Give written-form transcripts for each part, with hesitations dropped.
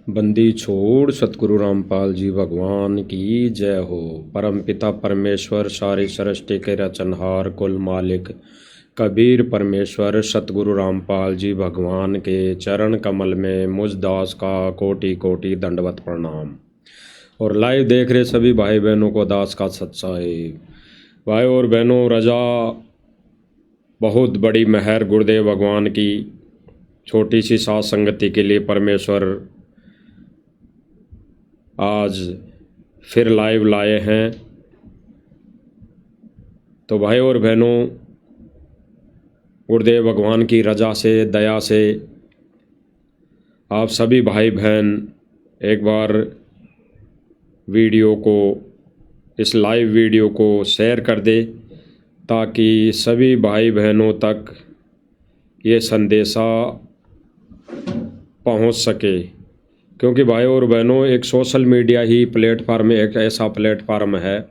बंदी छोड़ सतगुरु रामपाल जी भगवान की जय हो। परम पिता परमेश्वर सारी सृष्टि के रचनहार कुल मालिक कबीर परमेश्वर सतगुरु रामपाल जी भगवान के चरण कमल में मुझ दास का कोटि कोटि दंडवत प्रणाम। और लाइव देख रहे सभी भाई बहनों को दास का सत्साई। भाई और बहनों, रजा बहुत बड़ी मेहर गुरुदेव भगवान की। छोटी सी साथ संगति के लिए परमेश्वर आज फिर लाइव लाए हैं। तो भाई और बहनों, गुरुदेव भगवान की रजा से, दया से आप सभी भाई बहन एक बार वीडियो को, इस लाइव वीडियो को शेयर कर दे ताकि सभी भाई बहनों तक ये संदेशा पहुंच सके। क्योंकि भाई और बहनों, एक सोशल मीडिया ही प्लेटफार्म, एक ऐसा प्लेटफार्म है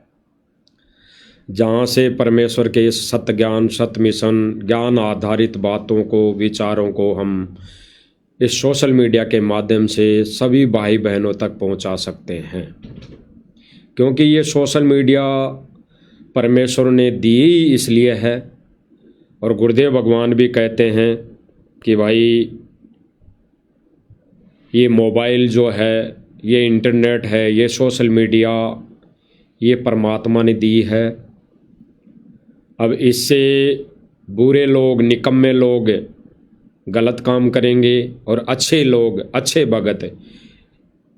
जहां से परमेश्वर के सत्य ज्ञान, सत्य मिशन, ज्ञान आधारित बातों को, विचारों को हम इस सोशल मीडिया के माध्यम से सभी भाई बहनों तक पहुंचा सकते हैं। क्योंकि ये सोशल मीडिया परमेश्वर ने दी ही इसलिए है। और गुरुदेव भगवान भी कहते हैं कि भाई ये मोबाइल जो है, ये इंटरनेट है, ये सोशल मीडिया, ये परमात्मा ने दी है। अब इससे बुरे लोग, निकम्मे लोग गलत काम करेंगे और अच्छे लोग, अच्छे भगत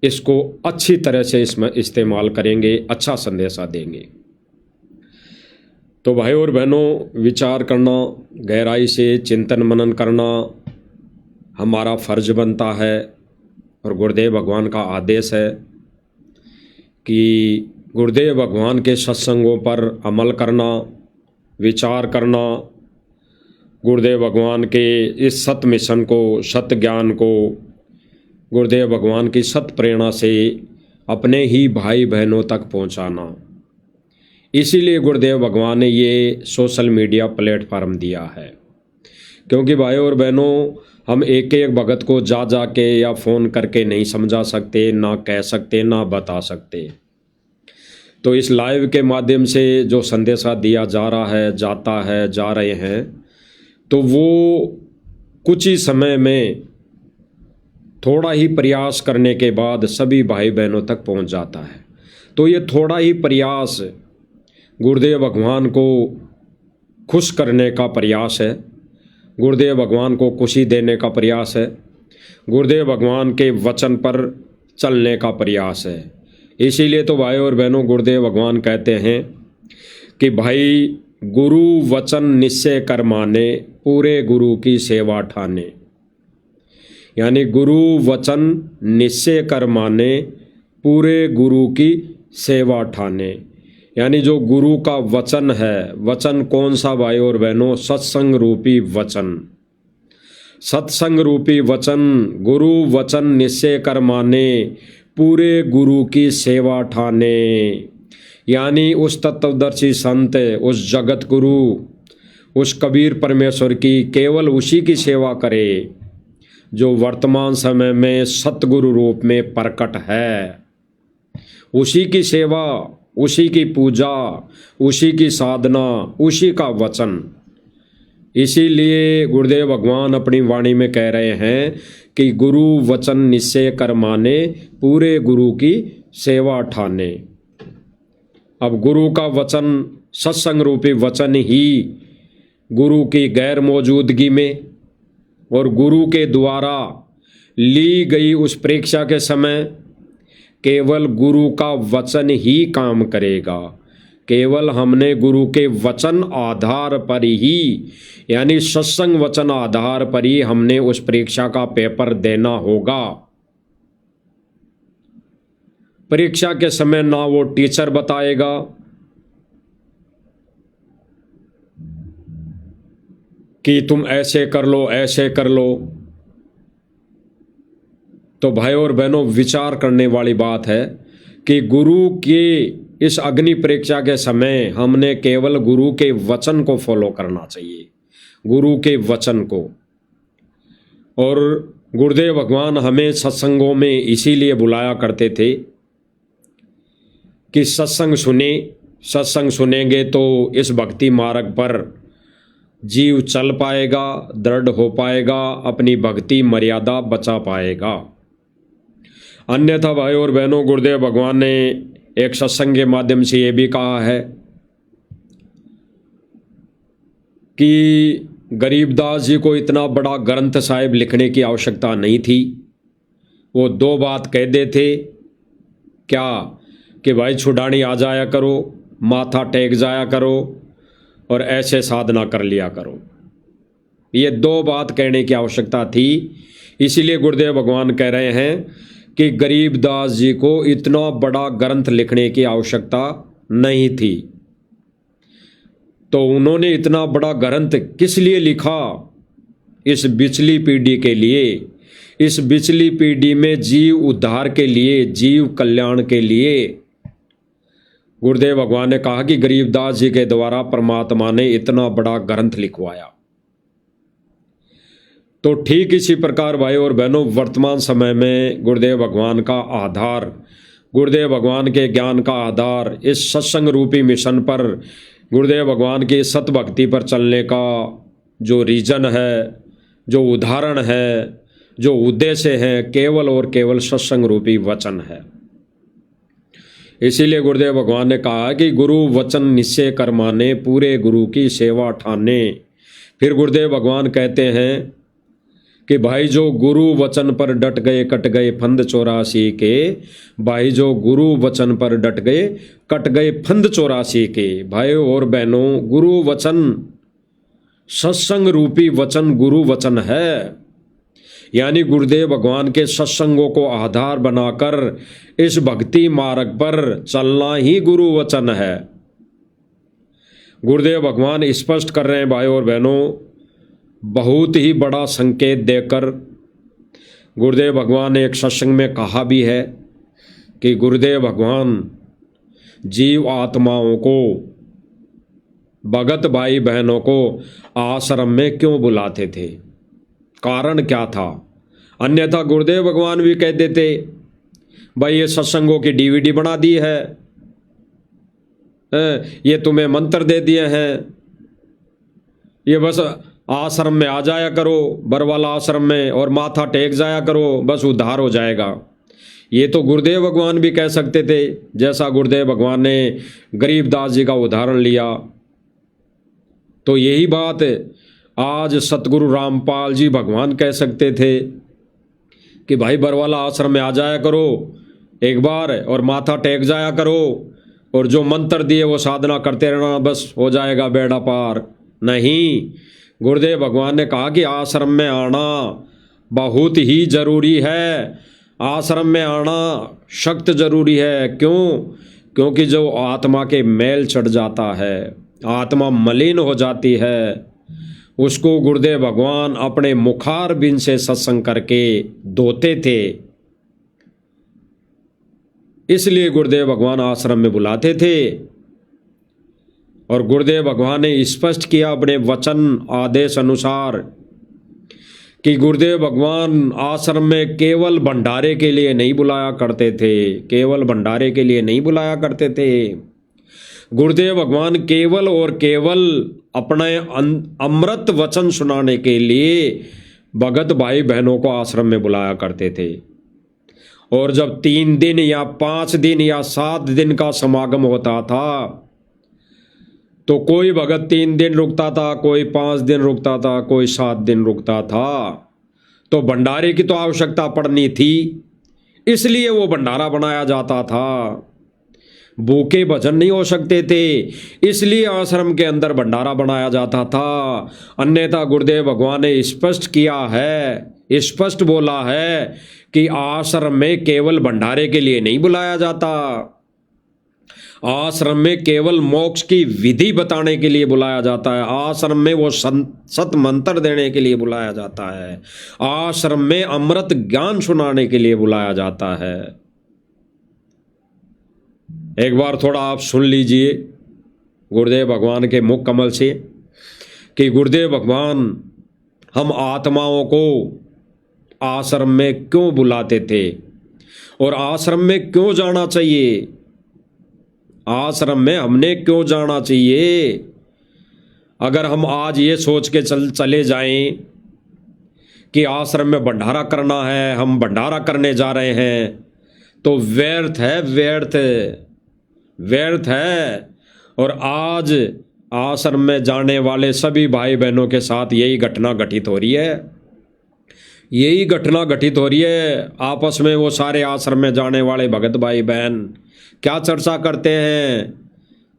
इसको अच्छी तरह से इसमें इस्तेमाल करेंगे, अच्छा संदेशा देंगे। तो भाई और बहनों, विचार करना, गहराई से चिंतन मनन करना हमारा फर्ज बनता है। और गुरुदेव भगवान का आदेश है कि गुरुदेव भगवान के सत्संगों पर अमल करना, विचार करना, गुरुदेव भगवान के इस सत्य मिशन को, सत्य ज्ञान को गुरुदेव भगवान की सत्य प्रेरणा से अपने ही भाई बहनों तक पहुंचाना। इसीलिए गुरुदेव भगवान ने ये सोशल मीडिया प्लेटफार्म दिया है। क्योंकि भाई और बहनों, हम एक एक भगत को जा जा के या फ़ोन करके नहीं समझा सकते, ना कह सकते, ना बता सकते। तो इस लाइव के माध्यम से जो संदेशा दिया जा रहा है, जाता है, जा रहे हैं, तो वो कुछ ही समय में थोड़ा ही प्रयास करने के बाद सभी भाई बहनों तक पहुंच जाता है। तो ये थोड़ा ही प्रयास गुरुदेव भगवान को खुश करने का प्रयास है, गुरुदेव भगवान को खुशी देने का प्रयास है, गुरुदेव भगवान के वचन पर चलने का प्रयास है। इसीलिए तो भाई और बहनों, गुरुदेव भगवान कहते हैं कि भाई गुरु वचन निश्चय कर माने, पूरे गुरु की सेवा ठाने। यानी गुरु वचन निश्चय कर माने, पूरे गुरु की सेवा ठाने। यानी जो गुरु का वचन है, वचन कौन सा भाई और बहनों? सत्संग रूपी वचन। सत्संग रूपी वचन, गुरु वचन निश्चय कर माने, पूरे गुरु की सेवा ठाने। यानी उस तत्वदर्शी संत, उस जगत गुरु, उस कबीर परमेश्वर की केवल उसी की सेवा करे जो वर्तमान समय में सतगुरु रूप में प्रकट है। उसी की सेवा, उसी की पूजा, उसी की साधना, उसी का वचन। इसीलिए गुरुदेव भगवान अपनी वाणी में कह रहे हैं कि गुरु वचन निश्चय कर माने, पूरे गुरु की सेवा ठाने। अब गुरु का वचन, सत्संग रूपी वचन ही गुरु की गैर मौजूदगी में और गुरु के द्वारा ली गई उस परीक्षा के समय केवल गुरु का वचन ही काम करेगा। केवल हमने गुरु के वचन आधार पर ही, यानी सत्संग वचन आधार पर ही हमने उस परीक्षा का पेपर देना होगा। परीक्षा के समय ना वो टीचर बताएगा, कि तुम ऐसे कर लो, ऐसे कर लो। तो भाई और बहनों, विचार करने वाली बात है कि गुरु के इस अग्नि परीक्षा के समय हमने केवल गुरु के वचन को फॉलो करना चाहिए, गुरु के वचन को। और गुरुदेव भगवान हमें सत्संगों में इसीलिए बुलाया करते थे कि सत्संग सुनेंगे तो इस भक्ति मार्ग पर जीव चल पाएगा, दृढ़ हो पाएगा, अपनी भक्ति मर्यादा बचा पाएगा। अन्यथा भाई और बहनों, गुरुदेव भगवान ने एक सत्संग के माध्यम से ये भी कहा है कि गरीबदास जी को इतना बड़ा ग्रंथ साहिब लिखने की आवश्यकता नहीं थी। वो दो बात कह दे थे, क्या कि भाई छुड़ानी आ जाया करो, माथा टेक जाया करो और ऐसे साधना कर लिया करो। ये दो बात कहने की आवश्यकता थी। इसीलिए गुरुदेव भगवान कह रहे हैं कि गरीबदास जी को इतना बड़ा ग्रंथ लिखने की आवश्यकता नहीं थी। तो उन्होंने इतना बड़ा ग्रंथ किस लिए लिखा? इस बिचली पीढ़ी के लिए, इस बिचली पीढ़ी में जीव उद्धार के लिए, जीव कल्याण के लिए। गुरुदेव भगवान ने कहा कि गरीबदास जी के द्वारा परमात्मा ने इतना बड़ा ग्रंथ लिखवाया। तो ठीक इसी प्रकार भाई और बहनों, वर्तमान समय में गुरुदेव भगवान का आधार, गुरुदेव भगवान के ज्ञान का आधार इस सत्संग रूपी मिशन पर, गुरुदेव भगवान की सत भक्ति पर चलने का जो रीजन है, जो उदाहरण है, जो उद्देश्य है, केवल और केवल सत्संग रूपी वचन है। इसीलिए गुरुदेव भगवान ने कहा कि गुरु वचन निश्चय कर माने, पूरे गुरु की सेवा ठाने। फिर गुरुदेव भगवान कहते हैं कि भाई जो गुरु वचन पर डट गए कट गए फंद 84 के, भाई जो गुरु वचन पर डट गए कट गए फंद 84 के। भाई और बहनों, गुरु वचन, सत्संग रूपी वचन गुरु वचन है। यानी गुरुदेव भगवान के सत्संगों को आधार बनाकर इस भक्ति मार्ग पर चलना ही गुरु वचन है। गुरुदेव भगवान स्पष्ट कर रहे हैं भाई और बहनों, बहुत ही बड़ा संकेत देकर गुरुदेव भगवान ने एक सत्संग में कहा भी है कि गुरुदेव भगवान जीव आत्माओं को, भगत भाई बहनों को आश्रम में क्यों बुलाते थे, कारण क्या था? अन्यथा गुरुदेव भगवान भी कह देते भाई ये सत्संगों की डीवीडी बना दी है, ये तुम्हें मंत्र दे दिए हैं, ये बस आश्रम में आ जाया करो, बरवाला आश्रम में, और माथा टेक जाया करो, बस उद्धार हो जाएगा। ये तो गुरुदेव भगवान भी कह सकते थे, जैसा गुरुदेव भगवान ने गरीबदास जी का उदाहरण लिया। तो यही बात आज सतगुरु रामपाल जी भगवान कह सकते थे कि भाई बरवाला आश्रम में आ जाया करो एक बार और माथा टेक जाया करो, और जो मंत्र दिए वो साधना करते रहना, बस हो जाएगा बेड़ा पार। नहीं, गुरुदेव भगवान ने कहा कि आश्रम में आना बहुत ही जरूरी है। आश्रम में आना सख्त जरूरी है। क्यों? क्योंकि जो आत्मा के मैल चढ़ जाता है, आत्मा मलिन हो जाती है, उसको गुरुदेव भगवान अपने मुखार बिन से सत्संग करके धोते थे। इसलिए गुरुदेव भगवान आश्रम में बुलाते थे। और गुरुदेव भगवान ने स्पष्ट किया अपने वचन आदेश अनुसार कि गुरुदेव भगवान आश्रम में केवल भंडारे के लिए नहीं बुलाया करते थे, केवल भंडारे के लिए नहीं बुलाया करते थे। गुरुदेव भगवान केवल और केवल अपने अमृत वचन सुनाने के लिए भगत भाई बहनों को आश्रम में बुलाया करते थे। और जब 3 दिन या 5 दिन या 7 दिन का समागम होता था, तो कोई भगत 3 दिन रुकता था, कोई 5 दिन रुकता था, कोई 7 दिन रुकता था। तो भंडारे की तो आवश्यकता पड़नी थी, इसलिए वो भंडारा बनाया जाता था। भूखे भजन नहीं हो सकते थे, इसलिए आश्रम के अंदर भंडारा बनाया जाता था। अन्यथा गुरुदेव भगवान ने स्पष्ट किया है, स्पष्ट बोला है कि आश्रम में केवल भंडारे के लिए नहीं बुलाया जाता, आश्रम में केवल मोक्ष की विधि बताने के लिए बुलाया जाता है। आश्रम में वो सत मंत्र देने के लिए बुलाया जाता है। आश्रम में अमृत ज्ञान सुनाने के लिए बुलाया जाता है। एक बार थोड़ा आप सुन लीजिए गुरुदेव भगवान के मुख कमल से कि गुरुदेव भगवान हम आत्माओं को आश्रम में क्यों बुलाते थे और आश्रम में क्यों जाना चाहिए, आश्रम में हमने क्यों जाना चाहिए। अगर हम आज ये सोच के चले जाएं कि आश्रम में भंडारा करना है, हम भंडारा करने जा रहे हैं, तो व्यर्थ है, व्यर्थ है। और आज आश्रम में जाने वाले सभी भाई बहनों के साथ यही घटना घटित हो रही है, यही घटना घटित हो रही है। आपस में वो सारे आश्रम में जाने वाले भगत भाई बहन क्या चर्चा करते हैं,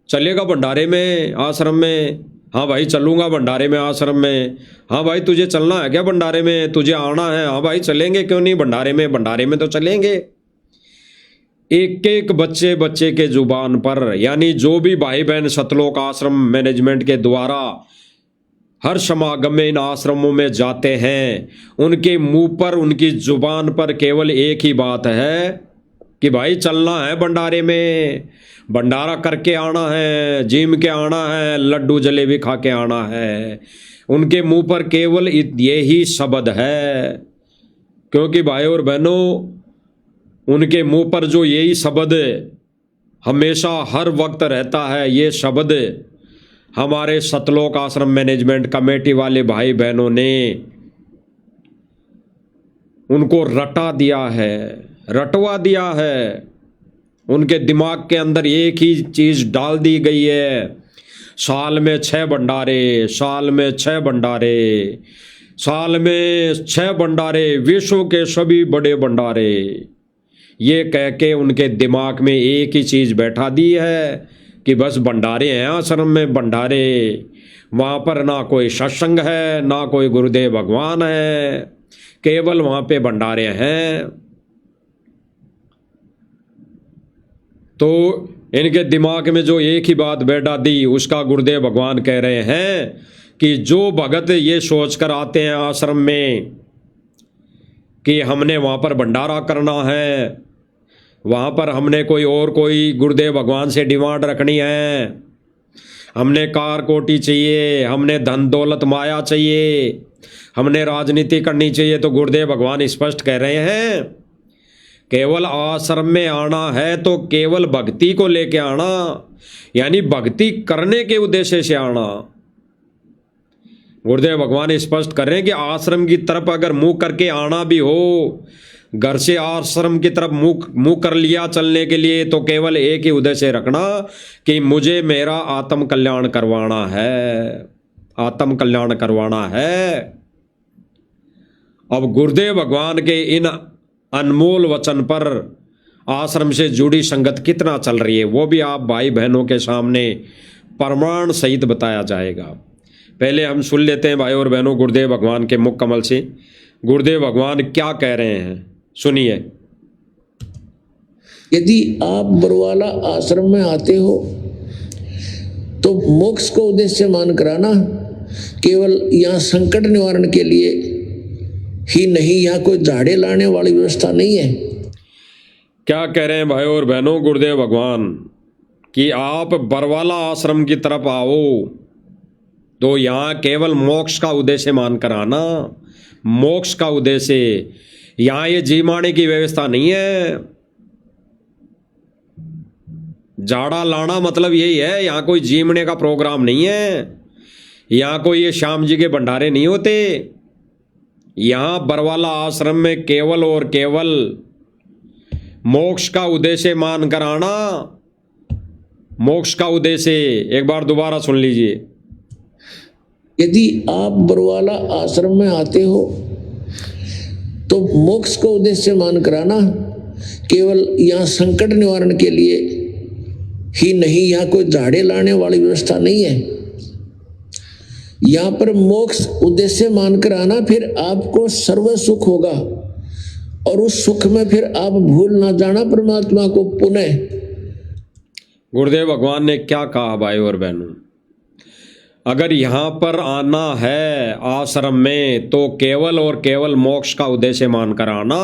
चलेगा भंडारे में आश्रम में, हाँ भाई चलूँगा भंडारे में आश्रम में, हाँ भाई तुझे चलना है क्या भंडारे में, तुझे आना है, हाँ भाई चलेंगे क्यों नहीं भंडारे में तो चलेंगे। एक एक बच्चे के जुबान पर, यानी जो भी भाई बहन सतलोक आश्रम मैनेजमेंट के द्वारा हर समागम में इन आश्रमों में जाते हैं, उनके मुंह पर, उनकी जुबान पर केवल एक ही बात है कि भाई चलना है भंडारे में, भंडारा करके आना है, जिम के आना है, लड्डू जलेबी खा के आना है। उनके मुंह पर केवल यही शब्द है, क्योंकि भाई और बहनों उनके मुंह पर जो यही शब्द हमेशा हर वक्त रहता है, ये शब्द हमारे सतलोक आश्रम मैनेजमेंट कमेटी वाले भाई बहनों ने उनको रटवा दिया है। उनके दिमाग के अंदर एक ही चीज डाल दी गई है, साल में 6 भंडारे, साल में 6 भंडारे, साल में 6 भंडारे, विश्व के सभी बड़े भंडारे। ये कह के उनके दिमाग में एक ही चीज बैठा दी है कि बस भंडारे हैं आश्रम में, भंडारे। वहाँ पर ना कोई सत्संग है, ना कोई गुरुदेव भगवान है, केवल वहाँ पे भंडारे हैं। तो इनके दिमाग में जो एक ही बात बैठा दी, उसका गुरुदेव भगवान कह रहे हैं कि जो भगत ये सोचकर आते हैं आश्रम में कि हमने वहाँ पर भंडारा करना है, वहाँ पर हमने कोई गुरुदेव भगवान से डिमांड रखनी है, हमने कार कोटी चाहिए, हमने धन दौलत माया चाहिए, हमने राजनीति करनी चाहिए, तो गुरुदेव भगवान स्पष्ट कह रहे हैं केवल आश्रम में आना है तो केवल भक्ति को लेके आना, यानी भक्ति करने के उद्देश्य से आना। गुरुदेव भगवान स्पष्ट कर रहे हैं कि आश्रम की तरफ अगर मुंह करके आना भी हो, घर से आश्रम की तरफ मुंह कर लिया चलने के लिए, तो केवल एक ही उद्देश्य रखना कि मुझे मेरा आत्म कल्याण करवाना है, आत्म कल्याण करवाना है। अब गुरुदेव भगवान के इन अनमोल वचन पर आश्रम से जुड़ी संगत कितना चल रही है, वो भी आप भाई बहनों के सामने प्रमाण सहित बताया जाएगा। पहले हम सुन लेते हैं भाई और बहनों गुरुदेव भगवान के मुख कमल से, गुरुदेव भगवान क्या कह रहे हैं, सुनिए। यदि आप बरवाला आश्रम में आते हो तो मोक्ष को उद्देश्य मान कराना, केवल यहाँ संकट निवारण के लिए ही नहीं, यहाँ कोई झाड़े लाने वाली व्यवस्था नहीं है। क्या कह रहे हैं भाई और बहनों गुरुदेव भगवान कि आप बरवाला आश्रम की तरफ आओ तो यहाँ केवल मोक्ष का उद्देश्य मान कर आना, मोक्ष का उद्देश्य, यहाँ ये जीमाने की व्यवस्था नहीं है। झाड़ा लाना मतलब यही है, यहाँ कोई जीमने का प्रोग्राम नहीं है, यहाँ कोई ये श्याम जी के भंडारे नहीं होते। यहाँ बरवाला आश्रम में केवल और केवल मोक्ष का उद्देश्य मान कर आना, मोक्ष का उद्देश्य। एक बार दोबारा सुन लीजिए। यदि आप बरवाला आश्रम में आते हो तो मोक्ष को उद्देश्य मान कराना, केवल यहाँ संकट निवारण के लिए ही नहीं, यहाँ कोई झाड़े लाने वाली व्यवस्था नहीं है। यहाँ पर मोक्ष उद्देश्य मानकर आना, फिर आपको सर्व सुख होगा और उस सुख में फिर आप भूल ना जाना परमात्मा को पुनः। गुरुदेव भगवान ने क्या कहा भाई और बहनों, अगर यहाँ पर आना है आश्रम में तो केवल और केवल मोक्ष का उद्देश्य मानकर आना,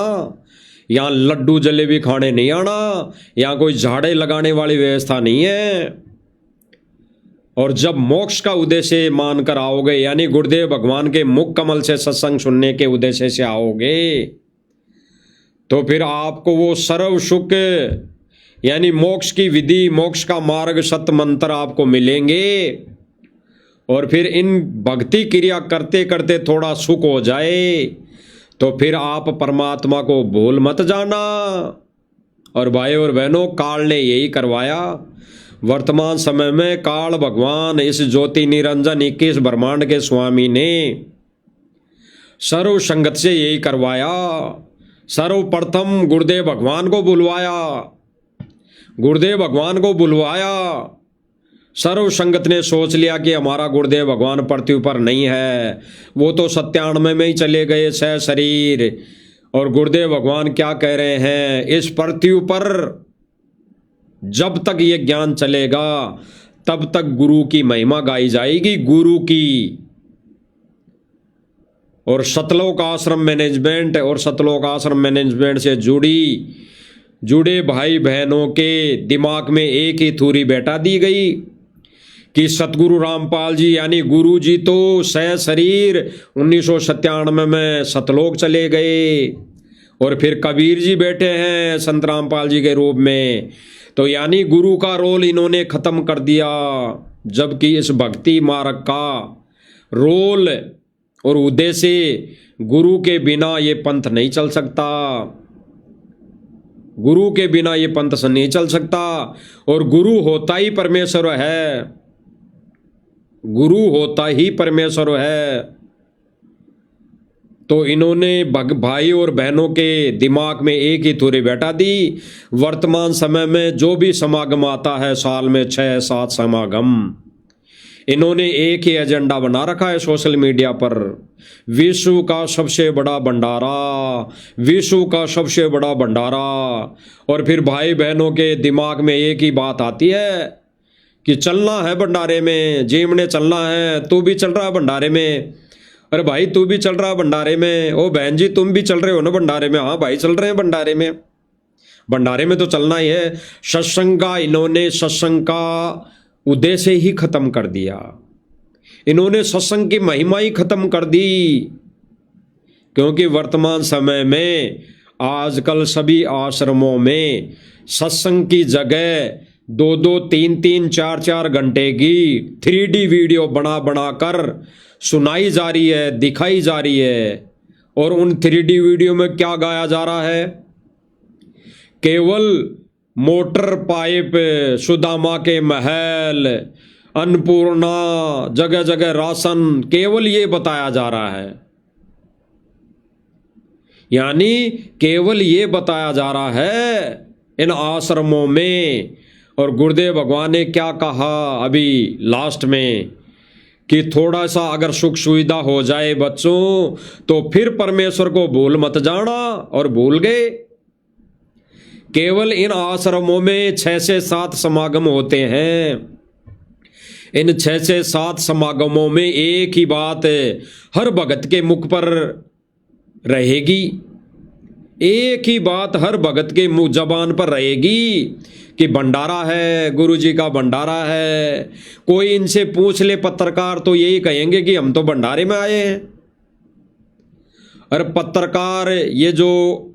यहाँ लड्डू जलेबी खाने नहीं आना, यहाँ कोई झाड़े लगाने वाली व्यवस्था नहीं है। और जब मोक्ष का उद्देश्य मानकर आओगे, यानी गुरुदेव भगवान के मुख कमल से सत्संग सुनने के उद्देश्य से आओगे, तो फिर आपको वो सर्व सुख यानी मोक्ष की विधि, मोक्ष का मार्ग, सत मंत्र आपको मिलेंगे। और फिर इन भक्ति क्रिया करते करते थोड़ा सुख हो जाए तो फिर आप परमात्मा को भूल मत जाना। और भाई और बहनों, काल ने यही करवाया। वर्तमान समय में काल भगवान, इस ज्योति निरंजन 21 ब्रह्मांड के स्वामी ने सर्व संगत से यही करवाया। सर्वप्रथम गुरुदेव भगवान को बुलवाया, गुरुदेव भगवान को बुलवाया। सर्व संगत ने सोच लिया कि हमारा गुरुदेव भगवान पृथ्वी पर नहीं है, वो तो 97 में ही चले गए सह शरीर। और गुरुदेव भगवान क्या कह रहे हैं, इस पृथ्वी पर जब तक ये ज्ञान चलेगा तब तक गुरु की महिमा गाई जाएगी, गुरु की। और सतलोक आश्रम मैनेजमेंट और सतलोक आश्रम मैनेजमेंट से जुड़े भाई बहनों के दिमाग में एक ही थूरी बैठा दी गई कि सतगुरु रामपाल जी यानी गुरु जी तो सह शरीर 1997 में सतलोक चले गए, और फिर कबीर जी बैठे हैं संत रामपाल जी के रूप में। तो यानी गुरु का रोल इन्होंने खत्म कर दिया, जबकि इस भक्ति मार्ग का रोल और उद्देश्य, गुरु के बिना ये पंथ नहीं चल सकता, गुरु के बिना ये पंथ से नहीं चल सकता। और गुरु होता ही परमेश्वर है, गुरु होता ही परमेश्वर है। तो इन्होंने भाई और बहनों के दिमाग में एक ही थोड़ी बैठा दी। वर्तमान समय में जो भी समागम आता है, साल में 6-7 समागम, इन्होंने एक ही एजेंडा बना रखा है सोशल मीडिया पर, विश्व का सबसे बड़ा भंडारा, विश्व का सबसे बड़ा भंडारा। और फिर भाई बहनों के दिमाग में एक ही बात आती है कि चलना है भंडारे में, जीम ने चलना है, तू भी चल रहा है भंडारे में, अरे भाई तू भी चल रहा है भंडारे में, ओ बहन जी तुम भी चल रहे हो ना भंडारे में, हाँ भाई चल रहे हैं भंडारे में, भंडारे में तो चलना ही है। सत्संग का इन्होंने सत्संग का उद्देश्य ही खत्म कर दिया, इन्होंने सत्संग की महिमा ही खत्म कर दी। क्योंकि वर्तमान समय में आजकल सभी आश्रमों में सत्संग की जगह 2-2, 3-3, 4-4 घंटे की 3D वीडियो बना कर सुनाई जा रही है, दिखाई जा रही है। और उन 3D वीडियो में क्या गाया जा रहा है, केवल मोटर पाइप, सुदामा के महल, अन्नपूर्णा, जगह जगह राशन, केवल ये बताया जा रहा है। यानी केवल ये बताया जा रहा है इन आश्रमों में। और गुरुदेव भगवान ने क्या कहा अभी लास्ट में कि थोड़ा सा अगर सुख सुविधा हो जाए बच्चों तो फिर परमेश्वर को भूल मत जाना, और भूल गए। केवल इन आश्रमों में 6 से 7 समागम होते हैं। इन 6 से 7 समागमों में एक ही बात हर भगत के मुख पर रहेगी, एक ही बात हर भगत के मुंह जबान पर रहेगी कि भंडारा है, गुरु जी का भंडारा है। कोई इनसे पूछ ले पत्रकार तो यही कहेंगे कि हम तो भंडारे में आए हैं। और पत्रकार ये जो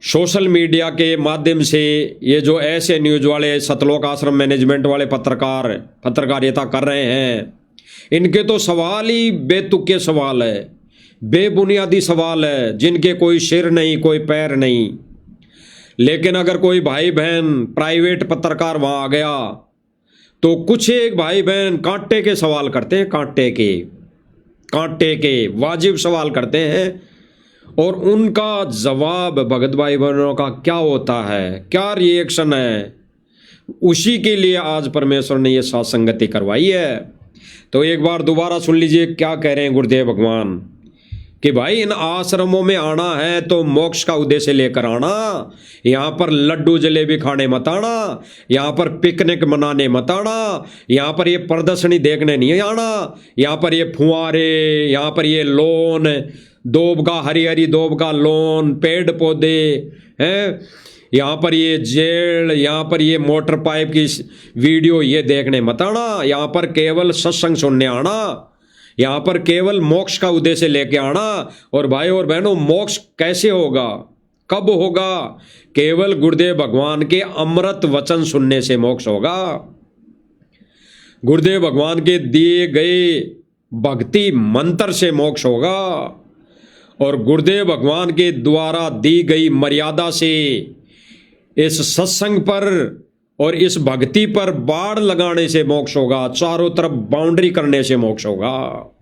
सोशल मीडिया के माध्यम से ये जो ऐसे न्यूज वाले सतलोक आश्रम मैनेजमेंट वाले पत्रकारिता कर रहे हैं, इनके तो सवाल ही बेतुके सवाल है, बेबुनियादी सवाल है, जिनके कोई सिर नहीं, कोई पैर नहीं। लेकिन अगर कोई भाई बहन प्राइवेट पत्रकार वहां आ गया तो कुछ एक भाई बहन कांटे के सवाल करते हैं, कांटे के वाजिब सवाल करते हैं। और उनका जवाब भगत भाई बहनों का क्या होता है, क्या रिएक्शन है, उसी के लिए आज परमेश्वर ने ये साथ संगति करवाई है। तो एक बार दोबारा सुन लीजिए क्या कह रहे हैं गुरुदेव भगवान कि भाई इन आश्रमों में आना है तो मोक्ष का उद्देश्य लेकर आना, यहाँ पर लड्डू जलेबी खाने मत आना, यहाँ पर पिकनिक मनाने मत आना, यहाँ पर ये प्रदर्शनी देखने नहीं आना, यहाँ पर ये फुहारे, यहाँ पर ये लोन, दोब का हरी हरी दोब का लोन, पेड़ पौधे हैं, यहाँ पर ये जेल, यहाँ पर ये मोटर पाइप की वीडियो ये देखने मत आना। यहाँ पर केवल सत्संग सुनने आना, यहाँ पर केवल मोक्ष का उद्देश्य लेके आना। और भाई और बहनों, मोक्ष कैसे होगा, कब होगा? केवल गुरुदेव भगवान के अमृत वचन सुनने से मोक्ष होगा। गुरुदेव भगवान के दिए गए भक्ति मंत्र से मोक्ष होगा। और गुरुदेव भगवान के द्वारा दी गई मर्यादा से इस सत्संग पर और इस भक्ति पर बाड़ लगाने से मोक्ष होगा। चारों तरफ बाउंड्री करने से मोक्ष होगा।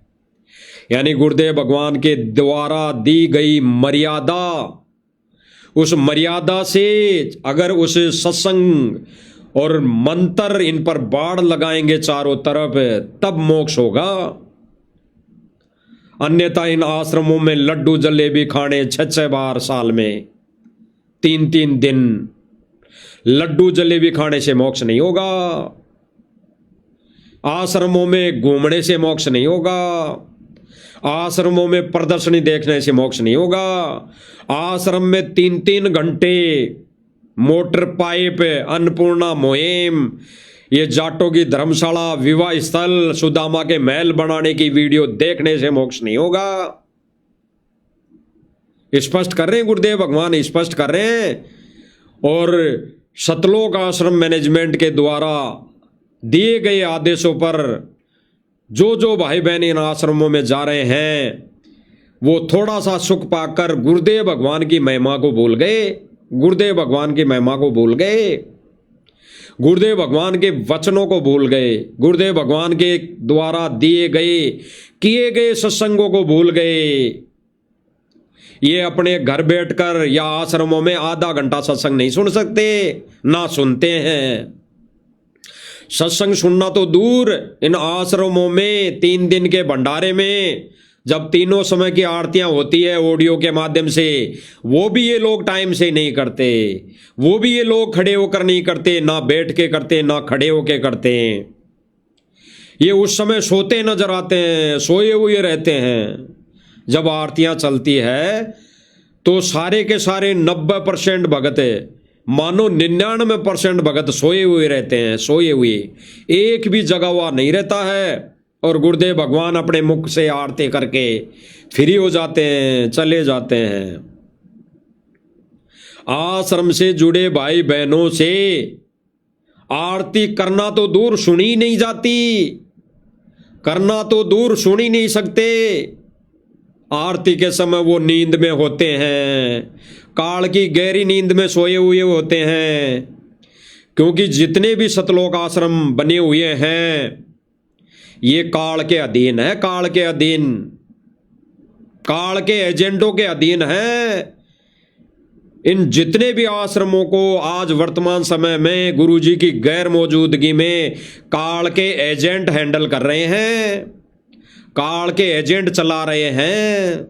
यानी गुरुदेव भगवान के द्वारा दी गई मर्यादा, उस मर्यादा से अगर उस सत्संग और मंत्र इन पर बाड़ लगाएंगे चारों तरफ, तब मोक्ष होगा। अन्यथा इन आश्रमों में लड्डू जलेबी खाने 6-6 बार साल में, 3-3 दिन लड्डू जलेबी खाने से मोक्ष नहीं होगा। आश्रमों में घूमने से मोक्ष नहीं होगा। आश्रमों में प्रदर्शनी देखने से मोक्ष नहीं होगा। आश्रम में 3-3 घंटे मोटर पाइप, अन्नपूर्णा मुहिम, ये जाटों की धर्मशाला, विवाह स्थल, सुदामा के महल बनाने की वीडियो देखने से मोक्ष नहीं होगा। स्पष्ट कर रहे हैं गुरुदेव भगवान, स्पष्ट कर रहे हैं। और सतलोक आश्रम मैनेजमेंट के द्वारा दिए गए आदेशों पर जो जो भाई बहन इन आश्रमों में जा रहे हैं, वो थोड़ा सा सुख पाकर गुरुदेव भगवान की महिमा को भूल गए। गुरुदेव भगवान की महिमा को भूल गए, गुरुदेव भगवान के वचनों को भूल गए, गुरुदेव भगवान के द्वारा दिए गए किए गए सत्संगों को भूल गए। ये अपने घर बैठकर या आश्रमों में आधा घंटा सत्संग नहीं सुन सकते, ना सुनते हैं। सत्संग सुनना तो दूर, इन आश्रमों में 3 दिन के भंडारे में जब तीनों समय की आरतियां होती है ऑडियो के माध्यम से, वो भी ये लोग टाइम से नहीं करते। वो भी ये लोग खड़े होकर नहीं करते, ना बैठ के करते, ना खड़े होके करते। ये उस समय सोते नजर आते हैं, सोए हुए रहते हैं। जब आरतियां चलती है तो सारे के सारे 90% भगत है, मानो 99% भगत सोए हुए रहते हैं, सोए हुए, एक भी जगा हुआ नहीं रहता है। और गुरुदेव भगवान अपने मुख से आरती करके फ्री हो जाते हैं, चले जाते हैं। आश्रम से जुड़े भाई बहनों से आरती करना तो दूर सुनी नहीं जाती, करना तो दूर सुन ही नहीं सकते। आरती के समय वो नींद में होते हैं, काल की गहरी नींद में सोए हुए होते हैं। क्योंकि जितने भी सतलोक आश्रम बने हुए हैं ये काल के अधीन है, काल के अधीन, काल के एजेंटों के अधीन है। इन जितने भी आश्रमों को आज वर्तमान समय में गुरुजी की गैर मौजूदगी में काल के एजेंट हैंडल कर रहे हैं, काल के एजेंट चला रहे हैं।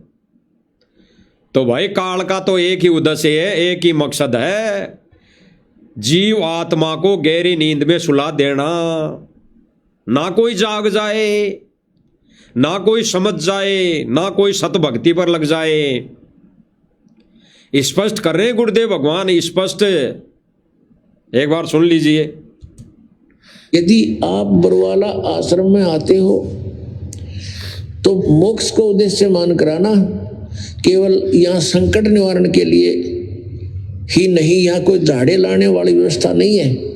तो भाई काल का तो एक ही उद्देश्य है, एक ही मकसद है, जीव आत्मा को गहरी नींद में सुला देना। ना कोई जाग जाए, ना कोई समझ जाए, ना कोई सतभक्ति पर लग जाए। स्पष्ट कर रहे हैं गुरुदेव भगवान, स्पष्ट। एक बार सुन लीजिए। यदि आप बरवाला आश्रम में आते हो तो मोक्ष को उद्देश्य मान कराना, केवल यहाँ संकट निवारण के लिए ही नहीं, यहाँ कोई झाड़े लाने वाली व्यवस्था नहीं है।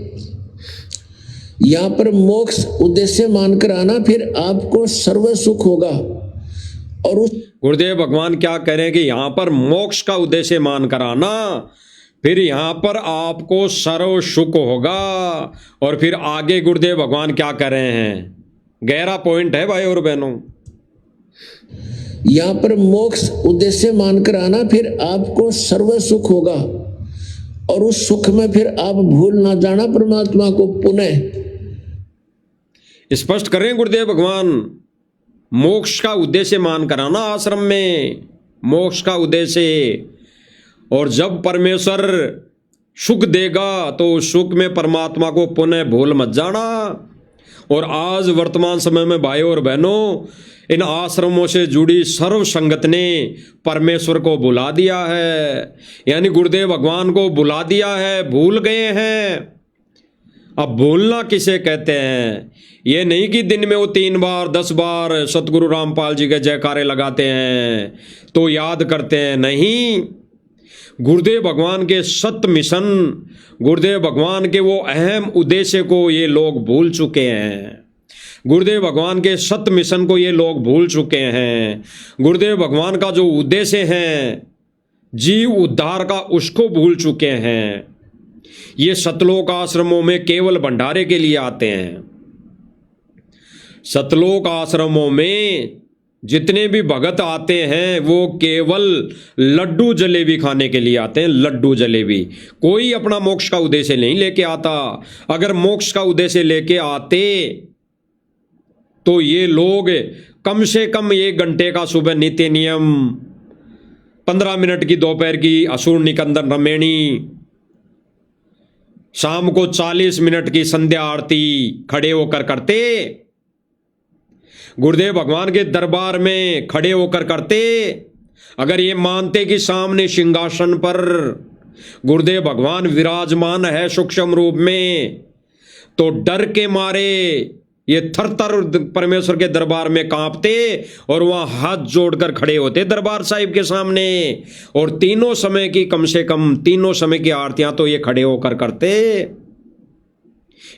यहाँ पर मोक्ष उद्देश्य मानकर आना, फिर आपको सर्व सुख होगा। और उस गुरुदेव भगवान क्या कह रहे हैं कि यहाँ पर मोक्ष का उद्देश्य मानकर आना, फिर यहाँ पर आपको सर्व सुख होगा। और फिर आगे गुरुदेव भगवान क्या कह रहे हैं, गहरा पॉइंट है भाई और बहनों। यहाँ पर मोक्ष उद्देश्य मानकर आना, फिर आपको सर्व सुख होगा। और उस सुख में फिर आप भूल ना जाना परमात्मा को पुनः। स्पष्ट कर रहे हैं गुरुदेव भगवान, मोक्ष का उद्देश्य मान कराना आश्रम में, मोक्ष का उद्देश्य। और जब परमेश्वर सुख देगा तो उस सुख में परमात्मा को पुनः भूल मत जाना। और आज वर्तमान समय में भाई और बहनों इन आश्रमों से जुड़ी सर्व संगत ने परमेश्वर को बुला दिया है, यानी गुरुदेव भगवान को बुला दिया है, भूल गए हैं। अब भूलना किसे कहते हैं? ये नहीं कि दिन में वो 3 बार 10 बार सतगुरु रामपाल जी के जयकारे लगाते हैं तो याद करते हैं, नहीं। गुरुदेव भगवान के सत्य मिशन, गुरुदेव भगवान के वो अहम उद्देश्य को ये लोग भूल चुके हैं। गुरुदेव भगवान के सत्य मिशन को ये लोग भूल चुके हैं। गुरुदेव भगवान का जो उद्देश्य है जीव उद्धार का, उसको भूल चुके हैं। ये सतलोक आश्रमों में केवल भंडारे के लिए आते हैं। सतलोक आश्रमों में जितने भी भगत आते हैं वो केवल लड्डू जलेबी खाने के लिए आते हैं। लड्डू जलेबी, कोई अपना मोक्ष का उद्देश्य नहीं लेके आता। अगर मोक्ष का उद्देश्य लेके आते तो ये लोग कम से कम 1 घंटे का सुबह नित्य नियम, 15 मिनट की दोपहर की असुर निकंदन रमेणी, शाम को 40 मिनट की संध्या आरती खड़े होकर करते। गुरुदेव भगवान के दरबार में खड़े होकर करते। अगर ये मानते कि सामने सिंहासन पर गुरुदेव भगवान विराजमान है सूक्ष्म रूप में, तो डर के मारे ये थर-थर परमेश्वर के दरबार में कांपते और वहां हाथ जोड़कर खड़े होते दरबार साहिब के सामने। और तीनों समय की, कम से कम तीनों समय की आरतियां तो ये खड़े होकर करते।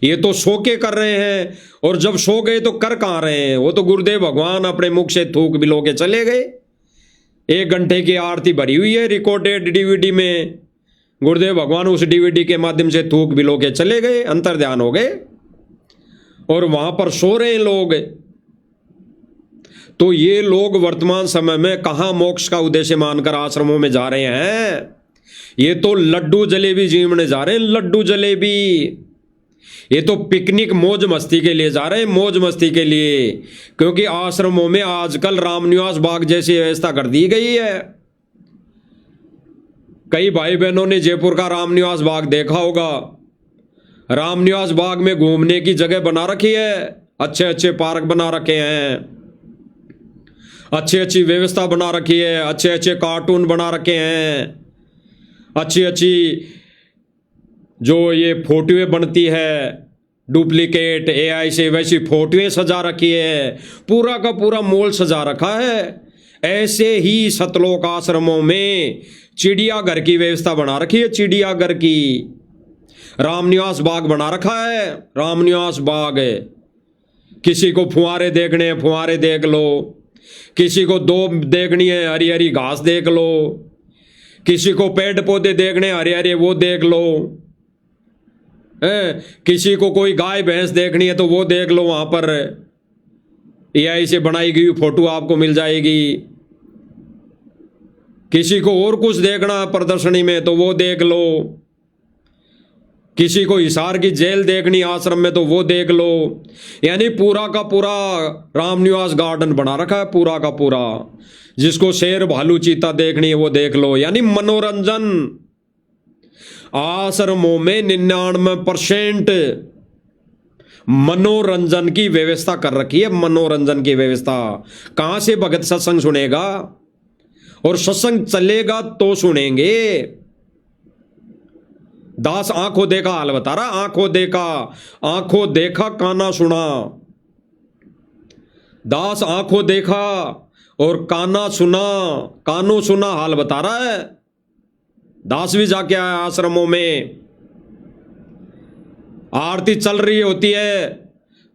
ये तो सो के कर रहे हैं, और जब सो गए तो कर कहां रहे हैं? वो तो गुरुदेव भगवान अपने मुख से थूक बिलो के चले गए। 1 घंटे की आरती भरी हुई है रिकॉर्डेड डीवीडी में, गुरुदेव भगवान उस डीवीडी के माध्यम से थूक बिलो के चले गए, अंतर ध्यान हो गए, और वहां पर सो रहे हैं लोग। तो ये लोग वर्तमान समय में कहां मोक्ष का उद्देश्य मानकर आश्रमों में जा रहे हैं? ये तो लड्डू जलेबी जीवने जा रहे हैं, लड्डू जलेबी। ये तो पिकनिक मौज मस्ती के लिए जा रहे हैं, मौज मस्ती के लिए। क्योंकि आश्रमों में आजकल रामनिवास बाग जैसी व्यवस्था कर दी गई है। कई भाई बहनों ने जयपुर का रामनिवास बाग देखा होगा। रामनिवास बाग में घूमने की जगह बना रखी है, अच्छे अच्छे पार्क बना रखे हैं, अच्छी अच्छी व्यवस्था बना रखी है, अच्छे अच्छे कार्टून बना रखे हैं, अच्छी अच्छी जो ये फोटोएं बनती है डुप्लीकेट एआई से, वैसी फोटोएं सजा रखी है, पूरा का पूरा मॉल सजा रखा है। ऐसे ही सतलोक आश्रमों में चिड़ियाघर की व्यवस्था बना रखी है, चिड़ियाघर की। रामनिवास बाग बना रखा है, रामनिवास बाग। किसी को फुहारे देखने हैं, फुहारे देख लो। किसी को दो देखनी है, हरी हरी घास देख लो। किसी को पेड़ पौधे देखने हरे हरे, वो देख लो। किसी को कोई गाय भैंस देखनी है तो वो देख लो, वहां पर एआई से बनाई गई फोटो आपको मिल जाएगी। किसी को और कुछ देखना प्रदर्शनी में तो वो देख लो। किसी को हिसार की जेल देखनी आश्रम में तो वो देख लो। यानी पूरा का पूरा रामनिवास गार्डन बना रखा है, पूरा का पूरा। जिसको शेर भालू चीता देखनी है वो देख लो। यानी मनोरंजन आश्रमों में 99% मनोरंजन की व्यवस्था कर रखी है। मनोरंजन की व्यवस्था कहां से भगत सत्संग सुनेगा? और सत्संग चलेगा तो सुनेंगे। दास आंखों देखा हाल बता रहा, आंखों देखा काना सुना। दास आंखों देखा और काना सुना, कानों सुना हाल बता रहा है। दास भी जाके आया आश्रमों में। आरती चल रही होती है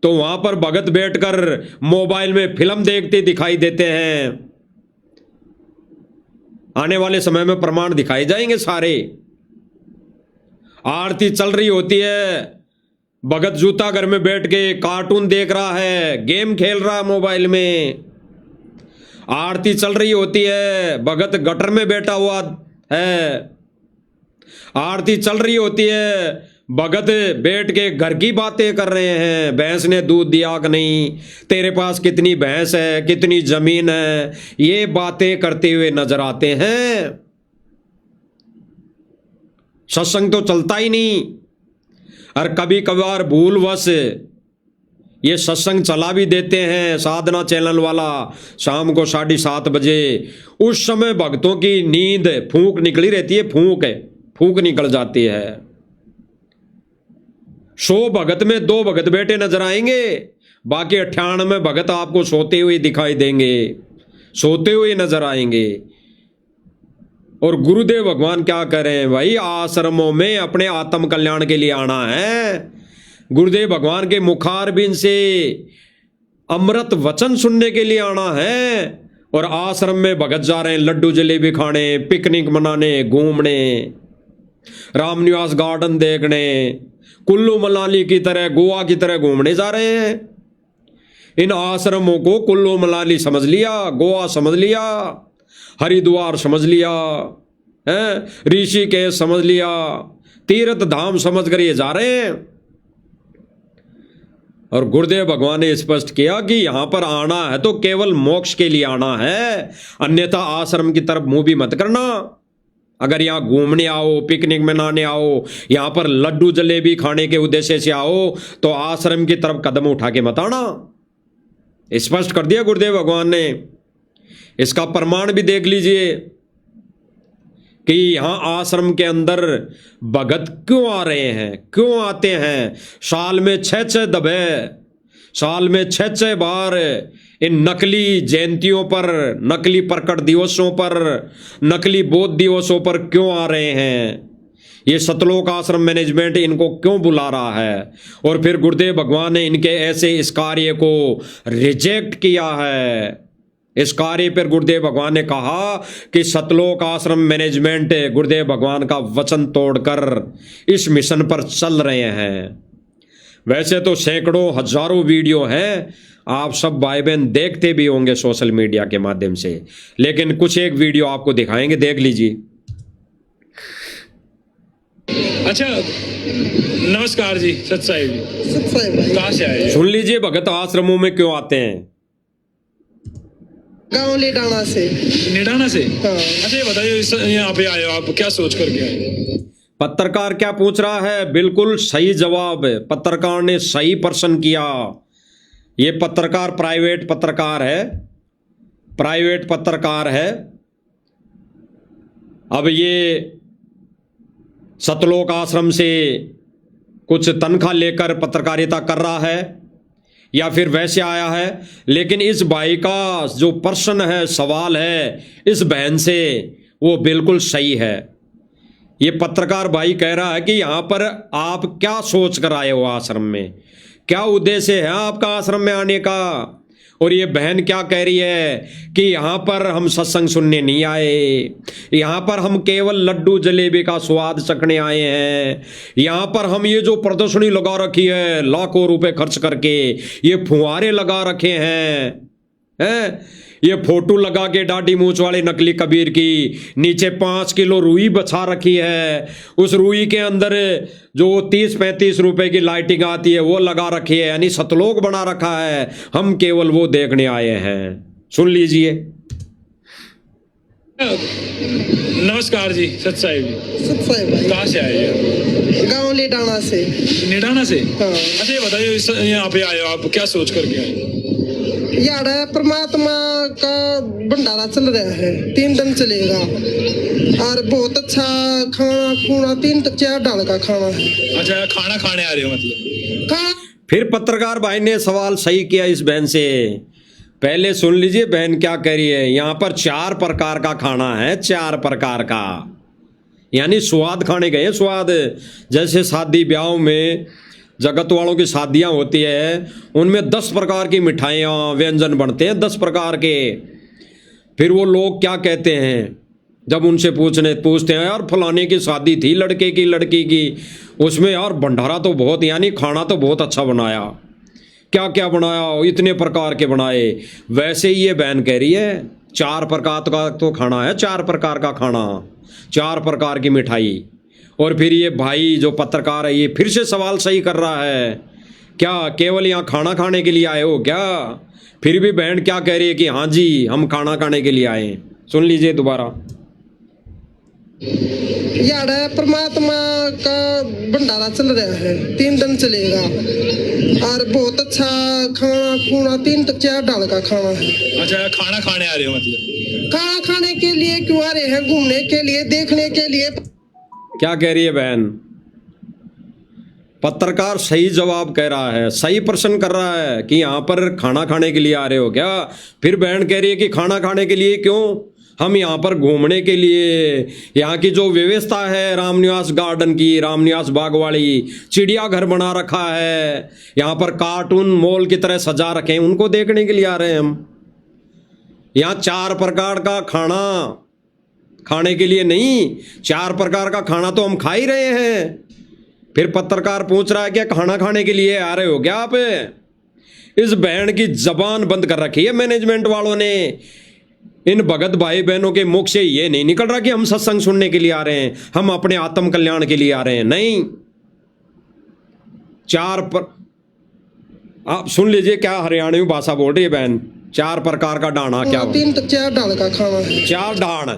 तो वहां पर भगत बैठकर मोबाइल में फिल्म देखते दिखाई देते हैं। आने वाले समय में प्रमाण दिखाए जाएंगे सारे। आरती चल रही होती है, भगत जूता घर में बैठ के कार्टून देख रहा है, गेम खेल रहा है मोबाइल में। आरती चल रही होती है, भगत गटर में बैठा हुआ है। आरती चल रही होती है, भगत बैठ के घर की बातें कर रहे हैं। भैंस ने दूध दिया कि नहीं, तेरे पास कितनी भैंस है, कितनी जमीन है, ये बातें करते हुए नजर आते हैं। सत्संग तो चलता ही नहीं। और कभी कभार भूलवश ये सत्संग चला भी देते हैं साधना चैनल वाला शाम को 7:30 बजे। उस समय भक्तों की नींद फूंक निकली रहती है, फूंक निकल जाती है। 100 भगत में 2 भगत बैठे नजर आएंगे, बाकी 98 भगत आपको सोते हुए दिखाई देंगे, सोते हुए नजर आएंगे। और गुरुदेव भगवान क्या करें भाई, आश्रमों में अपने आत्म कल्याण के लिए आना है। गुरुदेव भगवान के मुखारबिंद से अमृत वचन सुनने के लिए आना है। और आश्रम में भगत जा रहे हैं लड्डू जलेबी खाने, पिकनिक मनाने, घूमने, रामनिवास गार्डन देखने, कुल्लू मनाली की तरह, गोवा की तरह घूमने जा रहे हैं। इन आश्रमों को कुल्लू मनाली समझ लिया, गोवा समझ लिया, हरिद्वार समझ लिया है, ऋषिकेश समझ लिया, तीर्थ धाम समझ कर ये जा रहे हैं। और गुरुदेव भगवान ने स्पष्ट किया कि यहां पर आना है तो केवल मोक्ष के लिए आना है, अन्यथा आश्रम की तरफ मुंह भी मत करना। अगर यहां घूमने आओ, पिकनिक मनाने आओ, यहां पर लड्डू जलेबी खाने के उद्देश्य से आओ, तो आश्रम की तरफ कदम उठा के मत आना। स्पष्ट कर दिया गुरुदेव भगवान ने। इसका प्रमाण भी देख लीजिए कि यहां आश्रम के अंदर भगत क्यों आ रहे हैं, क्यों आते हैं। साल में 6 दफे, साल में 6 बार इन नकली जयंतियों पर, नकली प्रकट दिवसों पर, नकली बोध दिवसों पर क्यों आ रहे हैं। ये सतलोक आश्रम मैनेजमेंट इनको क्यों बुला रहा है। और फिर गुरुदेव भगवान ने इनके ऐसे इस कार्य को रिजेक्ट किया है। इस कार्य पर गुरुदेव भगवान ने कहा कि सतलोक आश्रम मैनेजमेंट गुरुदेव भगवान का वचन तोड़कर इस मिशन पर चल रहे हैं। वैसे तो सैकड़ों हजारों वीडियो हैं, आप सब भाई बहन देखते भी होंगे सोशल मीडिया के माध्यम से, लेकिन कुछ एक वीडियो आपको दिखाएंगे, देख लीजिए। अच्छा, नमस्कार जी, सतसाई जी, कहाँ से आए? सुन लीजिए भगत आश्रमों में क्यों आते हैं। गांव लेडाना से। निडाना से? हाँ। अच्छा, ये बताइए यहाँ पे आए हो आप, क्या सोच करके आए? पत्रकार क्या पूछ रहा है, बिल्कुल सही जवाब पत्रकार ने सही प्रश्न किया। ये पत्रकार प्राइवेट पत्रकार है, प्राइवेट पत्रकार है। अब ये सतलोक आश्रम से कुछ तनख्वाह लेकर पत्रकारिता कर रहा है या फिर वैसे आया है। लेकिन इस भाई का जो प्रश्न है, सवाल है इस बहन से, वो बिल्कुल सही है। ये पत्रकार भाई कह रहा है कि यहाँ पर आप क्या सोच कर आए हो आश्रम में, क्या उद्देश्य है आपका आश्रम में आने का। और ये बहन क्या कह रही है कि यहाँ पर हम सत्संग सुनने नहीं आए, यहाँ पर हम केवल लड्डू जलेबी का स्वाद चखने आए हैं। यहाँ पर हम ये जो प्रदर्शनी लगा रखी है लाखों रुपए खर्च करके, ये फुहारे लगा रखे हैं, ये फोटो लगा के दाढ़ी मूंछ वाले नकली कबीर की, नीचे 5 किलो रुई बछा रखी है, उस रुई के अंदर जो 30-35 रुपए की लाइटिंग आती है वो लगा रखी है, यानी सतलोक बना रखा है। हम केवल वो देखने आए हैं। सुन लीजिए। नमस्कार जी, सतसाई जी, सतसाई। कहाँ से आए हैं? गांव लेडाना से। निडाना से? हाँ। अच्छा, ये बताइए यहाँ पे आए हो आप, क्या सोच करके आए? यार परमात्मा का भंडारा चल रहा है, 3 दिन चलेगा और बहुत अच्छा खाना खूना 3-4 डाल का खाना है। अच्छा, खाना खाने आ रहे हो मतलब? फिर पत्रकार भाई ने सवाल सही किया इस बहन से। पहले सुन लीजिए बहन क्या कह रही है। यहाँ पर 4 प्रकार का खाना है, 4 प्रकार का, यानी स्वाद खाने गए, स्वाद। जैसे शादी ब्याह में जगत वालों की शादियां होती है, उनमें 10 प्रकार की मिठाइयाँ व्यंजन बनते हैं, 10 प्रकार के। फिर वो लोग क्या कहते हैं जब उनसे पूछते हैं, यार फलाने की शादी थी लड़के की लड़की की, उसमें यार भंडारा तो बहुत, यानी खाना तो बहुत अच्छा बनाया, क्या क्या बनाया, इतने प्रकार के बनाए। वैसे ही ये बहन कह रही है 4 प्रकार का तो खाना है, 4 प्रकार का खाना, 4 प्रकार की मिठाई। और फिर ये भाई जो पत्रकार है ये फिर से सवाल सही कर रहा है, क्या केवल यहाँ खाना खाने के लिए आए हो क्या। फिर भी बहन क्या कह रही है कि हाँ जी हम खाना खाने के लिए आए हैं। सुन लीजिए दोबारा। यार परमात्मा का भंडारा चल रहा है, 3 दिन चलेगा और बहुत अच्छा खाना खूना 3-4 डाल का खाना है। अच्छा, खाना खाने आ रहे हो मतलब? खाना खाने के लिए क्यों आ रहे हैं? घूमने के लिए, देखने के लिए। क्या कह रही है बहन? पत्रकार सही जवाब कह रहा है, सही प्रश्न कर रहा है कि यहाँ पर खाना खाने के लिए आ रहे हो क्या? फिर बहन कह रही है कि खाना खाने के लिए क्यों? हम यहाँ पर घूमने के लिए, यहाँ की जो व्यवस्था है रामनिवास गार्डन की, रामनिवास बागवाड़ी, चिड़ियाघर बना रखा है, यहाँ पर कार्टून मॉल की तरह सजा रखे हैं, उनको देखने के लिए आ रहे हैं हम। यहाँ 4 प्रकार का खाना खाने के लिए नहीं, 4 प्रकार का खाना तो हम खा ही रहे हैं। फिर पत्रकार पूछ रहा है कि खाना खाने के लिए आ रहे हो क्या आप? इस बहन की जबान बंद कर रखी है मैनेजमेंट वालों ने। इन भगत भाई बहनों के मुख से ये नहीं निकल रहा कि हम सत्संग सुनने के लिए आ रहे हैं, हम अपने आत्म कल्याण के लिए आ रहे हैं। नहीं, आप सुन लीजिए क्या हरियाणवी भाषा बोल रही है बहन। 4 प्रकार का डाना क्या? 3-4 डाल का खाना है। 4 डाण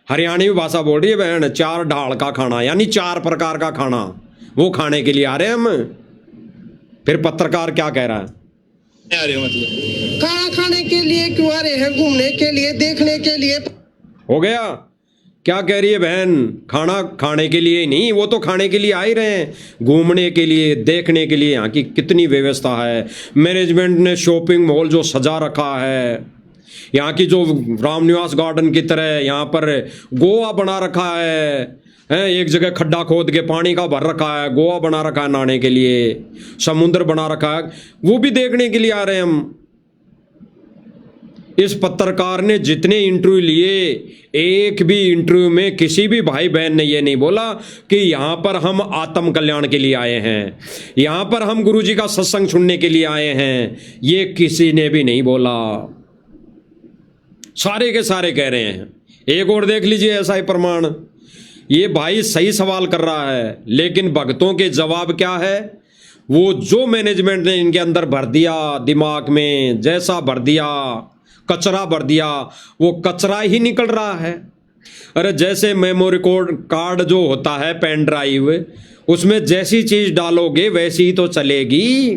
हरियाणवी भाषा बोल रही है बहन। 4 ढाल का खाना यानी 4 प्रकार का खाना, वो खाने के लिए आ रहे हैं हम। फिर पत्रकार क्या कह रहा है? आ रहे हो मतलब? खाना खाने के लिए क्यों आ रहे हैं? घूमने के लिए, देखने के लिए। हो गया? क्या कह रही है बहन? खाना खाने के लिए नहीं, वो तो खाने के लिए आ ही रहे हैं, घूमने के लिए, देखने के लिए। यहाँ की कितनी व्यवस्था है, मैनेजमेंट ने शॉपिंग मॉल जो सजा रखा है, यहाँ की जो रामनिवास गार्डन की तरह यहाँ पर गोवा बना रखा है, एक जगह खड्डा खोद के पानी का भर रखा है, गोवा बना रखा है नहाने के लिए, समुद्र बना रखा है, वो भी देखने के लिए आ रहे हैं हम। इस पत्रकार ने जितने इंटरव्यू लिए, एक भी इंटरव्यू में किसी भी भाई बहन ने ये नहीं बोला कि यहाँ पर हम आत्म कल्याण के लिए आए हैं, यहाँ पर हम गुरुजी का सत्संग सुनने के लिए आए हैं। ये किसी ने भी नहीं बोला, सारे के सारे कह रहे हैं। एक और देख लीजिए ऐसा ही प्रमाण। ये भाई सही सवाल कर रहा है, लेकिन भक्तों के जवाब क्या है? वो जो मैनेजमेंट ने इनके अंदर भर दिया, दिमाग में जैसा भर दिया, कचरा भर दिया, वो कचरा ही निकल रहा है। अरे जैसे मेमोरी कार्ड जो होता है, पेन ड्राइव, उसमें जैसी चीज डालोगे वैसी ही तो चलेगी।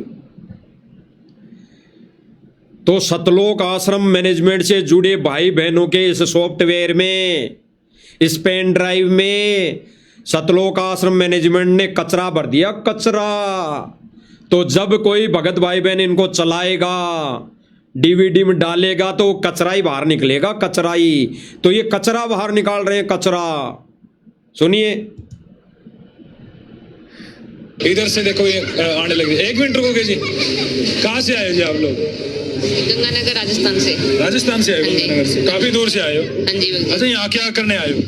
तो सतलोक आश्रम मैनेजमेंट से जुड़े भाई बहनों के इस सॉफ्टवेयर में, इस पेन ड्राइव में सतलोक आश्रम मैनेजमेंट ने कचरा भर दिया, कचरा। तो जब कोई भगत भाई बहन इनको चलाएगा, डीवीडी में डालेगा, तो कचरा ही बाहर निकलेगा, कचरा ही। तो ये कचरा बाहर निकाल रहे हैं, कचरा। सुनिए, इधर से देखो ये आने लगे। 1 मिनट रुकोगे जी? कहाँ से आए हो जी आप लोग? गंगानगर राजस्थान से। राजस्थान से आए हो? हाँ जी। गंगानगर से काफी दूर से आए हो? हाँ जी बल्कि। अच्छा, यहाँ क्या करने आए हो?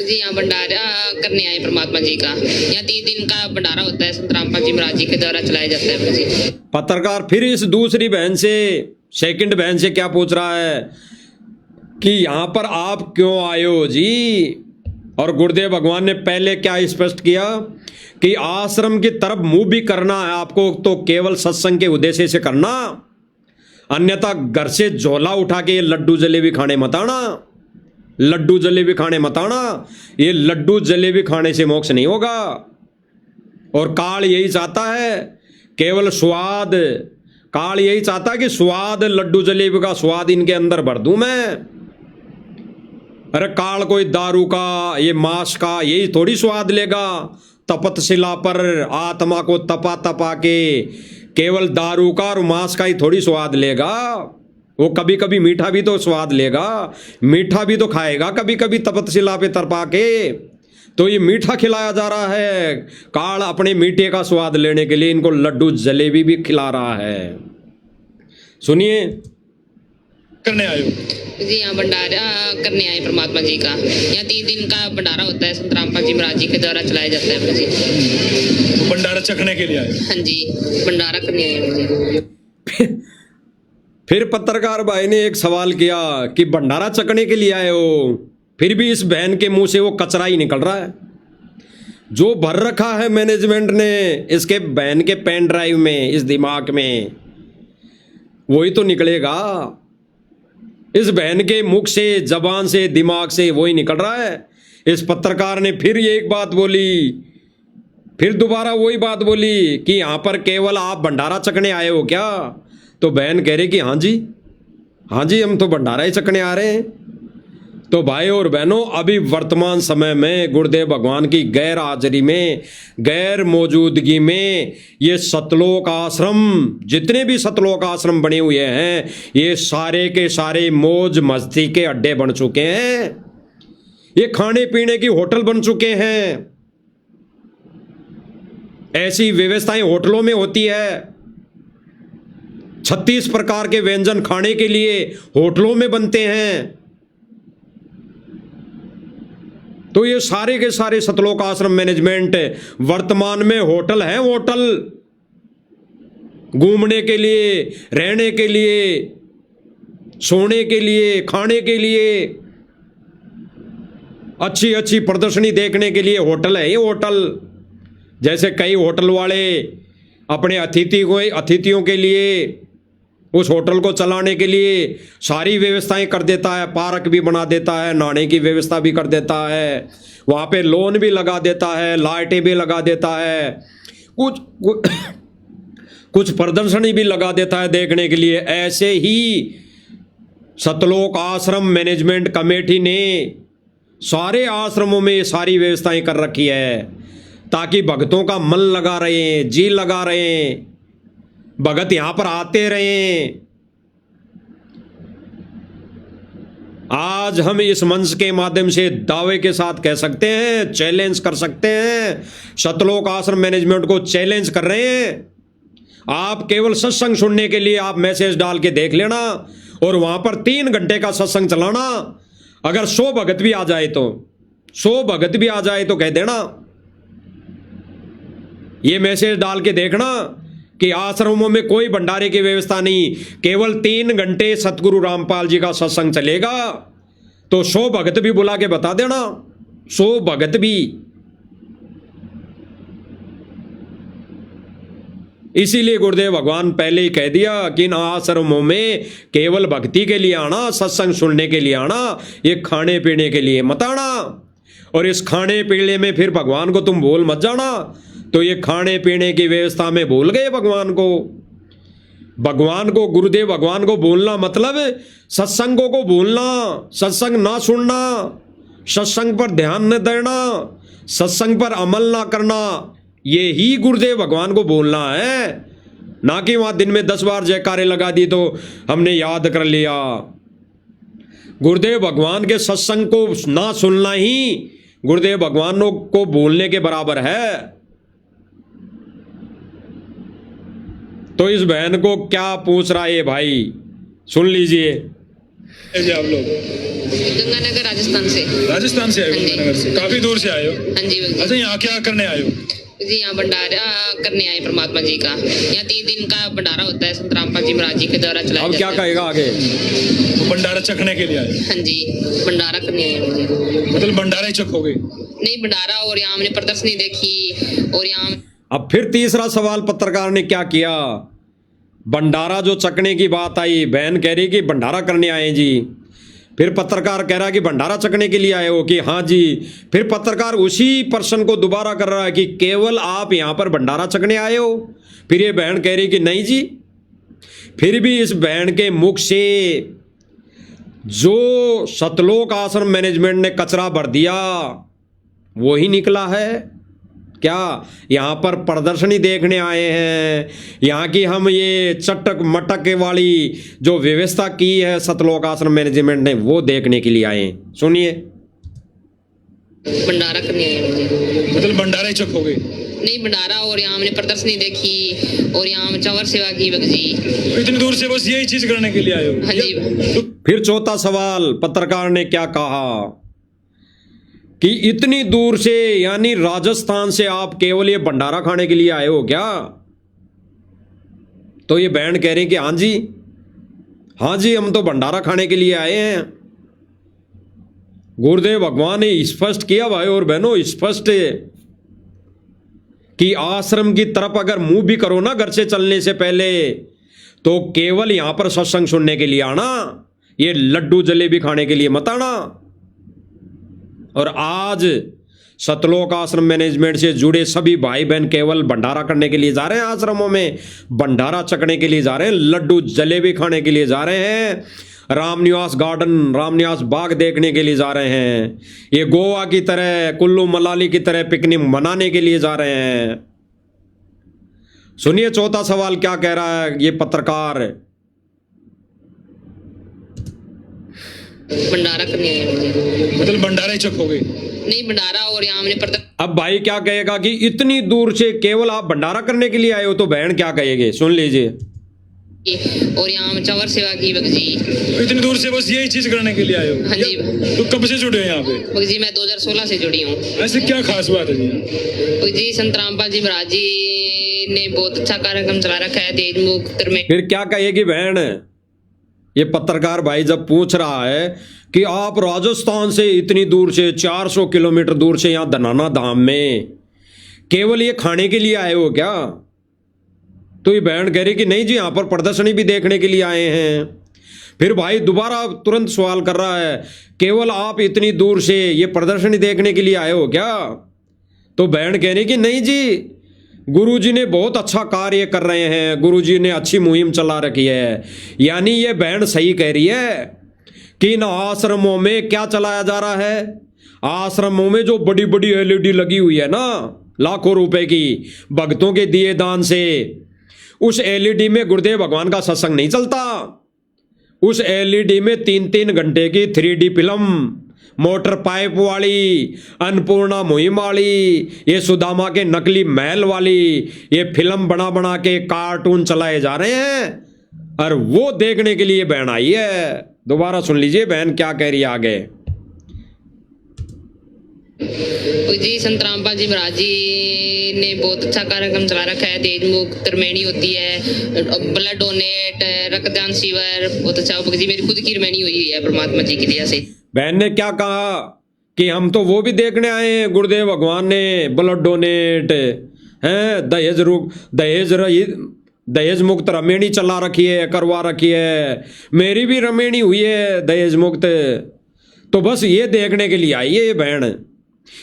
जी यहाँ भंडारा करने आए परमात्मा जी का। यहाँ 3 दिन का भंडारा होता है, संत रामपाल जी महाराज जी के द्वारा चलाया जाता है जी। पत्रकार फिर इस दूसरी बहन से, सेकंड बहन से क्या पूछ रहा है कि यहाँ पर आप क्यों आए हो जी? और गुरुदेव भगवान ने पहले क्या स्पष्ट किया कि आश्रम की तरफ मुंह भी करना है आपको तो केवल सत्संग के उद्देश्य से करना, अन्यथा घर से झोला उठा के ये लड्डू जलेबी खाने मत आना, लड्डू जलेबी खाने मत आना। ये लड्डू जलेबी खाने से मोक्ष नहीं होगा। और काल यही चाहता है, केवल स्वाद। काल यही चाहता है कि स्वाद, लड्डू जलेबी का स्वाद इनके अंदर भर दूं मैं। अरे काल कोई दारू का, ये मांस का यही थोड़ी स्वाद लेगा। तपतशिला पर आत्मा को तपा तपा के केवल दारू का और मांस का ही थोड़ी स्वाद लेगा। वो कभी कभी मीठा भी तो स्वाद लेगा, मीठा भी तो खाएगा कभी कभी तपतशिला पे तरपा के। तो ये मीठा खिलाया जा रहा है, काल अपने मीठे का स्वाद लेने के लिए इनको लड्डू जलेबी भी खिला रहा है। सुनिए, करने आए हो? जी यहाँ भंडारा करने आए परमात्मा जी का। यहाँ 3 दिन का भंडारा होता है, संत रामपाल जी महाराज जी के द्वारा चलाया जाता है जी। तो भंडारा चखने के लिए आए? हाँ जी, भंडारा करने आए जी। फिर पत्रकार भाई ने एक सवाल किया कि भंडारा चखने के लिए आए हो? फिर भी इस बहन के मुंह से वो कचरा ही निकल रहा है जो भर रखा है मैनेजमेंट ने इसके बहन के पेन ड्राइव में, इस दिमाग में, वही तो निकलेगा। इस बहन के मुख से, जबान से, दिमाग से वही निकल रहा है इस पत्रकार ने फिर एक बात बोली, फिर दोबारा वही बात बोली कि यहाँ पर केवल आप भंडारा चखने आए हो क्या? तो बहन कह रही कि हाँ जी हम तो भंडारा ही चखने आ रहे हैं। तो भाई और बहनों, अभी वर्तमान समय में गुरुदेव भगवान की गैर हाजिरी में, गैर मौजूदगी में ये सतलोक आश्रम, जितने भी सतलोक आश्रम बने हुए हैं, ये सारे के सारे मौज मस्ती के अड्डे बन चुके हैं। ये खाने पीने की होटल बन चुके हैं। ऐसी व्यवस्थाएं होटलों में होती है। 36 प्रकार के व्यंजन खाने के लिए होटलों में बनते हैं। तो ये सारे के सारे सतलोक आश्रम मैनेजमेंट वर्तमान में होटल है। होटल घूमने के लिए, रहने के लिए, सोने के लिए, खाने के लिए, अच्छी अच्छी प्रदर्शनी देखने के लिए होटल है ये होटल। जैसे कई होटल वाले अपने अतिथियों के लिए, उस होटल को चलाने के लिए सारी व्यवस्थाएं कर देता है। पार्क भी बना देता है, नहाने की व्यवस्था भी कर देता है, वहाँ पे लोन भी लगा देता है, लाइटें भी लगा देता है, कुछ प्रदर्शनी भी लगा देता है देखने के लिए। ऐसे ही सतलोक आश्रम मैनेजमेंट कमेटी ने सारे आश्रमों में ये सारी व्यवस्थाएं कर रखी है ताकि भक्तों का मन लगा रहे, जी लगा रहे, भगत यहां पर आते रहे। आज हम इस मंच के माध्यम से दावे के साथ कह सकते हैं, चैलेंज कर सकते हैं, सतलोक आश्रम मैनेजमेंट को चैलेंज कर रहे हैं। आप केवल सत्संग सुनने के लिए आप मैसेज डाल के देख लेना और वहां पर 3 घंटे का सत्संग चलाना। अगर 100 भगत भी आ जाए तो 100 भगत भी आ जाए तो कह देना, ये मैसेज डाल के देखना कि आश्रमों में कोई भंडारे की व्यवस्था नहीं, केवल 3 घंटे सतगुरु रामपाल जी का सत्संग चलेगा। तो 100 भगत भी बुला के बता देना, 100 भगत भी। इसीलिए गुरुदेव भगवान पहले ही कह दिया कि इन आश्रमों में केवल भक्ति के लिए आना, सत्संग सुनने के लिए आना, ये खाने पीने के लिए मत आना। और इस खाने पीने में फिर भगवान को तुम भूल मत जाना। तो ये खाने पीने की व्यवस्था में भूल गए भगवान को, गुरुदेव भगवान को भूलना मतलब सत्संगों को भूलना, सत्संग ना सुनना, सत्संग पर ध्यान न देना, सत्संग पर अमल ना करना, ये ही गुरुदेव भगवान को भूलना है। ना कि वहां दिन में 10 बार जयकारे लगा दी तो हमने याद कर लिया। गुरुदेव भगवान के सत्संग को ना सुनना ही गुरुदेव भगवान को भूलने के बराबर है। तो इस बहन को क्या पूछ रहा है भाई, सुन लीजिए। जी आप लोग गंगानगर राजस्थान से आए हो? गंगानगर से काफी दूर से आए हो? हाँ जी भक्ति अच्छा, यहाँ क्या करने आए हो? जी, यहाँ भंडारा करने आए परमात्मा जी का। यहाँ 3 दिन का भंडारा होता है, संत रामपाल जी महाराज जी के द्वारा चलाया अब क्या जाता है। कहेगा आगे? तो भंडारा चखने के लिए आए? हाँ जी, भंडारा करने आए हैं जी। मतलब भंडारा ही चखोगे? नहीं, भंडारा और यहाँ हमने प्रदर्शनी देखी और यहाँ। अब फिर तीसरा सवाल पत्रकार ने क्या किया, भंडारा जो चखने की बात आई, बहन कह रही कि भंडारा करने आए जी। फिर पत्रकार कह रहा है कि भंडारा चखने के लिए आए हो कि हाँ जी। फिर पत्रकार उसी प्रश्न को दोबारा कर रहा है कि केवल आप यहाँ पर भंडारा चखने आए हो? फिर ये बहन कह रही कि नहीं जी। फिर भी इस बहन के मुख से जो सतलोक आश्रम मैनेजमेंट ने कचरा भर दिया वो ही निकला है। क्या यहाँ पर प्रदर्शनी देखने आए हैं? यहाँ की हम ये चटक मटक वाली जो व्यवस्था की है सतलोक आश्रम मैनेजमेंट ने, वो देखने के लिए आए हैं। सुनिए। भंडारा करने आए हैं जी। मतलब भंडारा ही चखोगे? नहीं, भंडारा और यहाँ हमने प्रदर्शनी देखी और यहाँ चंवर सेवा की भक्त जी। तो इतनी दूर से बस यही चीज करने के लिए आए हो? हाँ जी। फिर चौथा सवाल पत्रकार ने क्या कहा कि इतनी दूर से यानी राजस्थान से आप केवल ये भंडारा खाने के लिए आए हो क्या? तो ये बहन कह रही कि हाँ जी हम तो भंडारा खाने के लिए आए हैं। गुरुदेव भगवान ने स्पष्ट किया भाई और बहनों, स्पष्ट कि आश्रम की तरफ अगर मुंह भी करो ना घर से चलने से पहले, तो केवल यहां पर सत्संग सुनने के लिए आना, ये लड्डू जलेबी खाने के लिए मत आना। और आज सतलोक आश्रम मैनेजमेंट से जुड़े सभी भाई बहन केवल भंडारा करने के लिए जा रहे हैं, आश्रमों में भंडारा चखने के लिए जा रहे हैं, लड्डू जलेबी खाने के लिए जा रहे हैं, रामनिवास गार्डन, रामनिवास बाग देखने के लिए जा रहे हैं, ये गोवा की तरह, कुल्लू मनाली की तरह पिकनिक मनाने के लिए जा रहे हैं। सुनिए चौथा सवाल क्या कह रहा है ये पत्रकार। भंडारा करने आए हैं मुझे। मतलब भंडारा ही चखोगे? नहीं, भंडारा और यहाँ हमने अब भाई क्या कहेगा कि इतनी दूर से केवल आप भंडारा करने के लिए आए हो, तो बहन क्या कहेगी सुन लीजिए। और यहाँ हम चंवर सेवा की बगजी। तो इतनी दूर से बस यही चीज करने के लिए आए हो? हाँ जी। तो कब से जुड़े हो यहाँ पे? बगजी मैं 2016 से जुड़ी हूँ। ऐसे क्या खास बात है जी? बगजी संत रामपाल जी महाराज जी ने बहुत अच्छा कार्यक्रम चला रखा है देश मुक्त में। फिर क्या कहेगी बहन? ये पत्रकार भाई जब पूछ रहा है कि आप राजस्थान से इतनी दूर से 400 किलोमीटर दूर से यहाँ धनाना धाम में केवल ये खाने के लिए आए हो क्या, तो ये बहन कह रही कि नहीं जी, यहाँ पर प्रदर्शनी भी देखने के लिए आए हैं। फिर भाई दोबारा तुरंत सवाल कर रहा है, केवल आप इतनी दूर से ये प्रदर्शनी देखने के लिए आए हो क्या? तो बहन कह रही कि नहीं जी, गुरुजी ने बहुत अच्छा कार्य कर रहे हैं, गुरुजी ने अच्छी मुहिम चला रखी है। यानी ये बहन सही कह रही है कि इन आश्रमों में क्या चलाया जा रहा है, आश्रमों में जो बड़ी बड़ी एलईडी लगी हुई है ना, लाखों रुपए की भक्तों के दिए दान से, उस एलईडी में गुरुदेव भगवान का सत्संग नहीं चलता। उस एलईडी में 3-3 घंटे की 3D फिल्म, मोटर पाइप वाली, अन्नपूर्णा मुहिम वाली, ये सुदामा के नकली महल वाली, ये फिल्म बना बना के कार्टून चलाए जा रहे हैं और वो देखने के लिए बहन आई है। दोबारा सुन लीजिए बहन क्या कह रही है आगे। जी संत रामपाल जी महाराज जी ने बहुत अच्छा कार्यक्रम चला रखा है, देश मुक्त त्रिवेणी होती है, ब्लड डोनेट, रक्तदान शिविर, बहुत अच्छा। जी मेरी खुद की त्रिवेणी हुई है परमात्मा जी की दया से। बहन ने क्या कहा कि हम तो वो भी देखने आए हैं, गुरुदेव भगवान ने ब्लड डोनेट हैं, दहेज मुक्त रमेणी चला रखी है, करवा रखी है, मेरी भी रमेणी हुई है दहेज मुक्त। तो बस ये देखने के लिए आई है ये बहन।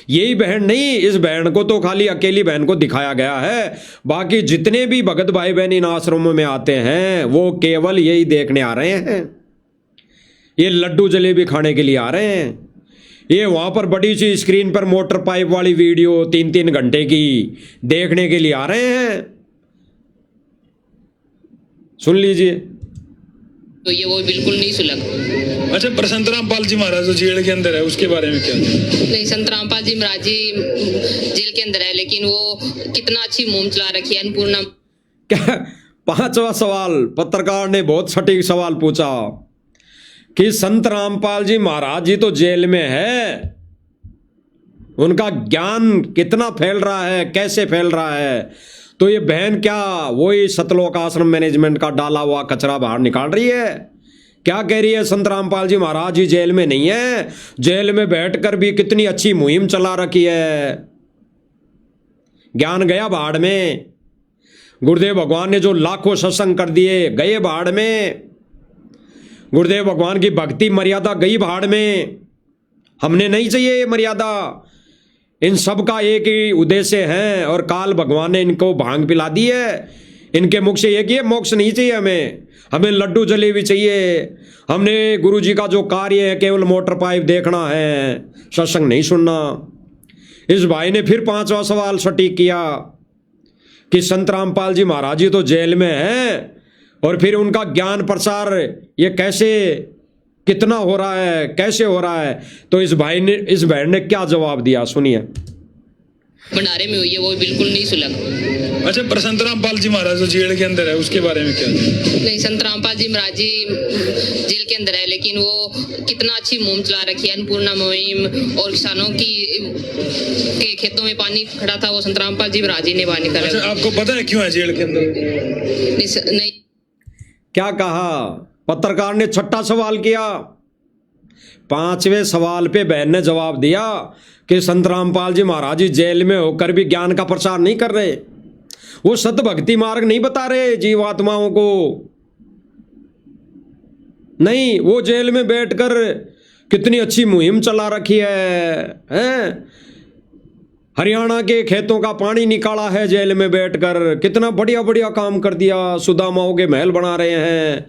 यही बहन नहीं, इस बहन को तो खाली अकेली बहन को दिखाया गया है, बाकी जितने भी भगत भाई बहन इन आश्रमों में आते हैं वो केवल यही देखने आ रहे हैं, ये लड्डू जलेबी खाने के लिए आ रहे हैं। ये वहां पर बड़ी सी स्क्रीन पर मोटर पाइप वाली वीडियो 3-3 घंटे की देखने के लिए आ रहे हैं। सुन लीजिए। तो ये वो बिल्कुल नहीं सुलग। अच्छा, पर संत रामपाल जी महाराज जो जेल के अंदर है उसके बारे में क्या? नहीं, संत रामपाल जी महाराज जी जेल के अंदर है, लेकिन वो कितना अच्छी मुहिम चला रखी है, अन्नपूर्णा। क्या 5वां सवाल पत्रकार ने बहुत सटीक सवाल पूछा कि संत रामपाल जी महाराज जी तो जेल में है, उनका ज्ञान कितना फैल रहा है, कैसे फैल रहा है? तो ये बहन क्या वही सतलोक आश्रम मैनेजमेंट का डाला हुआ कचरा बाहर निकाल रही है? क्या कह रही है संत रामपाल जी महाराज जी जेल में नहीं है, जेल में बैठकर भी कितनी अच्छी मुहिम चला रखी है। ज्ञान गया भाड़ में, गुरुदेव भगवान ने जो लाखों सत्संग कर दिए गए भाड़ में, गुरुदेव भगवान की भक्ति मर्यादा गई भाड़ में। हमने नहीं चाहिए ये मर्यादा। इन सब का एक ही उद्देश्य है और काल भगवान ने इनको भांग पिला दी है। इनके मुख से एक ही मोक्ष नहीं चाहिए हमें लड्डू जलेबी चाहिए। हमने गुरु जी का जो कार्य है केवल मोटर पाइप देखना है, सत्संग नहीं सुनना। इस भाई ने फिर 5वां सवाल सटीक किया कि संत रामपाल जी महाराज जी तो जेल में हैं और फिर उनका ज्ञान प्रसार ये कैसे, कितना हो रहा है, कैसे हो रहा है? तो इस बहन ने क्या जवाब दिया सुनिए। भंडारे में हुई है, वो बिल्कुल नहीं सुलग। अच्छा, पर संत रामपाल जी महाराज जो जेल के अंदर है उसके बारे में क्या? नहीं, संत रामपाल जी महाराज जी जेल के अंदर है, लेकिन वो कितना अच्छी मुहिम चला रखी है, अन्नपूर्णा मुहिम, और किसानों के खेतों में पानी खड़ा था वो संत रामपाल जी महाराज जी ने पानी करा। अच्छा, आपको पता है क्यों है जेल के अंदर? नहीं। क्या कहा पत्रकार ने? 6ठा सवाल किया। 5वें सवाल पे बहन ने जवाब दिया कि संत रामपाल जी महाराज जी जेल में होकर भी ज्ञान का प्रसार नहीं कर रहे, वो सत भक्ति मार्ग नहीं बता रहे जीवात्माओं को। नहीं, वो जेल में बैठकर कितनी अच्छी मुहिम चला रखी है? हरियाणा के खेतों का पानी निकाला है जेल में बैठकर, कितना बढ़िया बढ़िया काम कर दिया, सुदामाओं के महल बना रहे हैं।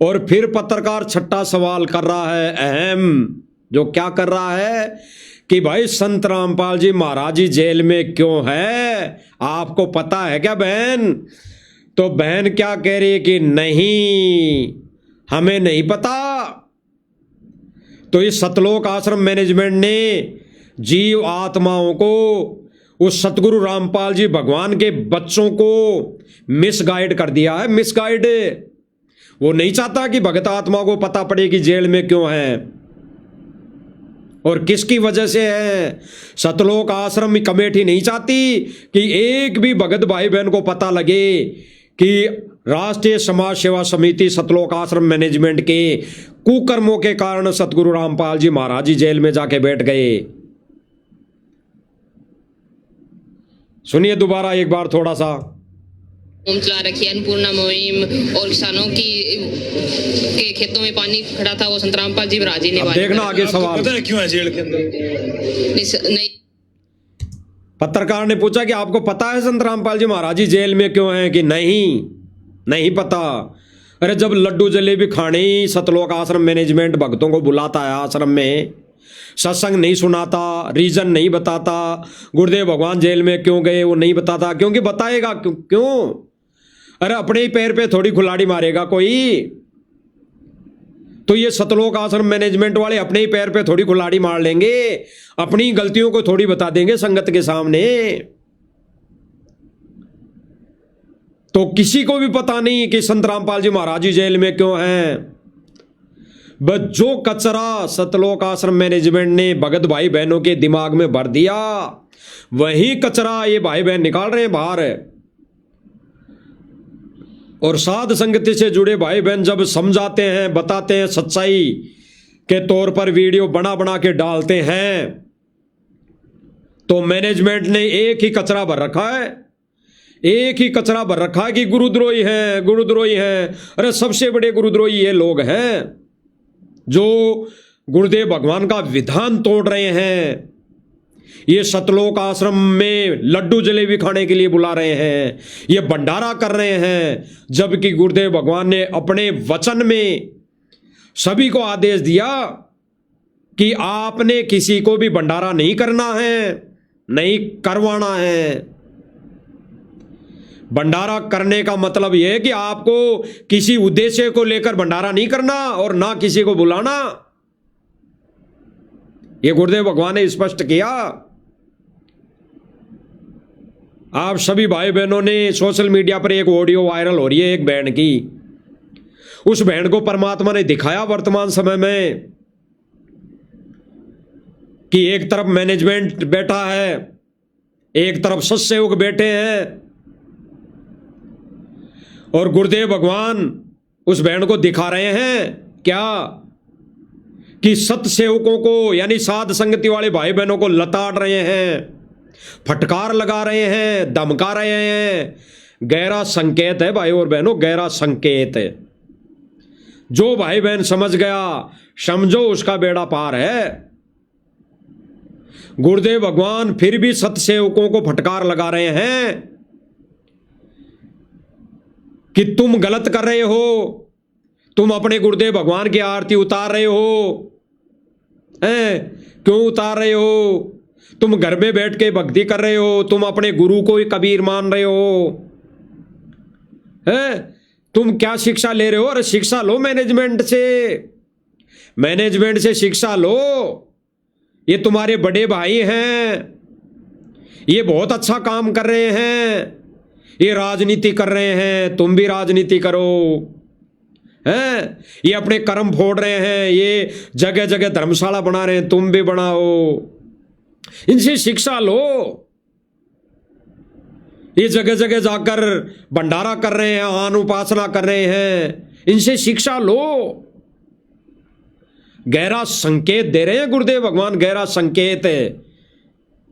और फिर पत्रकार छठा सवाल कर रहा है अहम, जो क्या कर रहा है कि भाई संत रामपाल जी महाराज जी जेल में क्यों है, आपको पता है क्या बहन? तो बहन क्या कह रही है कि नहीं, हमें नहीं पता। तो इस सतलोक आश्रम मैनेजमेंट ने जीव आत्माओं को उस सतगुरु रामपाल जी भगवान के बच्चों को मिसगाइड कर दिया है, मिसगाइड। वो नहीं चाहता कि भगत आत्मा को पता पड़े कि जेल में क्यों है और किसकी वजह से है। सतलोक आश्रम कमेटी नहीं चाहती कि एक भी भगत भाई बहन को पता लगे कि राष्ट्रीय समाज सेवा समिति सतलोक आश्रम मैनेजमेंट के कुकर्मों के कारण सतगुरु रामपाल जी महाराज जी जेल में जाके बैठ गए। सुनिए दोबारा एक बार थोड़ा सा। मुहिम चला रखी है, अन्नपूर्णा मुहिम, और किसानों के खेतों में पानी खड़ा था, वो संत रामपाल जी महाराज जी ने अब देखना आगे सवाल। पता है क्यों है जेल के अंदर? नहीं, पत्रकार ने पूछा कि आपको पता है संत रामपाल जी महाराज जी जेल में क्यों हैं? कि नहीं पता। अरे जब लड्डू जलेबी खाने ही सतलोक आश्रम मैनेजमेंट भक्तों को बुलाता है आश्रम में, सत्संग नहीं सुनाता, रीजन नहीं बताता, गुरुदेव भगवान जेल में क्यों गए वो नहीं बताता, क्योंकि बताएगा क्यों? अरे अपने ही पैर पे थोड़ी खुलाड़ी मारेगा कोई। तो ये सतलोक आश्रम मैनेजमेंट वाले अपने ही पैर पे थोड़ी खुलाड़ी मार लेंगे, अपनी गलतियों को थोड़ी बता देंगे संगत के सामने। तो किसी को भी पता नहीं कि संत रामपाल जी महाराज जी जेल में क्यों हैं। बस जो कचरा सतलोक आश्रम मैनेजमेंट ने भगत भाई बहनों के दिमाग में भर दिया, वही कचरा ये भाई बहन निकाल रहे हैं बाहर। और साध संगति से जुड़े भाई बहन जब समझाते हैं, बताते हैं, सच्चाई के तौर पर वीडियो बना बना के डालते हैं, तो मैनेजमेंट ने एक ही कचरा भर रखा है, एक ही कचरा भर रखा है कि गुरुद्रोही हैं, गुरुद्रोही हैं। अरे सबसे बड़े गुरुद्रोही ये लोग हैं जो गुरुदेव भगवान का विधान तोड़ रहे हैं। ये सतलोक आश्रम में लड्डू जलेबी खाने के लिए बुला रहे हैं, ये भंडारा कर रहे हैं, जबकि गुरुदेव भगवान ने अपने वचन में सभी को आदेश दिया कि आपने किसी को भी भंडारा नहीं करना है, नहीं करवाना है। भंडारा करने का मतलब यह है कि आपको किसी उद्देश्य को लेकर भंडारा नहीं करना और ना किसी को बुलाना। यह गुरुदेव भगवान ने स्पष्ट किया। आप सभी भाई बहनों ने सोशल मीडिया पर एक ऑडियो वायरल हो रही है एक बहन की। उस बहन को परमात्मा ने दिखाया वर्तमान समय में कि एक तरफ मैनेजमेंट बैठा है, एक तरफ सत्सेवक बैठे हैं, और गुरुदेव भगवान उस बहन को दिखा रहे हैं क्या कि सत्सेवकों को यानी साध संगति वाले भाई बहनों को लताड़ रहे हैं, फटकार लगा रहे हैं, धमका रहे हैं। गहरा संकेत है भाई और बहनों, गहरा संकेत है। जो भाई बहन समझ गया समझो उसका बेड़ा पार है। गुरुदेव भगवान फिर भी सत्सेवकों को फटकार लगा रहे हैं कि तुम गलत कर रहे हो, तुम अपने गुरुदेव भगवान की आरती उतार रहे हो, क्यों उतार रहे हो? तुम घर में बैठ के भक्ति कर रहे हो, तुम अपने गुरु को ही कबीर मान रहे हो, तुम क्या शिक्षा ले रहे हो? अरे शिक्षा लो मैनेजमेंट से, मैनेजमेंट से शिक्षा लो। ये तुम्हारे बड़े भाई हैं, ये बहुत अच्छा काम कर रहे हैं, ये राजनीति कर रहे हैं, तुम भी राजनीति करो, हैं? ये अपने कर्म फोड़ रहे हैं, ये जगह जगह धर्मशाला बना रहे हैं, तुम भी बनाओ। इनसे शिक्षा लो। ये जगह जगह जाकर भंडारा कर रहे हैं, आन उपासना कर रहे हैं, इनसे शिक्षा लो। गहरा संकेत दे रहे हैं गुरुदेव भगवान, गहरा संकेत है।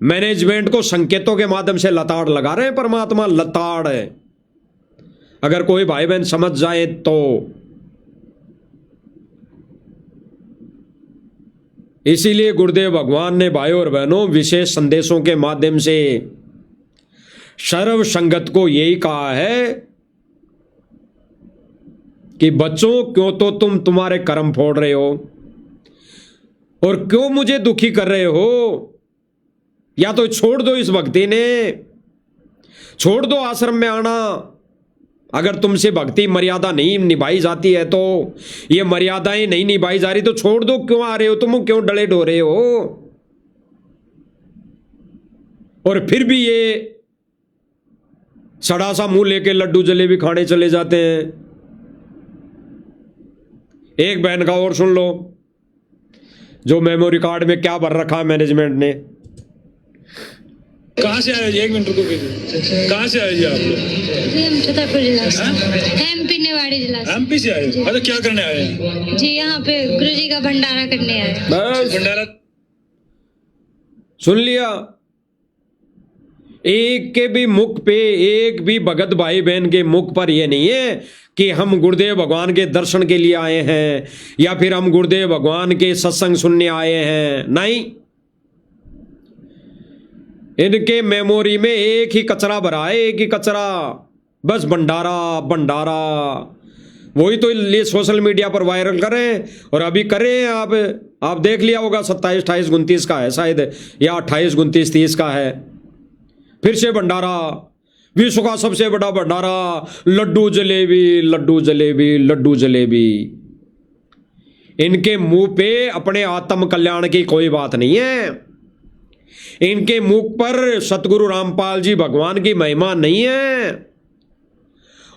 मैनेजमेंट को संकेतों के माध्यम से लताड़ लगा रहे हैं परमात्मा, लताड़ है। अगर कोई भाई बहन समझ जाए तो इसीलिए गुरुदेव भगवान ने भाइयों और बहनों विशेष संदेशों के माध्यम से सर्व संगत को यही कहा है कि बच्चों, क्यों तो तुम तुम्हारे कर्म फोड़ रहे हो और क्यों मुझे दुखी कर रहे हो? या तो छोड़ दो इस भक्ति ने, छोड़ दो आश्रम में आना। अगर तुमसे भक्ति मर्यादा नहीं निभाई जाती है, तो ये मर्यादाएं नहीं निभाई जा रही, तो छोड़ दो। क्यों आ रहे हो तुम? क्यों डले डोरे हो? और फिर भी ये सड़ा सा मुंह लेके लड्डू जलेबी खाने चले जाते हैं। एक बहन का और सुन लो, जो मेमोरी कार्ड में क्या भर रखा है मैनेजमेंट ने। कहाँ से आए जी? 1 मिनट रुको कीजिए। कहाँ से आए जी आप लोग? जी हम छतरपुर जिला से, एमपी निवाड़ी जिला से। एमपी से आए? अच्छा, क्या करने आए हैं? जी यहाँ पे गुरुजी का भंडारा करने आए। बस भंडारा सुन लिया। एक के भी मुख पे, एक भी भगत भाई बहन के मुख पर यह नहीं है कि हम गुरुदेव भगवान के दर्शन के लिए आए हैं या फिर हम गुरुदेव भगवान के सत्संग सुनने आए हैं। नहीं, इनके मेमोरी में एक ही कचरा भरा है, एक ही कचरा, बस भंडारा भंडारा। वही तो ये सोशल मीडिया पर वायरल करें और अभी करें। आप देख लिया होगा, 27, 28, 29 का है शायद, या 28, 29, 30 का है। फिर से भंडारा, विश्व का सबसे बड़ा भंडारा, लड्डू जलेबी लड्डू जलेबी लड्डू जलेबी। इनके मुंह पे अपने आत्म कल्याण की कोई बात नहीं है। इनके मुख पर सतगुरु रामपाल जी भगवान की महिमा नहीं है।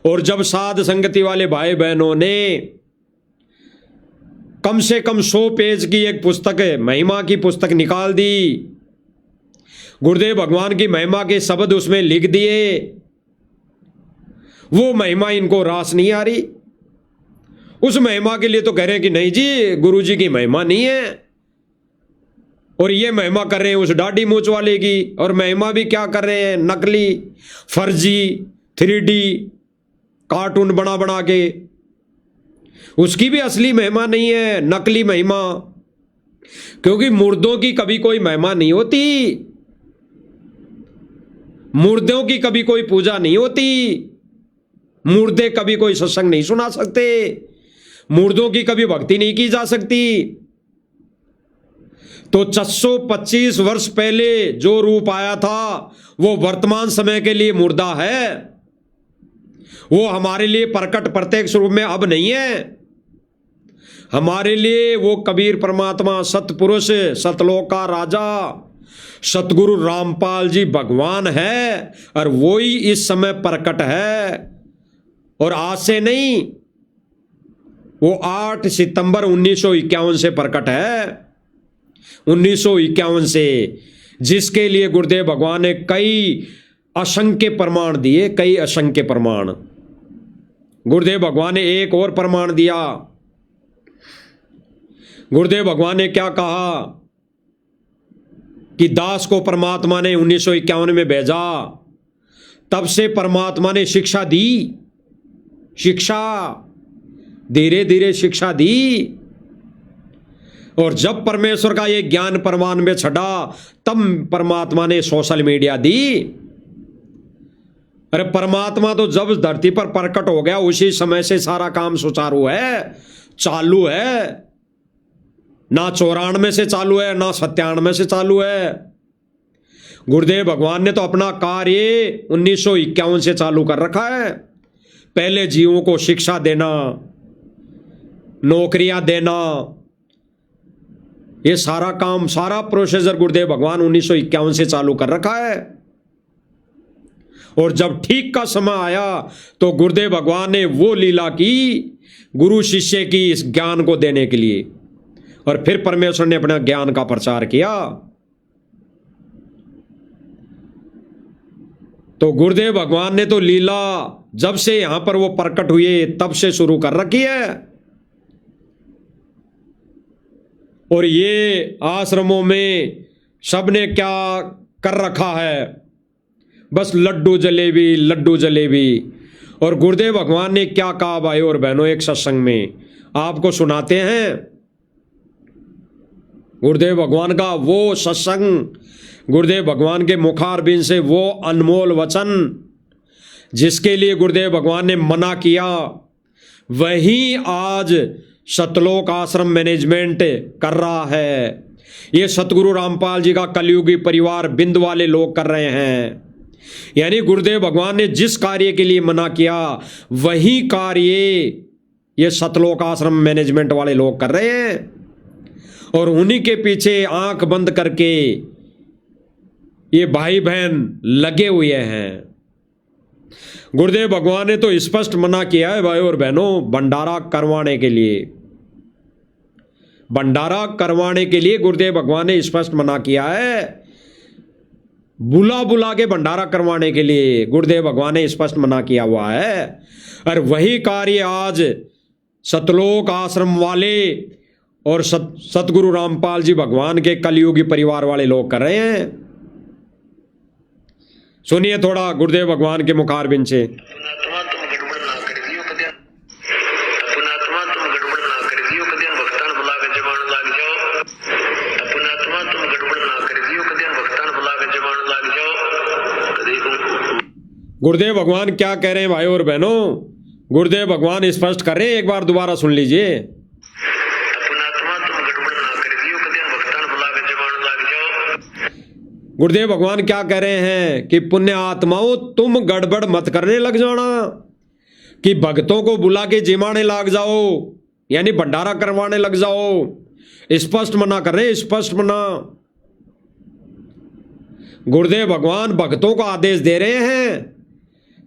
और जब साध संगति वाले भाई बहनों ने कम से कम 100 पेज की एक पुस्तक, महिमा की पुस्तक निकाल दी, गुरुदेव भगवान की महिमा के शब्द उसमें लिख दिए, वो महिमा इनको रास नहीं आ रही। उस महिमा के लिए तो कह रहे हैं कि नहीं जी, गुरु जी की महिमा नहीं है। और ये महिमा कर रहे हैं उस दाढ़ी मूंछ वाले की, और महिमा भी क्या कर रहे हैं? नकली, फर्जी, 3D कार्टून बना बना के। उसकी भी असली महिमा नहीं है, नकली महिमा। क्योंकि मुर्दों की कभी कोई महिमा नहीं होती, मुर्दों की कभी कोई पूजा नहीं होती, मुर्दे कभी कोई सत्संग नहीं सुना सकते, मुर्दों की कभी भक्ति नहीं की जा सकती। तो 625 वर्ष पहले जो रूप आया था वो वर्तमान समय के लिए मुर्दा है। वो हमारे लिए प्रकट प्रत्यक्ष रूप में अब नहीं है। हमारे लिए वो कबीर परमात्मा, सतपुरुष, सतलोक का राजा सतगुरु रामपाल जी भगवान है, और वो ही इस समय प्रकट है। और आज से नहीं, वो 8 सितंबर 1951 से प्रकट है। 1951 से, जिसके लिए गुरुदेव भगवान ने कई असंख्य प्रमाण दिए, कई असंख्य प्रमाण। गुरुदेव भगवान ने एक और प्रमाण दिया। गुरुदेव भगवान ने क्या कहा कि दास को परमात्मा ने 1951 में भेजा, तब से परमात्मा ने शिक्षा दी, शिक्षा धीरे धीरे शिक्षा दी। और जब परमेश्वर का ये ज्ञान परमात्मा में छड़ा, तब परमात्मा ने सोशल मीडिया दी। अरे परमात्मा तो जब धरती पर प्रकट हो गया, उसी समय से सारा काम सुचारू है, चालू है। ना 94 से चालू है, ना 97 से चालू है। गुरुदेव भगवान ने तो अपना कार्य 1951 से चालू कर रखा है। पहले जीवों को शिक्षा देना, नौकरियां देना, ये सारा काम, सारा प्रोसीजर गुरुदेव भगवान 1951 से चालू कर रखा है। और जब ठीक का समय आया तो गुरुदेव भगवान ने वो लीला की गुरु शिष्य की इस ज्ञान को देने के लिए, और फिर परमेश्वर ने अपना ज्ञान का प्रचार किया। तो गुरुदेव भगवान ने तो लीला जब से यहां पर वो प्रकट हुए तब से शुरू कर रखी है। और ये आश्रमों में सबने क्या कर रखा है? बस लड्डू जलेबी लड्डू जलेबी। और गुरुदेव भगवान ने क्या कहा भाई और बहनों, एक सत्संग में आपको सुनाते हैं। गुरुदेव भगवान का वो सत्संग, गुरुदेव भगवान के मुखारबिंद से वो अनमोल वचन जिसके लिए गुरुदेव भगवान ने मना किया, वही आज सतलोक आश्रम मैनेजमेंट कर रहा है। ये सतगुरु रामपाल जी का कलयुगी परिवार बिंद वाले लोग कर रहे हैं। यानी गुरुदेव भगवान ने जिस कार्य के लिए मना किया वही कार्य ये सतलोक आश्रम मैनेजमेंट वाले लोग कर रहे हैं, और उन्हीं के पीछे आंख बंद करके ये भाई बहन लगे हुए हैं। गुरुदेव भगवान ने तो स्पष्ट मना किया है भाई और बहनों, भंडारा करवाने के लिए, भंडारा करवाने के लिए गुरुदेव भगवान ने स्पष्ट मना किया है। बुला बुला के भंडारा करवाने के लिए गुरुदेव भगवान ने स्पष्ट मना किया हुआ है, और वही कार्य आज सतलोक आश्रम वाले और सतगुरु रामपाल जी भगवान के कलयुगी परिवार वाले लोग कर रहे हैं। सुनिए थोड़ा गुरुदेव भगवान के मुखारबिंद से। अपनात्मा तुम गड़बड़ ना कर दियो कदे, अपनात्मा तुम गड़बड़ ना कर दियो कदे भक्तान बुला के जमान लाग जाओ, अपनात्मा तुम गड़बड़ ना कर दियो कदे भक्तान बुला के जमान लाग जाओ कदे। गुरुदेव भगवान क्या कह रहे हैं भाई और बहनों? गुरुदेव भगवान स्पष्ट कर रहे हैं, एक बार दोबारा सुन लीजिए। अपनात्मा तुम गड़बड़ ना कर दियो कदे भक्तान बुला के जमान लाग जाओ। गुरुदेव भगवान क्या कह रहे हैं कि पुण्य आत्माओं तुम गड़बड़ मत करने लग जाना, कि भक्तों को बुला के जिमाने लग जाओ, यानी भंडारा करवाने लग जाओ। स्पष्ट मना कर रहे हैं, स्पष्ट मना। गुरुदेव भगवान भक्तों को आदेश दे रहे हैं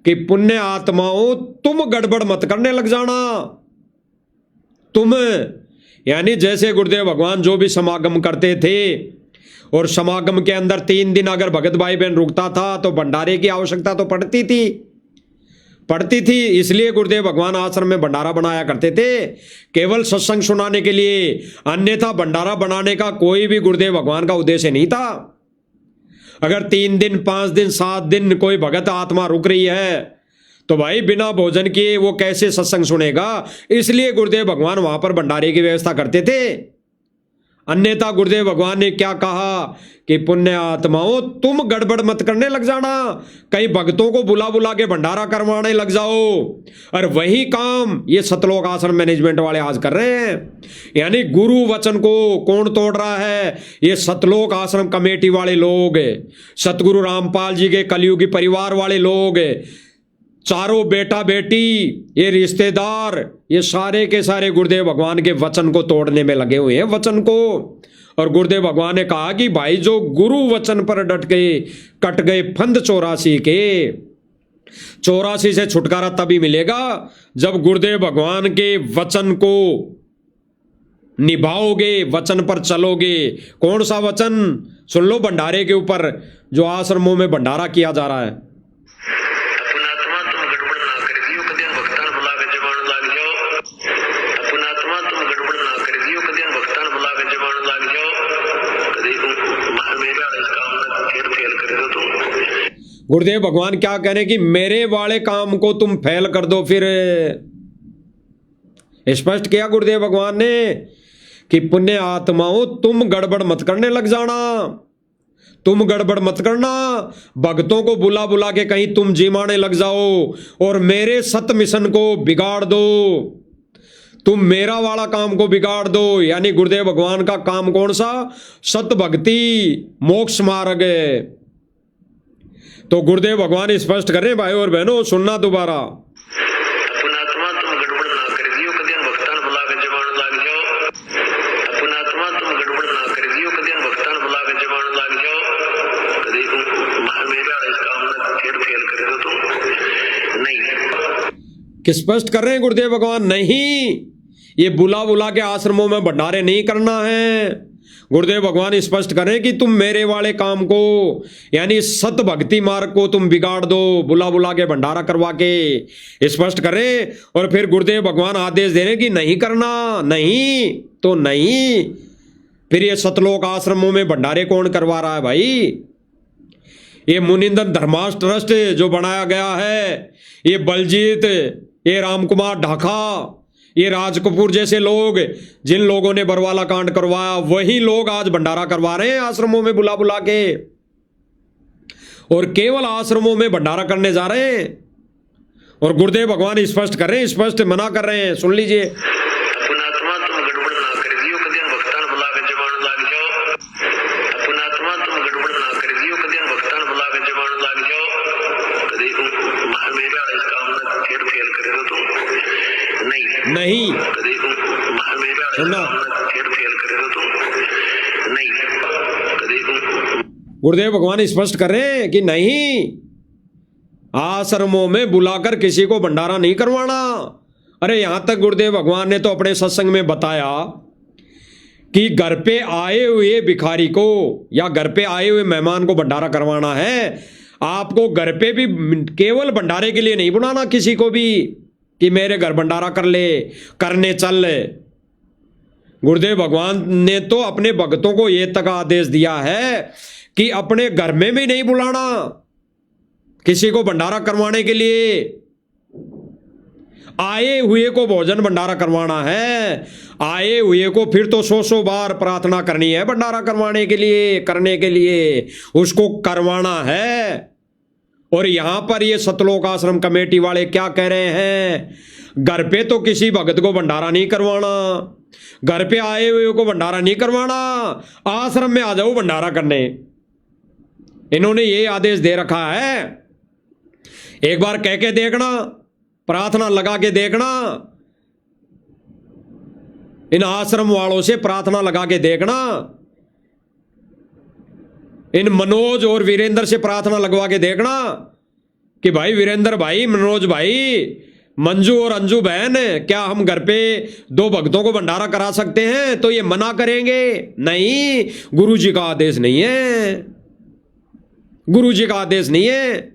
कि पुण्य आत्माओं तुम गड़बड़ मत करने लग जाना। तुम यानी जैसे गुरुदेव भगवान जो भी समागम करते थे, और समागम के अंदर 3 दिन अगर भगत भाई बहन रुकता था तो भंडारे की आवश्यकता तो पड़ती थी। इसलिए गुरुदेव भगवान आश्रम में भंडारा बनाया करते थे, केवल सत्संग सुनाने के लिए। अन्यथा भंडारा बनाने का कोई भी गुरुदेव भगवान का उद्देश्य नहीं था। अगर 3 दिन 5 दिन 7 दिन कोई भगत आत्मा रुक रही है तो भाई बिना भोजन किए वो कैसे सत्संग सुनेगा? इसलिए गुरुदेव भगवान वहां पर भंडारे की व्यवस्था करते थे। अन्यथा गुरुदेव भगवान ने क्या कहा कि पुण्य आत्माओं तुम गड़बड़ मत करने लग जाना, कई भक्तों को बुला बुला के भंडारा करवाने लग जाओ। और वही काम ये सतलोक आश्रम मैनेजमेंट वाले आज कर रहे हैं। यानी गुरु वचन को कौन तोड़ रहा है? ये सतलोक आश्रम कमेटी वाले लोग, सतगुरु रामपाल जी के कलयुगी परिवार वाले लोग, चारों बेटा बेटी, ये रिश्तेदार, ये सारे के सारे गुरुदेव भगवान के वचन को तोड़ने में लगे हुए हैं, वचन को। और गुरुदेव भगवान ने कहा कि भाई जो गुरु वचन पर डट गए, कट गए फंद 84 के, 84 से छुटकारा तभी मिलेगा जब गुरुदेव भगवान के वचन को निभाओगे, वचन पर चलोगे। कौन सा वचन? सुन लो, भंडारे के ऊपर जो आश्रमों में भंडारा किया जा रहा है। गुरुदेव भगवान क्या कह रहे हैं कि मेरे वाले काम को तुम फेल कर दो। फिर स्पष्ट किया गुरुदेव भगवान ने कि पुण्य आत्माओं तुम गड़बड़ मत करने लग जाना, तुम गड़बड़ मत करना, भक्तों को बुला बुला के कहीं तुम जिमाने लग जाओ और मेरे सत मिशन को बिगाड़ दो, तुम मेरा वाला काम को बिगाड़ दो। यानी गुरुदेव भगवान का काम कौन सा? सत भक्ति मोक्ष मार्ग है। तो गुरुदेव भगवान स्पष्ट कर रहे हैं भाई और बहनों, सुनना दोबारा। अपनात्मा तुम गड़बड़ ना कर दियो कदे भक्तान बुला के जमान लाग जाओ, अपनात्मा तुम गड़बड़ ना कर दियो कदे भक्तान बुला के जमान लाग जाओ कदे मेरा इस काम में फिर फेल कर दो तुम नहीं। कि स्पष्ट कर रहे हैं गुरुदेव भगवान, नहीं, ये बुला बुला के आश्रमों में भंडारे नहीं करना है। गुरुदेव भगवान स्पष्ट करें कि तुम मेरे वाले काम को, यानी सत भक्ति मार्ग को तुम बिगाड़ दो, बुला बुला के भंडारा करवा के स्पष्ट करें। और फिर गुरुदेव भगवान आदेश दे रहे कि नहीं करना, नहीं तो नहीं। फिर ये सतलोक आश्रमों में भंडारे कौन करवा रहा है भाई? ये मुनिंदन धर्माश ट्रस्ट जो बनाया गया है, ये बलजीत, ये रामकुमार ढाका, ये राज कपूर जैसे लोग, जिन लोगों ने बरवाला कांड करवाया, वही लोग आज भंडारा करवा रहे हैं आश्रमों में बुला बुला के, और केवल आश्रमों में भंडारा करने जा रहे हैं। और गुरुदेव भगवान स्पष्ट कर रहे हैं, स्पष्ट मना कर रहे हैं, सुन लीजिए। अपनात्मा तुम गड़बड़ ना कर दियो, कदियन भक्तान बुला के जमान लाग जाओ। अपनात्मा तुम गड़बड़ ना कर दियो, कदियन भक्तान बुला के जमान लाग जाओ। कदी मेरे वाले इस काम में फिर फेल करे तो तुम नहीं कदी मेरे वाले इस काम में फिर फेल करे तो तुम नहीं कदी। गुरुदेव भगवान स्पष्ट कर रहे हैं कि नहीं, आश्रमों में बुलाकर किसी को भंडारा नहीं करवाना। अरे यहां तक गुरुदेव भगवान ने तो अपने सत्संग में बताया कि घर पे आए हुए भिखारी को या घर पे आए हुए मेहमान को भंडारा करवाना है। आपको घर पे भी केवल भंडारे के लिए नहीं बुलाना किसी को भी कि मेरे घर भंडारा कर ले, करने चल। गुरुदेव भगवान ने तो अपने भक्तों को यह तक आदेश दिया है कि अपने घर में भी नहीं बुलाना किसी को भंडारा करवाने के लिए। आए हुए को भोजन भंडारा करवाना है, आए हुए को फिर तो 100 बार प्रार्थना करनी है भंडारा करवाने के लिए, करने के लिए उसको करवाना है। और यहां पर ये सतलोक आश्रम कमेटी वाले क्या कह रहे हैं, घर पे तो किसी भगत को भंडारा नहीं करवाना, घर पे आए हुए को भंडारा नहीं करवाना, आश्रम में आ जाओ भंडारा करने। इन्होंने ये आदेश दे रखा है। एक बार कह के देखना, प्रार्थना लगा के देखना, इन आश्रम वालों से प्रार्थना लगा के देखना, इन मनोज और वीरेंद्र से प्रार्थना लगवा के देखना कि भाई वीरेंद्र भाई, मनोज भाई, मंजू और अंजू बहन, क्या हम घर पे 2 भक्तों को भंडारा करा सकते हैं? तो ये मना करेंगे, नहीं, गुरु जी का आदेश नहीं है, गुरु जी का आदेश नहीं है।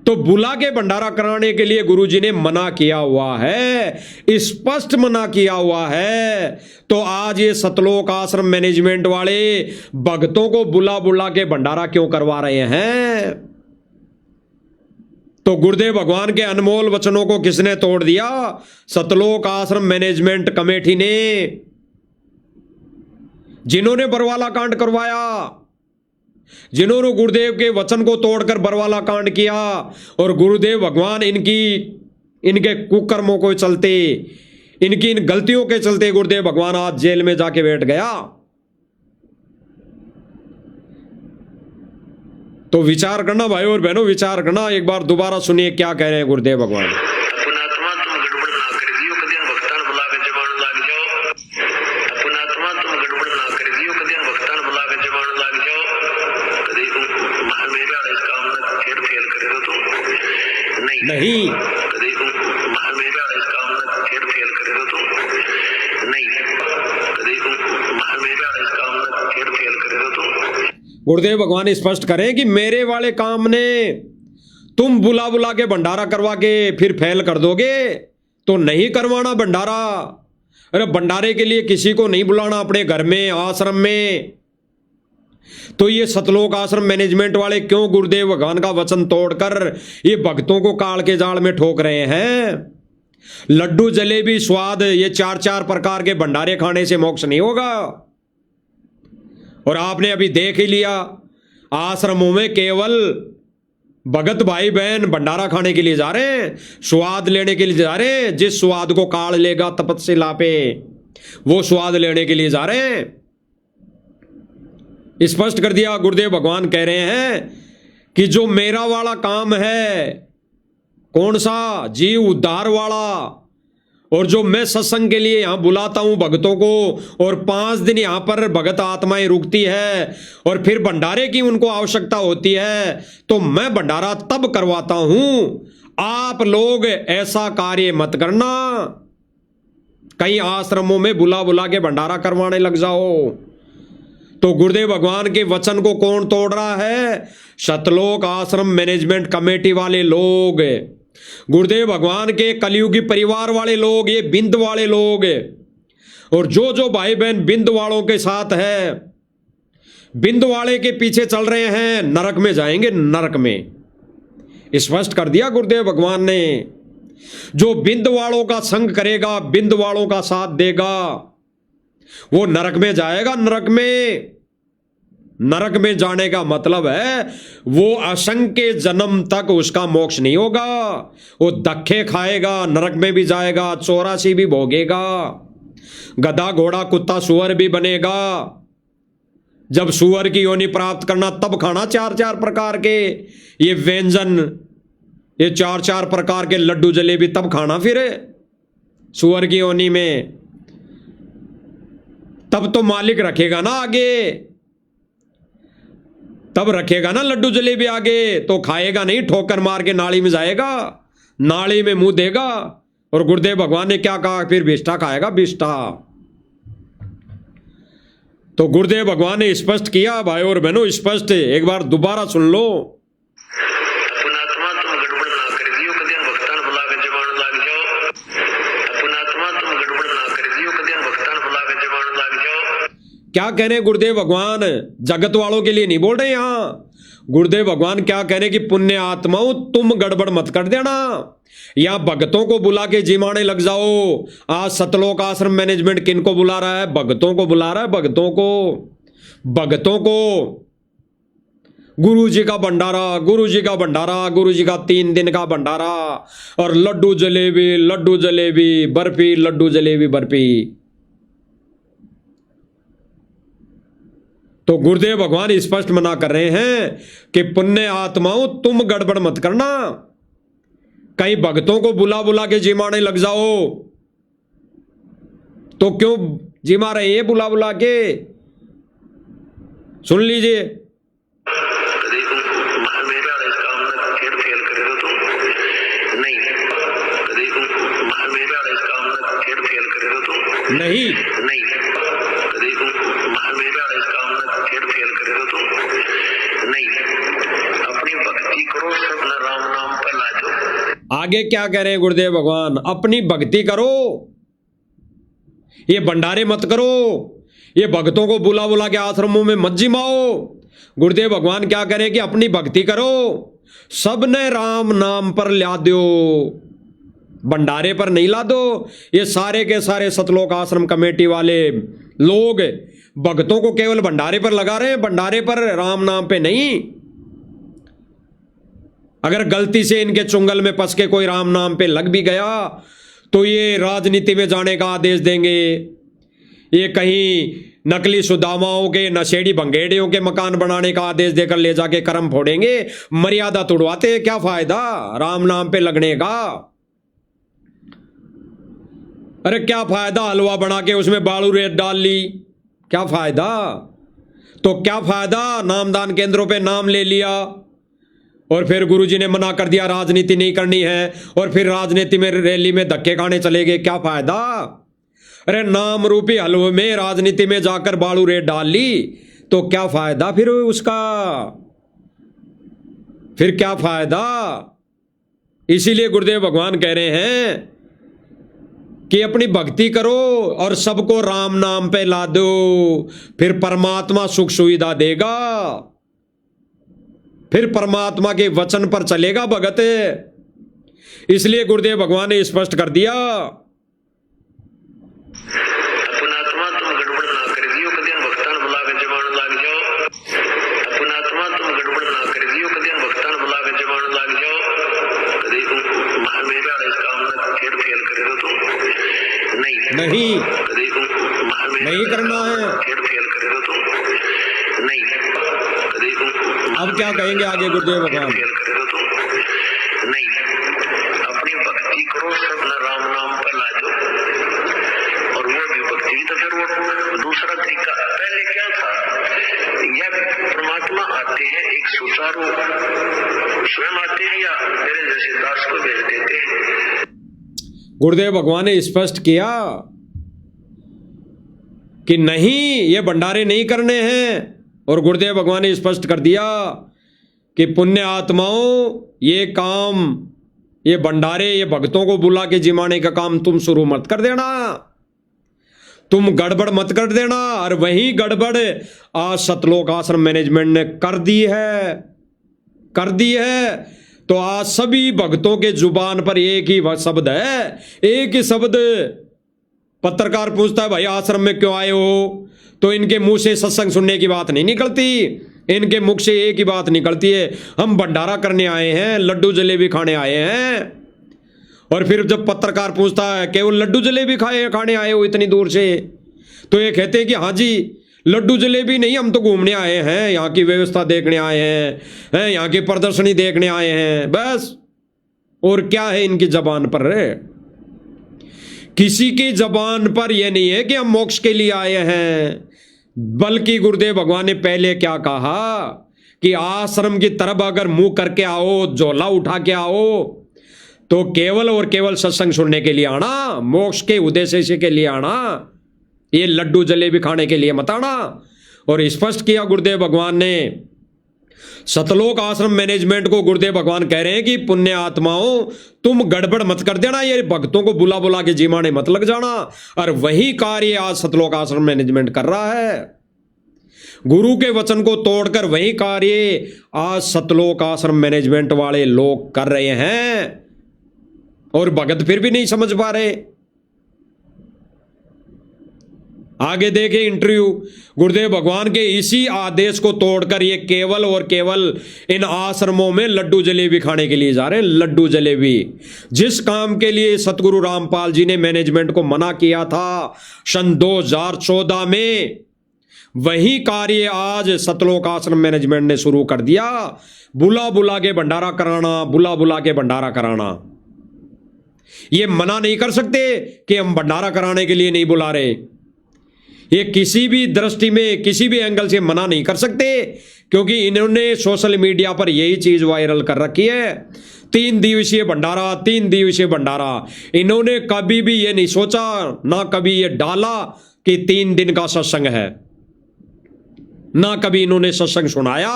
तो बुला के भंडारा कराने के लिए गुरुजी ने मना किया हुआ है, स्पष्ट मना किया हुआ है। तो आज ये सतलोक आश्रम मैनेजमेंट वाले भक्तों को बुला बुला के भंडारा क्यों करवा रहे हैं? तो गुरुदेव भगवान के अनमोल वचनों को किसने तोड़ दिया? सतलोक आश्रम मैनेजमेंट कमेटी ने, जिन्होंने बरवाला कांड करवाया, जिन्होंने गुरुदेव के वचन को तोड़कर बरवाला कांड किया। और गुरुदेव भगवान इनके कुकर्मों को चलते, इनकी इन गलतियों के चलते गुरुदेव भगवान आज जेल में जाके बैठ गया। तो विचार करना भाई और बहनों, विचार करना। एक बार दोबारा सुनिए क्या कह रहे हैं गुरुदेव भगवान। अपनात्मा तुम गड़बड़ ना कर दियो, कदियन भक्तान बुला के जमान लाग जाओ। अपनात्मा तुम गड़बड़ ना कर दियो, कदियन भक्तान बुला के जमान लाग जाओ। कदी मेरे वाले इस काम में फिर फेल करे तो तुम नहीं कदी मेरे वाले इस काम में फिर फेल करे तो तुम नहीं कदी मेरे वाले इस काम में फिर फेल करे तो तुम। गुरुदेव भगवान स्पष्ट करें कि मेरे वाले काम ने तुम बुला बुला के भंडारा करवा के फिर फेल कर दोगे, तो नहीं करवाना भंडारा। अरे भंडारे के लिए किसी को नहीं बुलाना अपने घर में, आश्रम में। तो ये सतलोक आश्रम मैनेजमेंट वाले क्यों गुरुदेव भगवान का वचन तोड़कर ये भक्तों को काल के जाल में ठोक रहे हैं? लड्डू जलेबी स्वाद, ये 4 प्रकार के भंडारे खाने से मोक्ष नहीं होगा। और आपने अभी देख ही लिया, आश्रमों में केवल भगत भाई बहन भंडारा खाने के लिए जा रहे हैं, स्वाद लेने के लिए जा रहे हैं। जिस स्वाद को काल लेगा तपस्या पे, वो स्वाद लेने के लिए जा रहे हैं। स्पष्ट कर दिया गुरुदेव भगवान कह रहे हैं कि जो मेरा वाला काम है, कौन सा? जीव उद्धार वाला। और जो मैं सत्संग के लिए यहां बुलाता हूं भक्तों को, और 5 दिन यहां पर भगत आत्माएं रुकती है, और फिर भंडारे की उनको आवश्यकता होती है, तो मैं भंडारा तब करवाता हूं। आप लोग ऐसा कार्य मत करना, कई आश्रमों में बुला बुला के भंडारा करवाने लग जाओ। तो गुरुदेव भगवान के वचन को कौन तोड़ रहा है? सतलोक आश्रम मैनेजमेंट कमेटी वाले लोग, गुरुदेव भगवान के कलयुगी परिवार वाले लोग, ये बिंद वाले लोग। और जो जो भाई बहन बिंद वालों के साथ है, बिंद वाले के पीछे चल रहे हैं, नरक में जाएंगे, नरक में। स्पष्ट कर दिया गुरुदेव भगवान ने जो बिंद वालों का संग करेगा, बिंद वालों का साथ देगा, वो नरक में जाएगा। नरक में, नरक में जाने का मतलब है वो असंख्य जन्म तक उसका मोक्ष नहीं होगा। वो धक्के खाएगा, नरक में भी जाएगा, 84 भी भोगेगा, गधा घोड़ा कुत्ता सुअर भी बनेगा। जब सुअर की योनि प्राप्त करना तब खाना 4-4 प्रकार के ये व्यंजन, ये 4-4 प्रकार के लड्डू जलेबी तब खाना फिर सुअर की योनि में। तब तो मालिक रखेगा ना आगे, तब रखेगा ना लड्डू जलेबी आगे, तो खाएगा नहीं, ठोकर मार के नाली में जाएगा, नाली में मुंह देगा। और गुरुदेव भगवान ने क्या कहा फिर? बिष्ठा खाएगा, बिष्ठा। तो गुरुदेव भगवान ने स्पष्ट किया भाई और बहनों, स्पष्ट एक बार दोबारा सुन लो। अपनात्मा तुम गड़बड़ ना कर दियो कदियन भक्तान बुला के जमान लाग जाओ। अपनात्मा तुम गड़बड़ ना कर दियो कदियन भक्तान बुला के जमान लाग जाओ। क्या कह रहे हैं गुरुदेव भगवान? जगत वालों के लिए नहीं बोल रहे यहां। गुरुदेव भगवान क्या कह रहे हैं कि पुण्य आत्माओं तुम गड़बड़ मत कर देना, या भक्तों को बुला के जिमाने लग जाओ। आज सतलोक आश्रम मैनेजमेंट किनको बुला रहा है? भक्तों को बुला रहा है, भक्तों को, भक्तों को। गुरु जी का भंडारा, गुरु जी का भंडारा, गुरु जी का 3 दिन का भंडारा, और लड्डू जलेबी, लड्डू जलेबी बर्फी, लड्डू जलेबी बर्फी। तो गुरुदेव भगवान स्पष्ट मना कर रहे हैं कि पुण्य आत्माओं तुम गड़बड़ मत करना, कहीं भक्तों को बुला बुला के जिमाने लग जाओ। तो क्यों जिमा रहे हैं बुला बुला के? सुन लीजिए। नहीं नहीं अपनी भक्ति करो, सब राम नाम पर लाजो। आगे क्या कह रहे हैं गुरुदेव भगवान? अपनी भक्ति करो, ये भंडारे मत करो, ये भक्तों को बुला बुला के आश्रमों में मत जिमाओ। गुरुदेव भगवान क्या कह रहे हैं कि अपनी भक्ति करो, सबने राम नाम पर ला दो, भंडारे पर नहीं ला दो। ये सारे के सारे सतलोक आश्रम कमेटी वाले लोग भक्तों को केवल भंडारे पर लगा रहे हैं, भंडारे पर, राम नाम पे नहीं। अगर गलती से इनके चुंगल में फंस के कोई राम नाम पे लग भी गया तो ये राजनीति में जाने का आदेश देंगे, ये कहीं नकली सुदामाओं के, नशेड़ी भंगेड़ियों के मकान बनाने का आदेश देकर ले जाके कर्म फोड़ेंगे। मर्यादा तोड़वाते हैं, क्या फायदा राम नाम पे लगने का? अरे क्या फायदा हलवा बना के उसमें बालू रेत डाल ली, क्या फायदा? तो क्या फायदा नामदान केंद्रों पे नाम ले लिया और फिर गुरुजी ने मना कर दिया राजनीति नहीं करनी है, और फिर राजनीति में रैली में धक्के खाने चले गए, क्या फायदा? अरे नाम रूपी हलवे में राजनीति में जाकर बालू रेत डाल ली तो क्या फायदा फिर उसका? फिर क्या फायदा? इसीलिए गुरुदेव भगवान कह रहे हैं कि अपनी भक्ति करो और सबको राम नाम पे ला दो, फिर परमात्मा सुख सुविधा देगा, फिर परमात्मा के वचन पर चलेगा भगत। इसलिए गुरुदेव भगवान ने स्पष्ट कर दिया, अपनात्मा तुम गड़बड़ ना कर दियो कदियन भक्तान बुला के जमान लाग जाओ। अपनात्मा तुम गड़बड़ ना कर दियो कदियन भक्तान बुला के जमान लाग जाओ। कदी मेरा इस काम में फिर फेल कर दो तुम। नहीं कदी नहीं करना है, फिर फेल कर दो तुम। नहीं कदी अब क्या कहेंगे आगे गुरुदेव भगवान? फेल कर दो तुम। नहीं अपनी भक्ति करो, सब राम नाम पर लाजो। और वो भी भक्ति तो फिर वो दूसरा तरीका। पहले क्या था, यह परमात्मा आते हैं एक सुचारू, स्वयं आते हैं या मेरे जैसे दास को भेज देते हैं। गुरुदेव भगवान ने स्पष्ट किया कि नहीं, ये भंडारे नहीं करने हैं। और गुरुदेव भगवान ने स्पष्ट कर दिया कि पुण्य आत्माओं, ये काम, ये भंडारे, ये भक्तों को बुला के जिमाने का काम तुम शुरू मत कर देना, तुम गड़बड़ मत कर देना। और वही गड़बड़ आज सतलोक आश्रम मैनेजमेंट ने कर दी है, कर दी है। तो आज सभी भक्तों के जुबान पर एक ही शब्द है, एक ही शब्द। पत्रकार पूछता है भाई आश्रम में क्यों आए हो, तो इनके मुंह से सत्संग सुनने की बात नहीं निकलती, इनके मुख से एक ही बात निकलती है, हम भंडारा करने आए हैं, लड्डू जलेबी खाने आए हैं। और फिर जब पत्रकार पूछता है केवल लड्डू जलेबी खाने आए हो इतनी दूर से, तो ये कहते हैं कि हाँ जी लड्डू जलेबी नहीं, हम तो घूमने आए हैं, यहाँ की व्यवस्था देखने आए हैं, यहाँ की प्रदर्शनी देखने आए हैं, बस। और क्या है इनकी जबान पर? किसी की जबान पर यह नहीं है कि हम मोक्ष के लिए आए हैं, बल्कि गुरुदेव भगवान ने पहले क्या कहा कि आश्रम की तरफ अगर मुंह करके आओ, झोला उठा के आओ, तो केवल और केवल सत्संग सुनने के लिए आना, मोक्ष के उद्देश्य के लिए आना, ये लड्डू जलेबी खाने के लिए मत आना। और स्पष्ट किया गुरुदेव भगवान ने। सतलोक आश्रम मैनेजमेंट को गुरुदेव भगवान कह रहे हैं कि पुण्य आत्माओं तुम गड़बड़ मत कर देना, ये भक्तों को बुला बुला के जीमाने मत लग जाना। और वही कार्य आज सतलोक आश्रम मैनेजमेंट कर रहा है। गुरु के वचन को तोड़कर वही कार्य आज सतलोक आश्रम मैनेजमेंट वाले लोग कर रहे हैं, और भगत फिर भी नहीं समझ पा रहे। आगे देखें इंटरव्यू। गुरुदेव भगवान के इसी आदेश को तोड़कर ये केवल और केवल इन आश्रमों में लड्डू जलेबी खाने के लिए जा रहे हैं। लड्डू जलेबी, जिस काम के लिए सतगुरु रामपाल जी ने मैनेजमेंट को मना किया था सन 2014 में, वही कार्य आज सतलोक आश्रम मैनेजमेंट ने शुरू कर दिया। बुला बुला के भंडारा कराना, बुला बुला के भंडारा कराना। ये मना नहीं कर सकते कि हम भंडारा कराने के लिए नहीं बुला रहे, ये किसी भी दृष्टि में किसी भी एंगल से मना नहीं कर सकते, क्योंकि इन्होंने सोशल मीडिया पर यही चीज वायरल कर रखी है। 3 दिवसीय भंडारा, 3 दिवसीय भंडारा। इन्होंने कभी भी ये नहीं सोचा, ना कभी ये डाला कि 3 दिन का सत्संग है, ना कभी इन्होंने सत्संग सुनाया।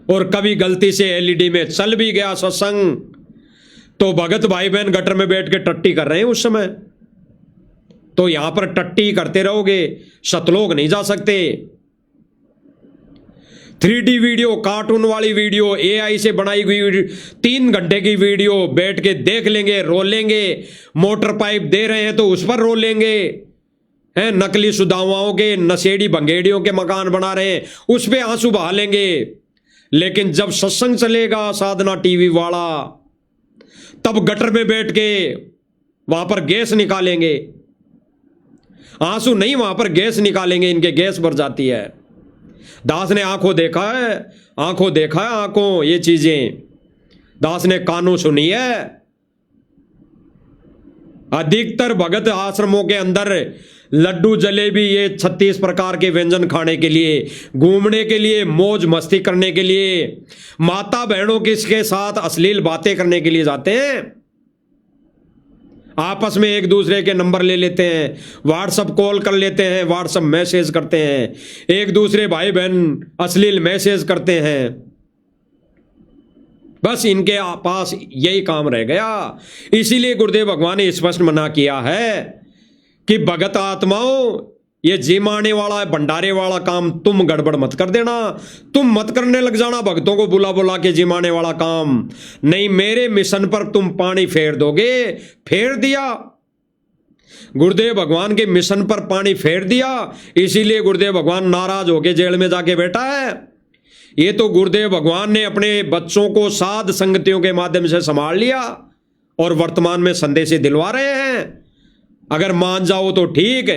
और कभी गलती से एलईडी में चल भी गया सत्संग, तो भगत भाई बहन गटर में बैठ के टट्टी कर रहे हैं उस समय। तो यहां पर टट्टी करते रहोगे, सतलोक नहीं जा सकते। 3D वीडियो, कार्टून वाली वीडियो, AI से बनाई हुई 3 घंटे की वीडियो बैठ के देख लेंगे, रो लेंगे। मोटर पाइप दे रहे हैं तो उस पर रो लेंगे, हैं नकली सुदामाओं के, नशेड़ी भंगेड़ियों के मकान बना रहे हैं उस पे आंसू बहा लेंगे। लेकिन जब सत्संग चलेगा साधना टीवी वाला, तब गटर में बैठ के वहां पर गैस निकालेंगे। आंसू नहीं, वहां पर गैस निकालेंगे, इनके गैस भर जाती है। दास ने आंखों देखा है, आंखों देखा है, आंखों ये चीजें दास ने कानों सुनी है। अधिकतर भगत आश्रमों के अंदर लड्डू जलेबी, ये 36 प्रकार के व्यंजन खाने के लिए, घूमने के लिए, मौज मस्ती करने के लिए, माता बहनों के साथ अश्लील बातें करने के लिए जाते हैं। आपस में एक दूसरे के नंबर ले लेते हैं, व्हाट्सएप कॉल कर लेते हैं, व्हाट्सएप मैसेज करते हैं, एक दूसरे भाई बहन अश्लील मैसेज करते हैं। बस इनके पास यही काम रह गया। इसीलिए गुरुदेव भगवान ने स्पष्ट मना किया है कि भगत आत्माओं, ये जिमाने वाला है, भंडारे वाला काम तुम गड़बड़ मत कर देना, तुम मत करने लग जाना भक्तों को बुला बुला के जिमाने वाला काम। नहीं, मेरे मिशन पर तुम पानी फेर दोगे। फेर दिया, गुरुदेव भगवान के मिशन पर पानी फेर दिया, इसीलिए गुरुदेव भगवान नाराज होके जेल में जाके बैठा है। ये तो गुरुदेव भगवान ने अपने बच्चों को साध संगतियों के माध्यम से संभाल लिया और वर्तमान में संदेश दिलवा रहे हैं। अगर मान जाओ तो ठीक,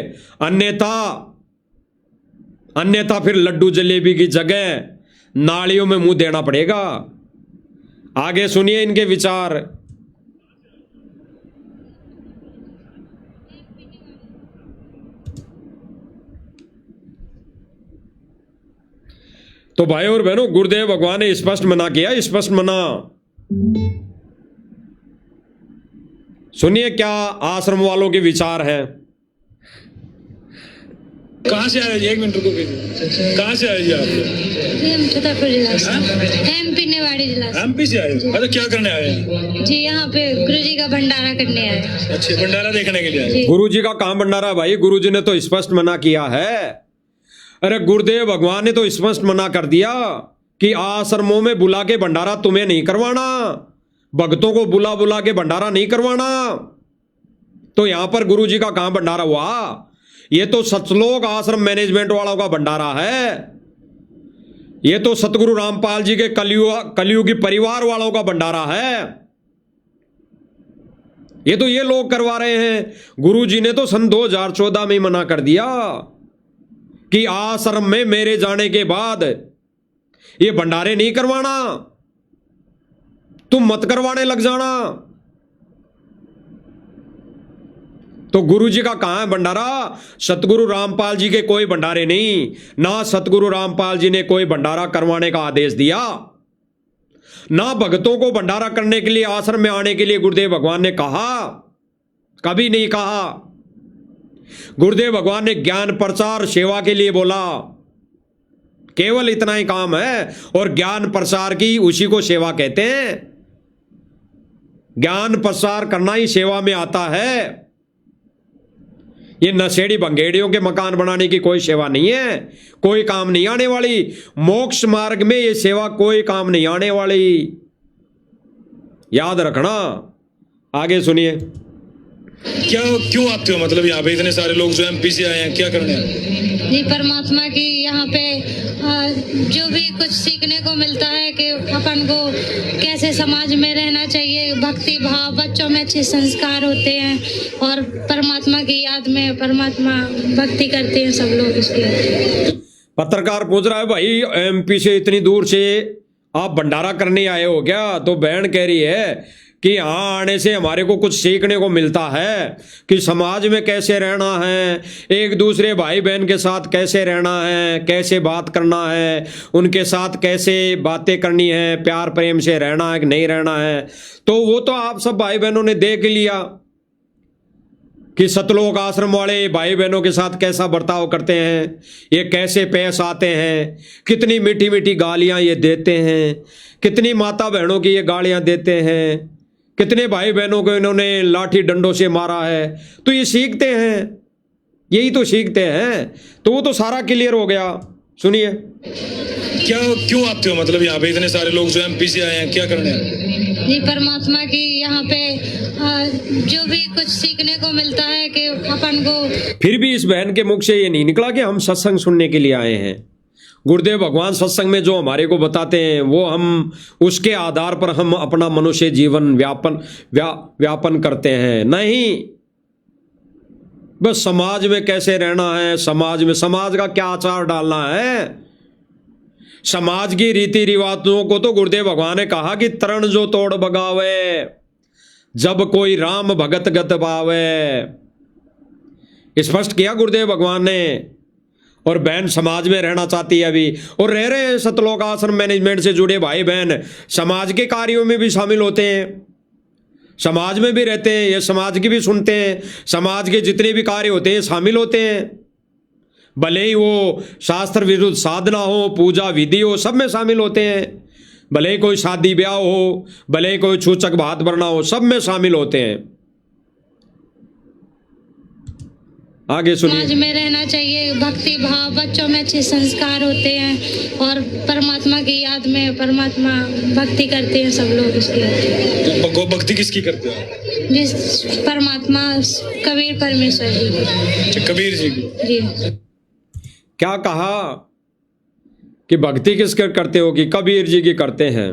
अन्यथा फिर लड्डू जलेबी की जगह नालियों में मुंह देना पड़ेगा। आगे सुनिए इनके विचार। तो भाई और बहनों, गुरुदेव भगवान ने स्पष्ट मना किया, स्पष्ट मना। सुनिए क्या आश्रम वालों के विचार हैं। कहाँ से आए जी? 1 मिनट रुको, कहाँ से आए जी आप? जी हम छतरपुर जिला से, MP निवाड़ी जिला से। MP से आए? अच्छा, क्या करने आए हैं? जी यहाँ पे गुरु जी का भंडारा करने आए। अच्छे, भंडारा देखने के लिए आए? गुरु जी का कहाँ भंडारा भाई? गुरु जी ने तो स्पष्ट मना किया है। अरे गुरुदेव भगवान ने तो स्पष्ट मना कर दिया कि आश्रमों में बुला के भंडारा तुम्हें नहीं करवाना, भक्तों को बुला बुला के भंडारा नहीं करवाना। तो यहां पर गुरु जी का कहां भंडारा हुआ? ये तो सतलोक आश्रम मैनेजमेंट वालों का भंडारा है। ये तो सतगुरु रामपाल जी के कलयुगी परिवार वालों का भंडारा है। ये तो ये लोग करवा रहे हैं। गुरु जी ने तो सन 2014 में मना कर दिया कि आश्रम में मेरे जाने के बाद ये भंडारे नहीं करवाना, तुम मत करवाने लग जाना। तो गुरु जी का कहां है भंडारा? सतगुरु रामपाल जी के कोई भंडारे नहीं, ना सतगुरु रामपाल जी ने कोई भंडारा करवाने का आदेश दिया, ना भक्तों को भंडारा करने के लिए आश्रम में आने के लिए गुरुदेव भगवान ने कहा, कभी नहीं कहा। गुरुदेव भगवान ने ज्ञान प्रचार सेवा के लिए बोला, केवल इतना ही काम है। और ज्ञान प्रसार की उसी को सेवा कहते हैं। ज्ञान प्रसार करना ही सेवा में आता है। ये नशेड़ी भंगेड़ियों के मकान बनाने की कोई सेवा नहीं है, कोई काम नहीं आने वाली। मोक्ष मार्ग में ये सेवा कोई काम नहीं आने वाली, याद रखना। आगे सुनिए। क्या क्यों आते हो, मतलब यहाँ पे इतने सारे लोग जो एमपी से आए हैं, क्या करने आए? जी परमात्मा की यहाँ पे जो भी कुछ सीखने को मिलता है कि अपन को कैसे समाज में रहना चाहिए, भक्ति भाव, बच्चों में अच्छे संस्कार होते हैं और परमात्मा की याद में परमात्मा भक्ति करते हैं सब लोग। इसलिए पत्रकार पूछ रहा है, भाई एमपी से इतनी दूर से आप भंडारा करने आए हो क्या? तो बहन कह रही है कि यहाँ आने से हमारे को कुछ सीखने को मिलता है कि समाज में कैसे रहना है, एक दूसरे भाई बहन के साथ कैसे रहना है, कैसे बात करना है, उनके साथ कैसे बातें करनी है, प्यार प्रेम से रहना है कि नहीं रहना है। तो वो तो आप सब भाई बहनों ने देख लिया कि सतलोक आश्रम वाले भाई बहनों के साथ कैसा बर्ताव करते हैं, ये कैसे पेश आते हैं, कितनी मीठी मीठी गालियां ये देते हैं, कितनी माता बहनों की ये गालियां देते हैं, कितने भाई बहनों को इन्होंने लाठी डंडों से मारा है। तो ये सीखते हैं, यही तो सीखते हैं। तो वो तो सारा क्लियर हो गया। सुनिए। क्या क्यों आते हो, मतलब यहाँ पे इतने सारे लोग जो एमपी से आए हैं, क्या करने आए? जी परमात्मा की यहाँ पे जो भी कुछ सीखने को मिलता है कि अपन को। फिर भी इस बहन के मुख से ये नहीं निकला कि हम सत्संग सुनने के लिए आए हैं। गुरुदेव भगवान सत्संग में जो हमारे को बताते हैं वो हम उसके आधार पर हम अपना मनुष्य जीवन व्यापन करते हैं। नहीं, बस समाज में कैसे रहना है, समाज का क्या आचार डालना है, समाज की रीति रिवाजों को तो गुरुदेव भगवान ने कहा कि तरण जो तोड़ बगावे, जब कोई राम भगत गत पावे। स्पष्ट किया गुरुदेव भगवान ने। और बहन समाज में रहना चाहती है अभी, और रह रहे हैं। सतलोक आश्रम मैनेजमेंट से जुड़े भाई बहन समाज के कार्यों में भी शामिल होते हैं, समाज में भी रहते हैं, ये समाज की भी सुनते हैं, समाज के जितने भी कार्य होते हैं शामिल होते हैं। भले ही वो शास्त्र विरुद्ध साधना हो, पूजा विधि हो, सब में शामिल होते हैं। भले ही कोई शादी ब्याह हो, भले ही कोई छूचक भात भरना हो, सब में शामिल होते हैं। आगे सुनिए। समाज में रहना चाहिए, भक्ति भाव, बच्चों में अच्छे संस्कार होते हैं और परमात्मा की याद में परमात्मा भक्ति करते हैं सब लोग। इसलिए तो भक्ति किसकी करते हो? जिस परमात्मा कबीर परमेश्वर जी की। अच्छा, कबीर जी की। जी। क्या कहा कि भक्ति किसके करते हो? कि कबीर जी की करते हैं।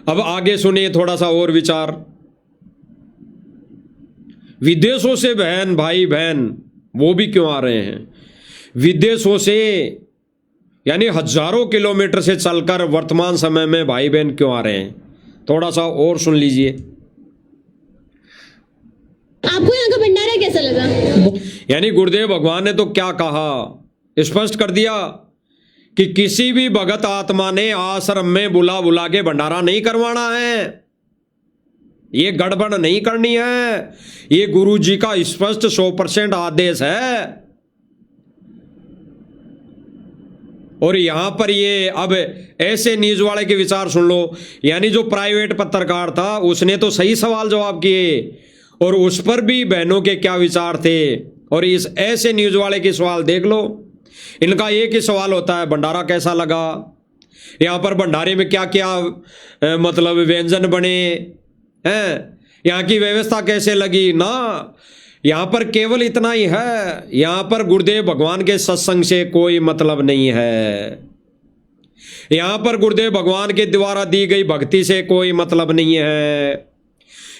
अब आगे सुनिए थोड़ा सा और विचार। विदेशों से बहन भाई बहन वो भी क्यों आ रहे हैं? विदेशों से यानी हजारों किलोमीटर से चलकर वर्तमान समय में भाई बहन क्यों आ रहे हैं? थोड़ा सा और सुन लीजिए। आपको यहाँ का भंडारा कैसा लगा? यानी गुरुदेव भगवान ने तो क्या कहा, स्पष्ट कर दिया कि किसी भी भगत आत्मा ने आश्रम में बुला बुला के भंडारा नहीं करवाना है, ये गड़बड़ नहीं करनी है। ये गुरु जी का स्पष्ट 100% आदेश है। और यहां पर ये अब ऐसे न्यूज वाले के विचार सुन लो। यानी जो प्राइवेट पत्रकार था उसने तो सही सवाल जवाब किए और उस पर भी बहनों के क्या विचार थे। और इस ऐसे न्यूज वाले के सवाल देख लो, इनका एक ही सवाल होता है, भंडारा कैसा लगा, यहाँ पर भंडारे में क्या क्या मतलब व्यंजन बने हैं, यहाँ की व्यवस्था कैसे लगी ना। यहाँ पर केवल इतना ही है, यहाँ पर गुरुदेव भगवान के सत्संग से कोई मतलब नहीं है, यहाँ पर गुरुदेव भगवान के द्वारा दी गई भक्ति से कोई मतलब नहीं है,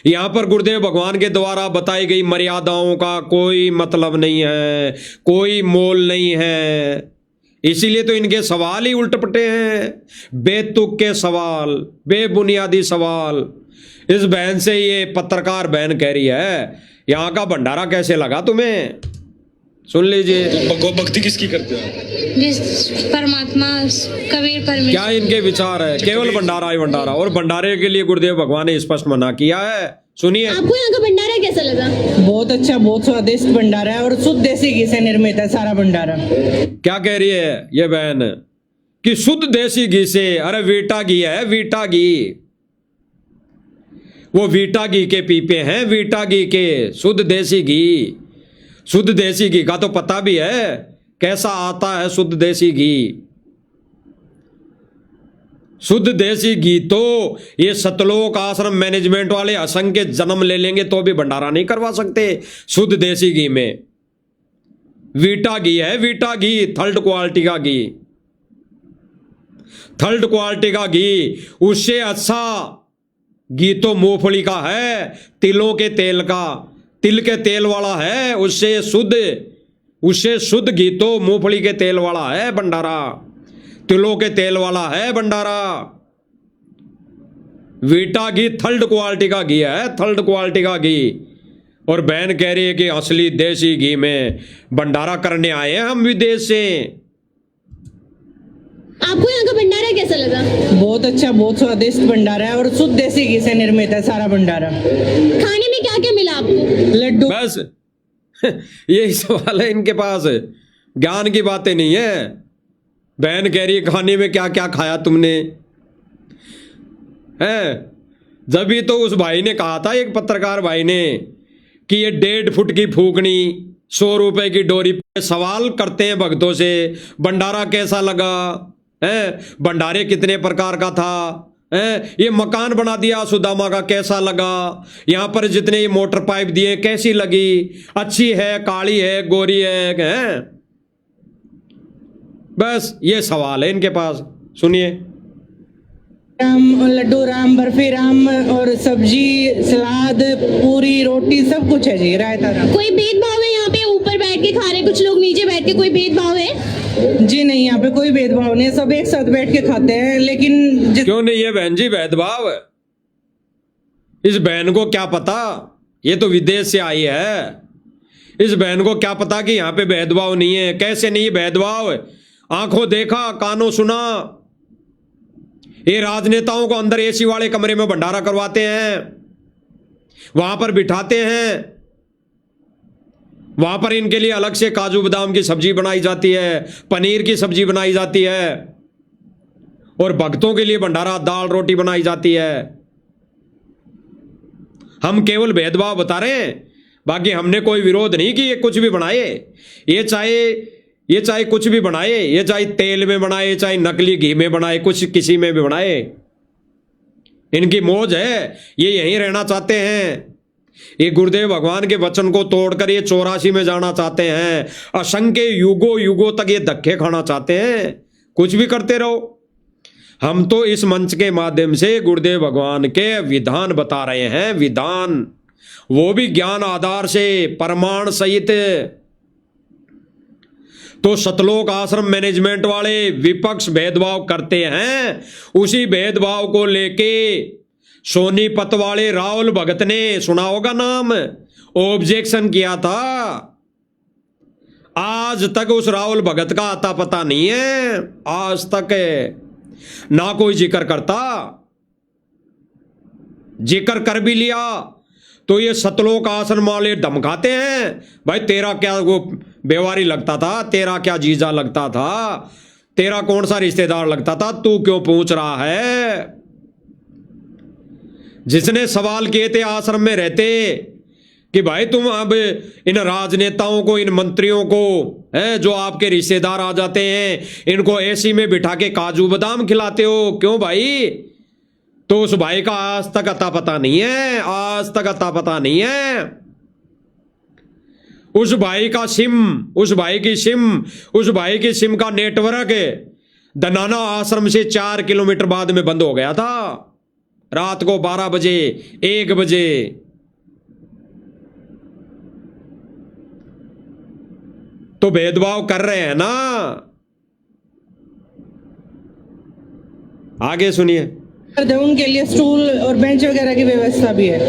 यहाँ पर गुरुदेव भगवान के द्वारा बताई गई मर्यादाओं का कोई मतलब नहीं है, कोई मोल नहीं है। इसीलिए तो इनके सवाल ही उल्ट पटे हैं, बेतुक के सवाल, बेबुनियादी सवाल। इस बहन से ये पत्रकार बहन कह रही है यहाँ का भंडारा कैसे लगा तुम्हें, सुन लीजिए। तो भक्ति किसकी करते हो? जिस परमात्मा कबीर परमेश्वर। क्या इनके विचार है? केवल भंडारा ही भंडारा, और भंडारे के लिए गुरुदेव भगवान ने स्पष्ट मना किया है। सुनिए, आपको यहाँ का भंडारा कैसा लगा? बहुत अच्छा, बहुत स्वादिष्ट भंडारा है और शुद्ध देसी घी से निर्मित है सारा भंडारा। क्या कह रही है ये बहन कि शुद्ध देसी घी से? अरे वीटा घी है, वीटा घी, वो वीटा घी के पीपे हैं, वीटा घी के, शुद्ध देसी घी। शुद्ध देसी घी का तो पता भी है कैसा आता है शुद्ध देसी घी। शुद्ध देसी घी तो ये सतलोक आश्रम मैनेजमेंट वाले असंख्य जन्म ले लेंगे तो भी भंडारा नहीं करवा सकते शुद्ध देसी घी में। वीटा घी है, वीटा घी, थर्ड क्वालिटी का घी, थर्ड क्वालिटी का घी। उससे अच्छा घी तो मूंगफली का है, तिलों के तेल का, तिल के तेल वाला है, उससे शुद्ध घी तो मूंगफली के तेल वाला है भंडारा, तिलों के तेल वाला है भंडारा। वीटा घी थर्ड क्वालिटी का घी है, थर्ड क्वालिटी का घी। और बहन कह रही है कि असली देसी घी में भंडारा करने आए हैं हम विदेश से। आपको यहाँ का भंडारा कैसा लगा? बहुत अच्छा, बहुत स्वादिष्ट भंडारा है और शुद्ध देसी घी से निर्मित है सारा भंडारा। खाने में क्या क्या मिला आपको? लड्डू। बस यही सवाल है इनके पास, ज्ञान की बातें नहीं है। बहन कह रही है खाने में क्या क्या खाया तुमने, है? जब भी तो उस भाई ने कहा था, एक पत्रकार भाई ने, कि ये 1.5 फुट की फूकनी, 100 रुपए की डोरी पे सवाल करते हैं भक्तों से, भंडारा कैसा लगा है, भंडारे कितने प्रकार का था है, ये मकान बना दिया सुदामा का कैसा लगा, यहाँ पर जितने ये मोटर पाइप दिए कैसी लगी, अच्छी है, काली है, गोरी है? बस ये सवाल है इनके पास। सुनिए, राम लड्डू, राम बर्फी, राम और सब्जी, सलाद, पूरी, रोटी, सब कुछ है जी, रायता राम। कोई भेदभाव है यहाँ पे? ऊपर बैठ के खा रहे कुछ लोग, नीचे बैठ के, कोई भेदभाव है? जी नहीं, यहाँ पे कोई भेदभाव नहीं है, सब एक साथ बैठ के खाते हैं। लेकिन क्यों नहीं है बहन जी भेदभाव? इस बहन को क्या पता, ये तो विदेश से आई है, इस बहन को क्या पता कि यहाँ पे भेदभाव नहीं है। कैसे नहीं भेदभाव? आंखों देखा, कानों सुना, ये राजनेताओं को अंदर एसी वाले कमरे में भंडारा करवाते हैं, वहां पर बिठाते हैं, वहां पर इनके लिए अलग से काजू बादाम की सब्जी बनाई जाती है, पनीर की सब्जी बनाई जाती है, और भक्तों के लिए भंडारा दाल रोटी बनाई जाती है। हम केवल भेदभाव बता रहे हैं, बाकी हमने कोई विरोध नहीं कि ये कुछ भी बनाए, ये चाहे कुछ भी बनाए, ये चाहे तेल में बनाए, चाहे नकली घी में बनाए, कुछ किसी में भी बनाए, इनकी मौज है, ये यहीं रहना चाहते हैं। ये गुरुदेव भगवान के वचन को तोड़कर ये 84 में जाना चाहते हैं, असंख्य युगों युगों तक ये धक्के खाना चाहते हैं। कुछ भी करते रहो, हम तो इस मंच के माध्यम से गुरुदेव भगवान के विधान बता रहे हैं, विधान, वो भी ज्ञान आधार से, प्रमाण सहित। तो सतलोक आश्रम मैनेजमेंट वाले विपक्ष भेदभाव करते हैं, उसी भेदभाव को लेके सोनीपत वाले राहुल भगत ने, सुना होगा नाम, ऑब्जेक्शन किया था। आज तक उस राहुल भगत का आता पता नहीं है, आज तक ना कोई जिक्र करता, जिक्र कर भी लिया तो ये सतलोक आश्रम वाले धमकाते हैं, भाई तेरा क्या वो बेवारी लगता था, तेरा क्या जीजा लगता था, तेरा कौन सा रिश्तेदार लगता था, तू क्यों पूछ रहा है? जिसने सवाल किए थे आश्रम में रहते कि भाई तुम अब इन राजनेताओं को, इन मंत्रियों को है, जो आपके रिश्तेदार आ जाते हैं इनको एसी में बिठा के काजू बादाम खिलाते हो, क्यों भाई? तो उस भाई का आज तक अता पता नहीं है, आज तक अता पता नहीं है। उस भाई का सिम, उस भाई की सिम, उस भाई की सिम का नेटवर्क दनाना आश्रम से 4 किलोमीटर बाद में बंद हो गया था, रात को 12 बजे 1 बजे। तो भेदभाव कर रहे हैं ना। आगे सुनिए। उनके लिए स्टूल और बेंच वगैरह की व्यवस्था भी है।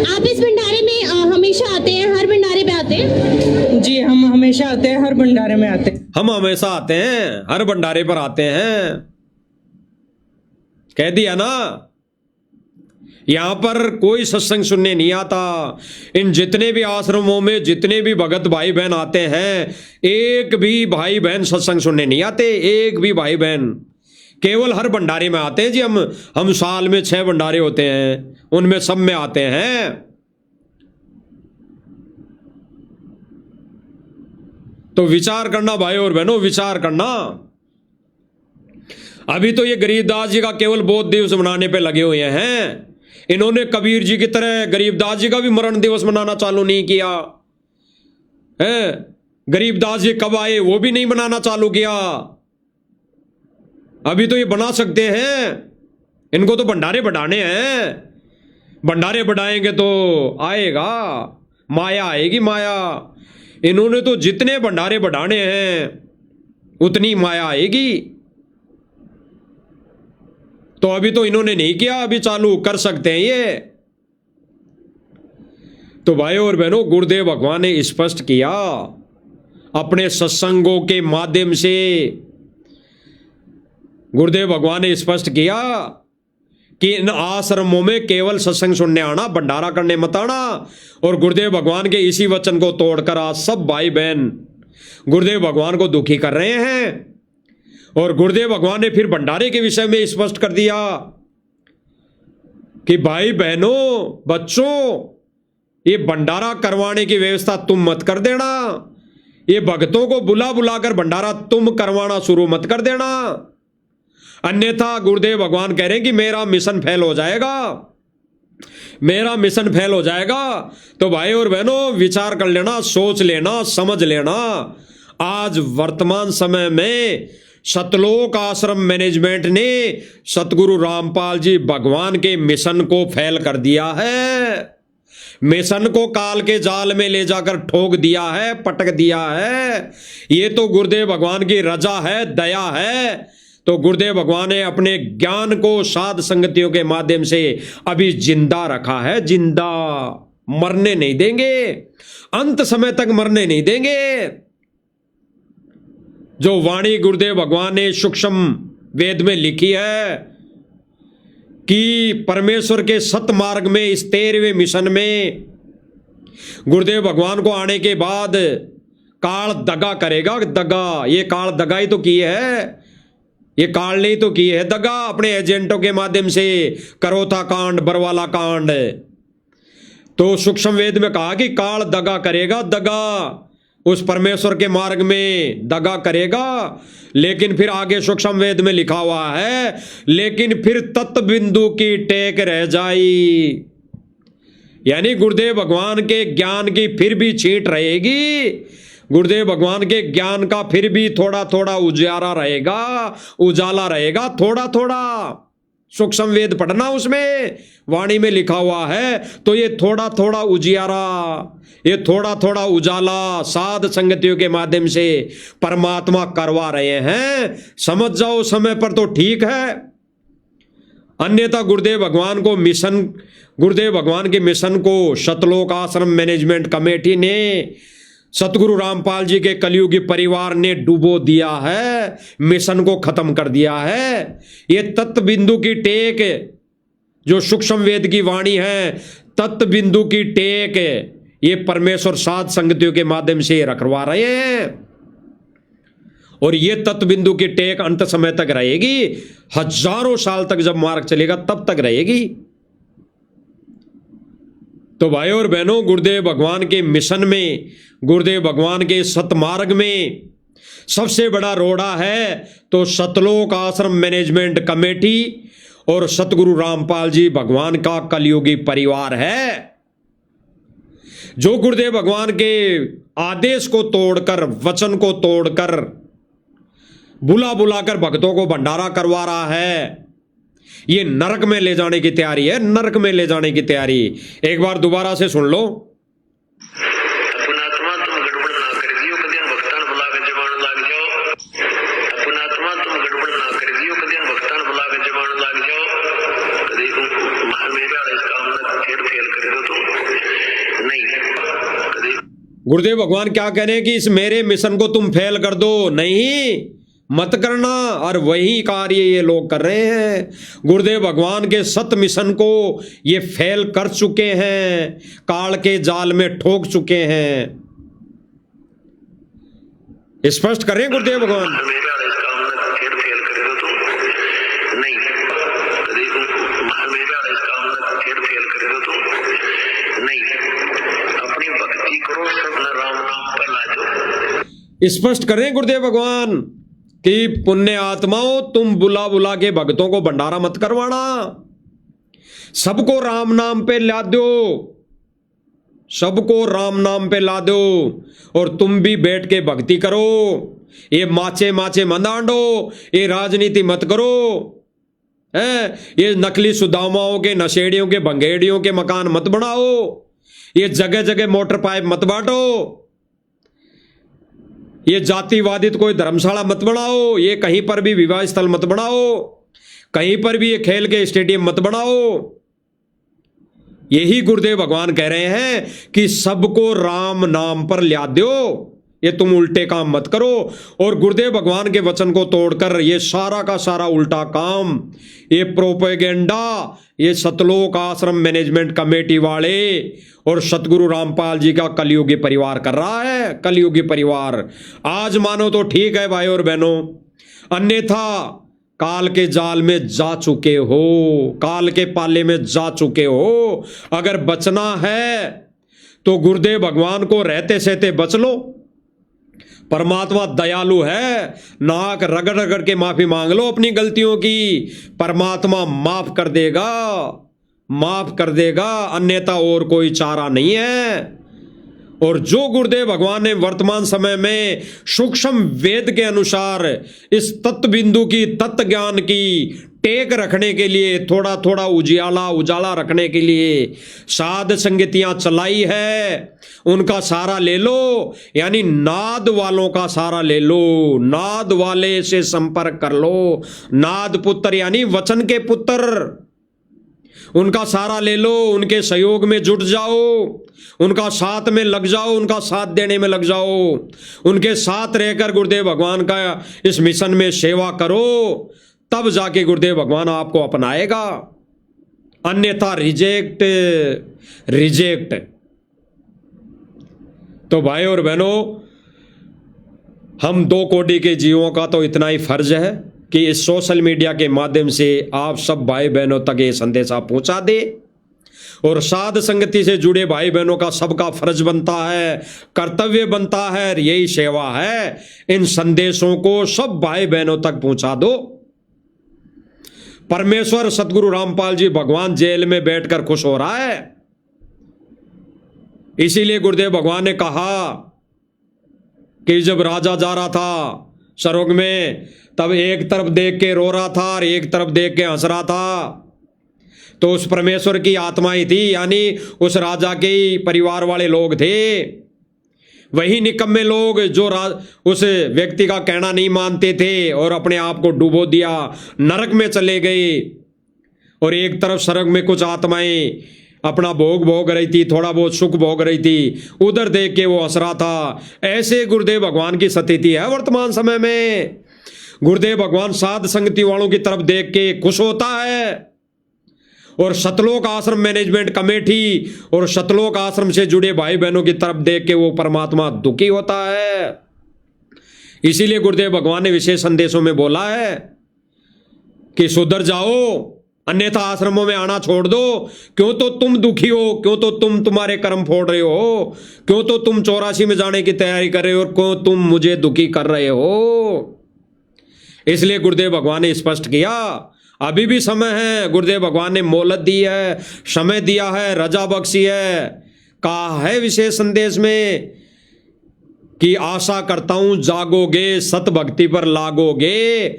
आप इस भंडारे में हमेशा आते हैं, हर भंडारे पे आते हैं? जी, हम हमेशा आते हैं, हर भंडारे में आते हैं। हम हमेशा आते हैं, हर भंडारे पर आते हैं। कह दिया ना, यहां पर कोई सत्संग सुनने नहीं आता। इन जितने भी आश्रमों में जितने भी भगत भाई बहन आते हैं, एक भी भाई बहन सत्संग सुनने नहीं आते, एक भी भाई बहन। केवल हर भंडारे में आते हैं जी। हम साल में 6 भंडारे होते हैं, उनमें सब में आते हैं। तो विचार करना भाई और बहनों, विचार करना। अभी तो ये गरीबदास जी का केवल बौद्ध दिवस मनाने पे लगे हुए हैं। इन्होंने कबीर जी की तरह गरीबदास जी का भी मरण दिवस मनाना चालू नहीं किया है। गरीबदास जी कब आए वो भी नहीं मनाना चालू किया। अभी तो ये बना सकते हैं, इनको तो भंडारे बढ़ाने हैं। भंडारे बढ़ाएंगे तो आएगा माया, आएगी माया। इन्होंने तो जितने भंडारे बढ़ाने हैं उतनी माया आएगी। तो अभी तो इन्होंने नहीं किया, अभी चालू कर सकते हैं ये। तो भाई और बहनों, गुरुदेव भगवान ने स्पष्ट किया अपने सत्संगों के माध्यम से। गुरुदेव भगवान ने स्पष्ट किया कि इन आश्रमों में केवल सत्संग सुनने आना, भंडारा करने मत आना। और गुरुदेव भगवान के इसी वचन को तोड़कर आज सब भाई बहन गुरुदेव भगवान को दुखी कर रहे हैं। और गुरुदेव भगवान ने फिर भंडारे के विषय में स्पष्ट कर दिया कि भाई बहनों, बच्चों, ये भंडारा करवाने की व्यवस्था तुम मत कर देना। ये भक्तों को बुला बुलाकर भंडारा तुम करवाना शुरू मत कर देना, अन्यथा गुरुदेव भगवान कह रहे हैं कि मेरा मिशन फेल हो जाएगा, मेरा मिशन फेल हो जाएगा। तो भाई और बहनों, विचार कर लेना, सोच लेना, समझ लेना। आज वर्तमान समय में सतलोक आश्रम मैनेजमेंट ने सतगुरु रामपाल जी भगवान के मिशन को फेल कर दिया है। मिशन को काल के जाल में ले जाकर ठोक दिया है, पटक दिया है। ये तो गुरुदेव भगवान की रजा है, दया है। तो गुरुदेव भगवान ने अपने ज्ञान को साध संगतियों के माध्यम से अभी जिंदा रखा है, जिंदा। मरने नहीं देंगे, अंत समय तक मरने नहीं देंगे। जो वाणी गुरुदेव भगवान ने सूक्ष्म वेद में लिखी है कि परमेश्वर के सत मार्ग में इस 13वें मिशन में गुरुदेव भगवान को आने के बाद काल दगा करेगा। दगा, ये काल दगा ही तो की है, ये काल ने ही तो की है दगा अपने एजेंटों के माध्यम से। करोथा कांड, बरवाला कांड। तो सूक्ष्म वेद में कहा कि काल दगा करेगा, दगा उस परमेश्वर के मार्ग में दगा करेगा। लेकिन फिर आगे सूक्ष्म वेद में लिखा हुआ है, लेकिन फिर तत्व बिंदु की टेक रह जाई। यानी गुरुदेव भगवान के ज्ञान की फिर भी छींट रहेगी, गुरुदेव भगवान के ज्ञान का फिर भी थोड़ा थोड़ा उजाला रहेगा, उजाला रहेगा थोड़ा थोड़ा। सूक्ष्म वेद पढ़ना, उसमें वाणी में लिखा हुआ है। तो ये थोड़ा थोड़ा उजियारा, ये थोड़ा थोड़ा उजाला साध संगतियों के माध्यम से परमात्मा करवा रहे हैं। समझ जाओ समय पर तो ठीक है, अन्यथा गुरुदेव भगवान को मिशन, गुरुदेव भगवान के मिशन को सतलोक आश्रम मैनेजमेंट कमेटी ने, सतगुरु रामपाल जी के कलयुगी परिवार ने डुबो दिया है, मिशन को खत्म कर दिया है। ये तत्व बिंदु की टेक, जो सूक्ष्म वेद की वाणी है, तत्व बिंदु की टेक ये परमेश्वर साध संगतियों के माध्यम से रखवा रहे हैं। और ये तत्व बिंदु की टेक अंत समय तक रहेगी, हजारों साल तक जब मार्ग चलेगा तब तक रहेगी। तो भाई और बहनों, गुरुदेव भगवान के मिशन में, गुरुदेव भगवान के सतमार्ग में सबसे बड़ा रोड़ा है तो सतलोक आश्रम मैनेजमेंट कमेटी और सतगुरु रामपाल जी भगवान का कलयुगी परिवार है, जो गुरुदेव भगवान के आदेश को तोड़कर, वचन को तोड़कर, बुला बुलाकर भक्तों को भंडारा करवा रहा है। ये नरक में ले जाने की तैयारी है, नरक में ले जाने की तैयारी। एक बार दोबारा से सुन लो। अपनात्मा तुम गड़बड़ ना कर दियो, कदियन भक्तान बुला के जमान लाग जाओ। अपनात्मा तुम गड़बड़ ना कर दियो, कदियन भक्तान बुला के जमान लाग जाओ। कदी मेरे वाले इस काम में फिर फेल कर दो तुम नहीं। कदी गुरुदेव भगवान क्या कह रहे हैं कि इस मेरे मिशन को तुम फेल कर दो, नहीं मत करना। और वही कार्य ये लोग कर रहे हैं। गुरुदेव भगवान के सत मिशन को ये फेल कर चुके हैं, काल के जाल में ठोक चुके हैं। स्पष्ट करें गुरुदेव भगवान। मेरे वाले इस काम में फिर फेल कर दो तुम नहीं। कदी मेरे वाले इस काम में फिर फेल कर दो तुम नहीं। अपनी भक्ति करो, सब राम नाम पर ला दो। स्पष्ट करें गुरुदेव भगवान कि पुण्य आत्माओं, तुम बुला बुला के भक्तों को भंडारा मत करवाना, सबको राम नाम पे ला दो, सबको राम नाम पे ला दो और तुम भी बैठ के भक्ति करो। ये माचे माचे मत आंडो, ये राजनीति मत करो, ये नकली सुदामाओं के, नशेड़ियों के, भंगेड़ियों के मकान मत बनाओ, ये जगह जगह मोटर पाइप मत बांटो, ये जातिवादित कोई धर्मशाला मत बनाओ, ये कहीं पर भी विवाह स्थल मत बनाओ, कहीं पर भी ये खेल के स्टेडियम मत बनाओ। यही गुरुदेव भगवान कह रहे हैं कि सबको राम नाम पर ला दो, ये तुम उल्टे काम मत करो। और गुरुदेव भगवान के वचन को तोड़कर ये सारा का सारा उल्टा काम, ये प्रोपेगेंडा, ये सतलोक आश्रम मैनेजमेंट कमेटी वाले और सतगुरु रामपाल जी का कलयुगी परिवार कर रहा है। कलयुगी परिवार आज मानो तो ठीक है भाई और बहनों, अन्यथा काल के जाल में जा चुके हो, काल के पाले में जा चुके हो। अगर बचना है तो गुरुदेव भगवान को रहते सहते बच लो। परमात्मा दयालु है, नाक रगड़ रगड़ के माफी मांग लो अपनी गलतियों की, परमात्मा माफ कर देगा, माफ कर देगा, अन्यथा और कोई चारा नहीं है। और जो गुरुदेव भगवान ने वर्तमान समय में सूक्ष्म वेद के अनुसार इस तत्व बिंदु की, तत्व ज्ञान की टेक रखने के लिए, थोड़ा थोड़ा उजाला रखने के लिए साध संगतियां चलाई है, उनका सहारा ले लो। यानी नाद वालों का सहारा ले लो, नाद वाले से संपर्क कर लो। नाद पुत्र यानी वचन के पुत्र, उनका सहारा ले लो, उनके सहयोग में जुट जाओ, उनका साथ में लग जाओ, उनका साथ देने में लग जाओ, उनके साथ रहकर गुरुदेव भगवान का इस मिशन में सेवा करो, तब जाके गुरुदेव भगवान आपको अपनाएगा। अन्यथा रिजेक्ट, रिजेक्ट। तो भाई और बहनों, हम दो कोटि के जीवों का तो इतना ही फर्ज है कि इस सोशल मीडिया के माध्यम से आप सब भाई बहनों तक ये संदेशा पहुंचा दे। और साध संगति से जुड़े भाई बहनों का सबका फर्ज बनता है, कर्तव्य बनता है, यही सेवा है। इन संदेशों को सब भाई बहनों तक पहुंचा दो। परमेश्वर सतगुरु रामपाल जी भगवान जेल में बैठकर खुश हो रहा है। इसीलिए गुरुदेव भगवान ने कहा कि जब राजा जा रहा था स्वर्ग में, तब एक तरफ देख के रो रहा था और एक तरफ देख के हंस रहा था। तो उस परमेश्वर की आत्मा ही थी, यानी उस राजा के ही परिवार वाले लोग थे। वही निकम्मे लोग जो उस व्यक्ति का कहना नहीं मानते थे और अपने आप को डुबो दिया, नरक में चले गए। और एक तरफ स्वर्ग में कुछ आत्माएं अपना भोग भोग रही थी, थोड़ा बहुत सुख भोग रही थी, उधर देख के वो हंस रहा था। ऐसे गुरुदेव भगवान की स्थिति है वर्तमान समय में। गुरुदेव भगवान साध संगति वालों की तरफ देख के खुश होता है और सतलोक आश्रम मैनेजमेंट कमेटी और सतलोक आश्रम से जुड़े भाई बहनों की तरफ देख के वो परमात्मा दुखी होता है। इसीलिए गुरुदेव भगवान ने विशेष संदेशों में बोला है कि सुधर जाओ, अन्यथा आश्रमों में आना छोड़ दो। क्यों तो तुम दुखी हो, क्यों तो तुम तुम्हारे कर्म फोड़ रहे हो, क्यों तो तुम 84 में जाने की तैयारी कर रहे हो और क्यों तुम मुझे दुखी कर रहे हो। इसलिए गुरुदेव भगवान ने स्पष्ट किया, अभी भी समय है। गुरुदेव भगवान ने मोहलत दी है, समय दिया है, रजा बख्शी है। कहा है विशेष संदेश में कि आशा करता हूं जागोगे, सत भक्ति पर लागोगे।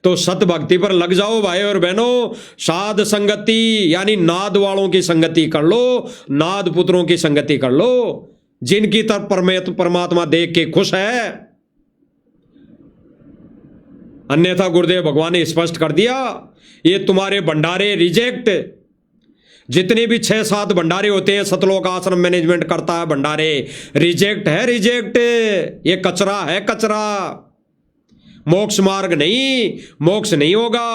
तो सत भक्ति पर लग जाओ भाई और बहनों। साध संगति यानी नाद वालों की संगति कर लो, नाद पुत्रों की संगति कर लो, जिनकी तरफ परमात्मा देख के खुश है। अन्यथा गुरुदेव भगवान ने स्पष्ट कर दिया, ये तुम्हारे भंडारे रिजेक्ट। जितने भी 6-7 भंडारे होते हैं, सतलोक आश्रम मैनेजमेंट करता है, भंडारे रिजेक्ट है, रिजेक्ट। ये कचरा है, कचरा। मोक्ष मार्ग नहीं, मोक्ष नहीं होगा।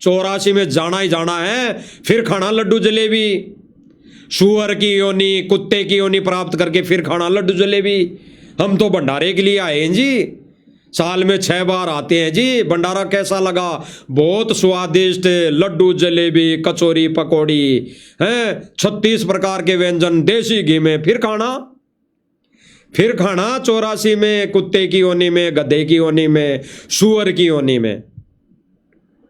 84 में जाना ही जाना है, फिर खाना लड्डू जलेबी। सुअर की योनि, कुत्ते की योनि प्राप्त करके फिर खाना लड्डू जलेबी। हम तो भंडारे के लिए आए हैं जी, साल में 6 बार आते हैं जी। भंडारा कैसा लगा? बहुत स्वादिष्ट, लड्डू जलेबी, कचौरी पकौड़ी हैं, 36 प्रकार के व्यंजन देसी घी में। फिर खाना 84 में, कुत्ते की योनि में, गधे की योनि में, सुअर की योनि में।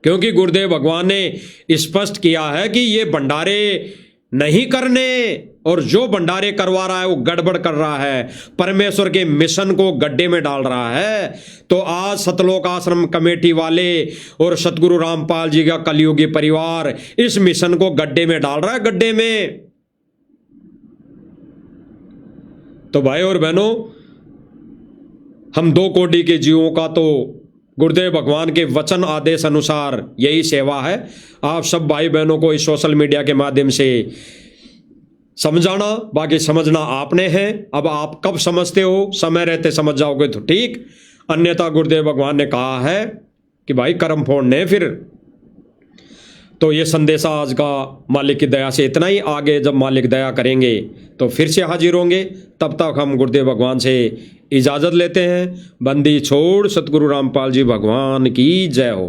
क्योंकि गुरुदेव भगवान ने स्पष्ट किया है कि ये भंडारे नहीं करने, और जो भंडारे करवा रहा है वो गड़बड़ कर रहा है, परमेश्वर के मिशन को गड्ढे में डाल रहा है। तो आज सतलोक आश्रम कमेटी वाले और सतगुरु रामपाल जी का कलयुगी परिवार इस मिशन को गड्ढे में डाल रहा है, गड्ढे में। तो भाई और बहनों, हम 2 कोटि के जीवों का तो गुरुदेव भगवान के वचन आदेश अनुसार यही सेवा है। आप सब भाई बहनों को इस सोशल मीडिया के माध्यम से समझाना, बाकी समझना आपने है। अब आप कब समझते हो, समय रहते समझ जाओगे तो ठीक, अन्यथा गुरुदेव भगवान ने कहा है कि भाई कर्म फोड़ने फिर। तो ये संदेशा आज का मालिक की दया से इतना ही। आगे जब मालिक दया करेंगे तो फिर से हाजिर होंगे। तब तक हम गुरुदेव भगवान से इजाज़त लेते हैं। बंदी छोड़ सतगुरु रामपाल जी भगवान की जय हो।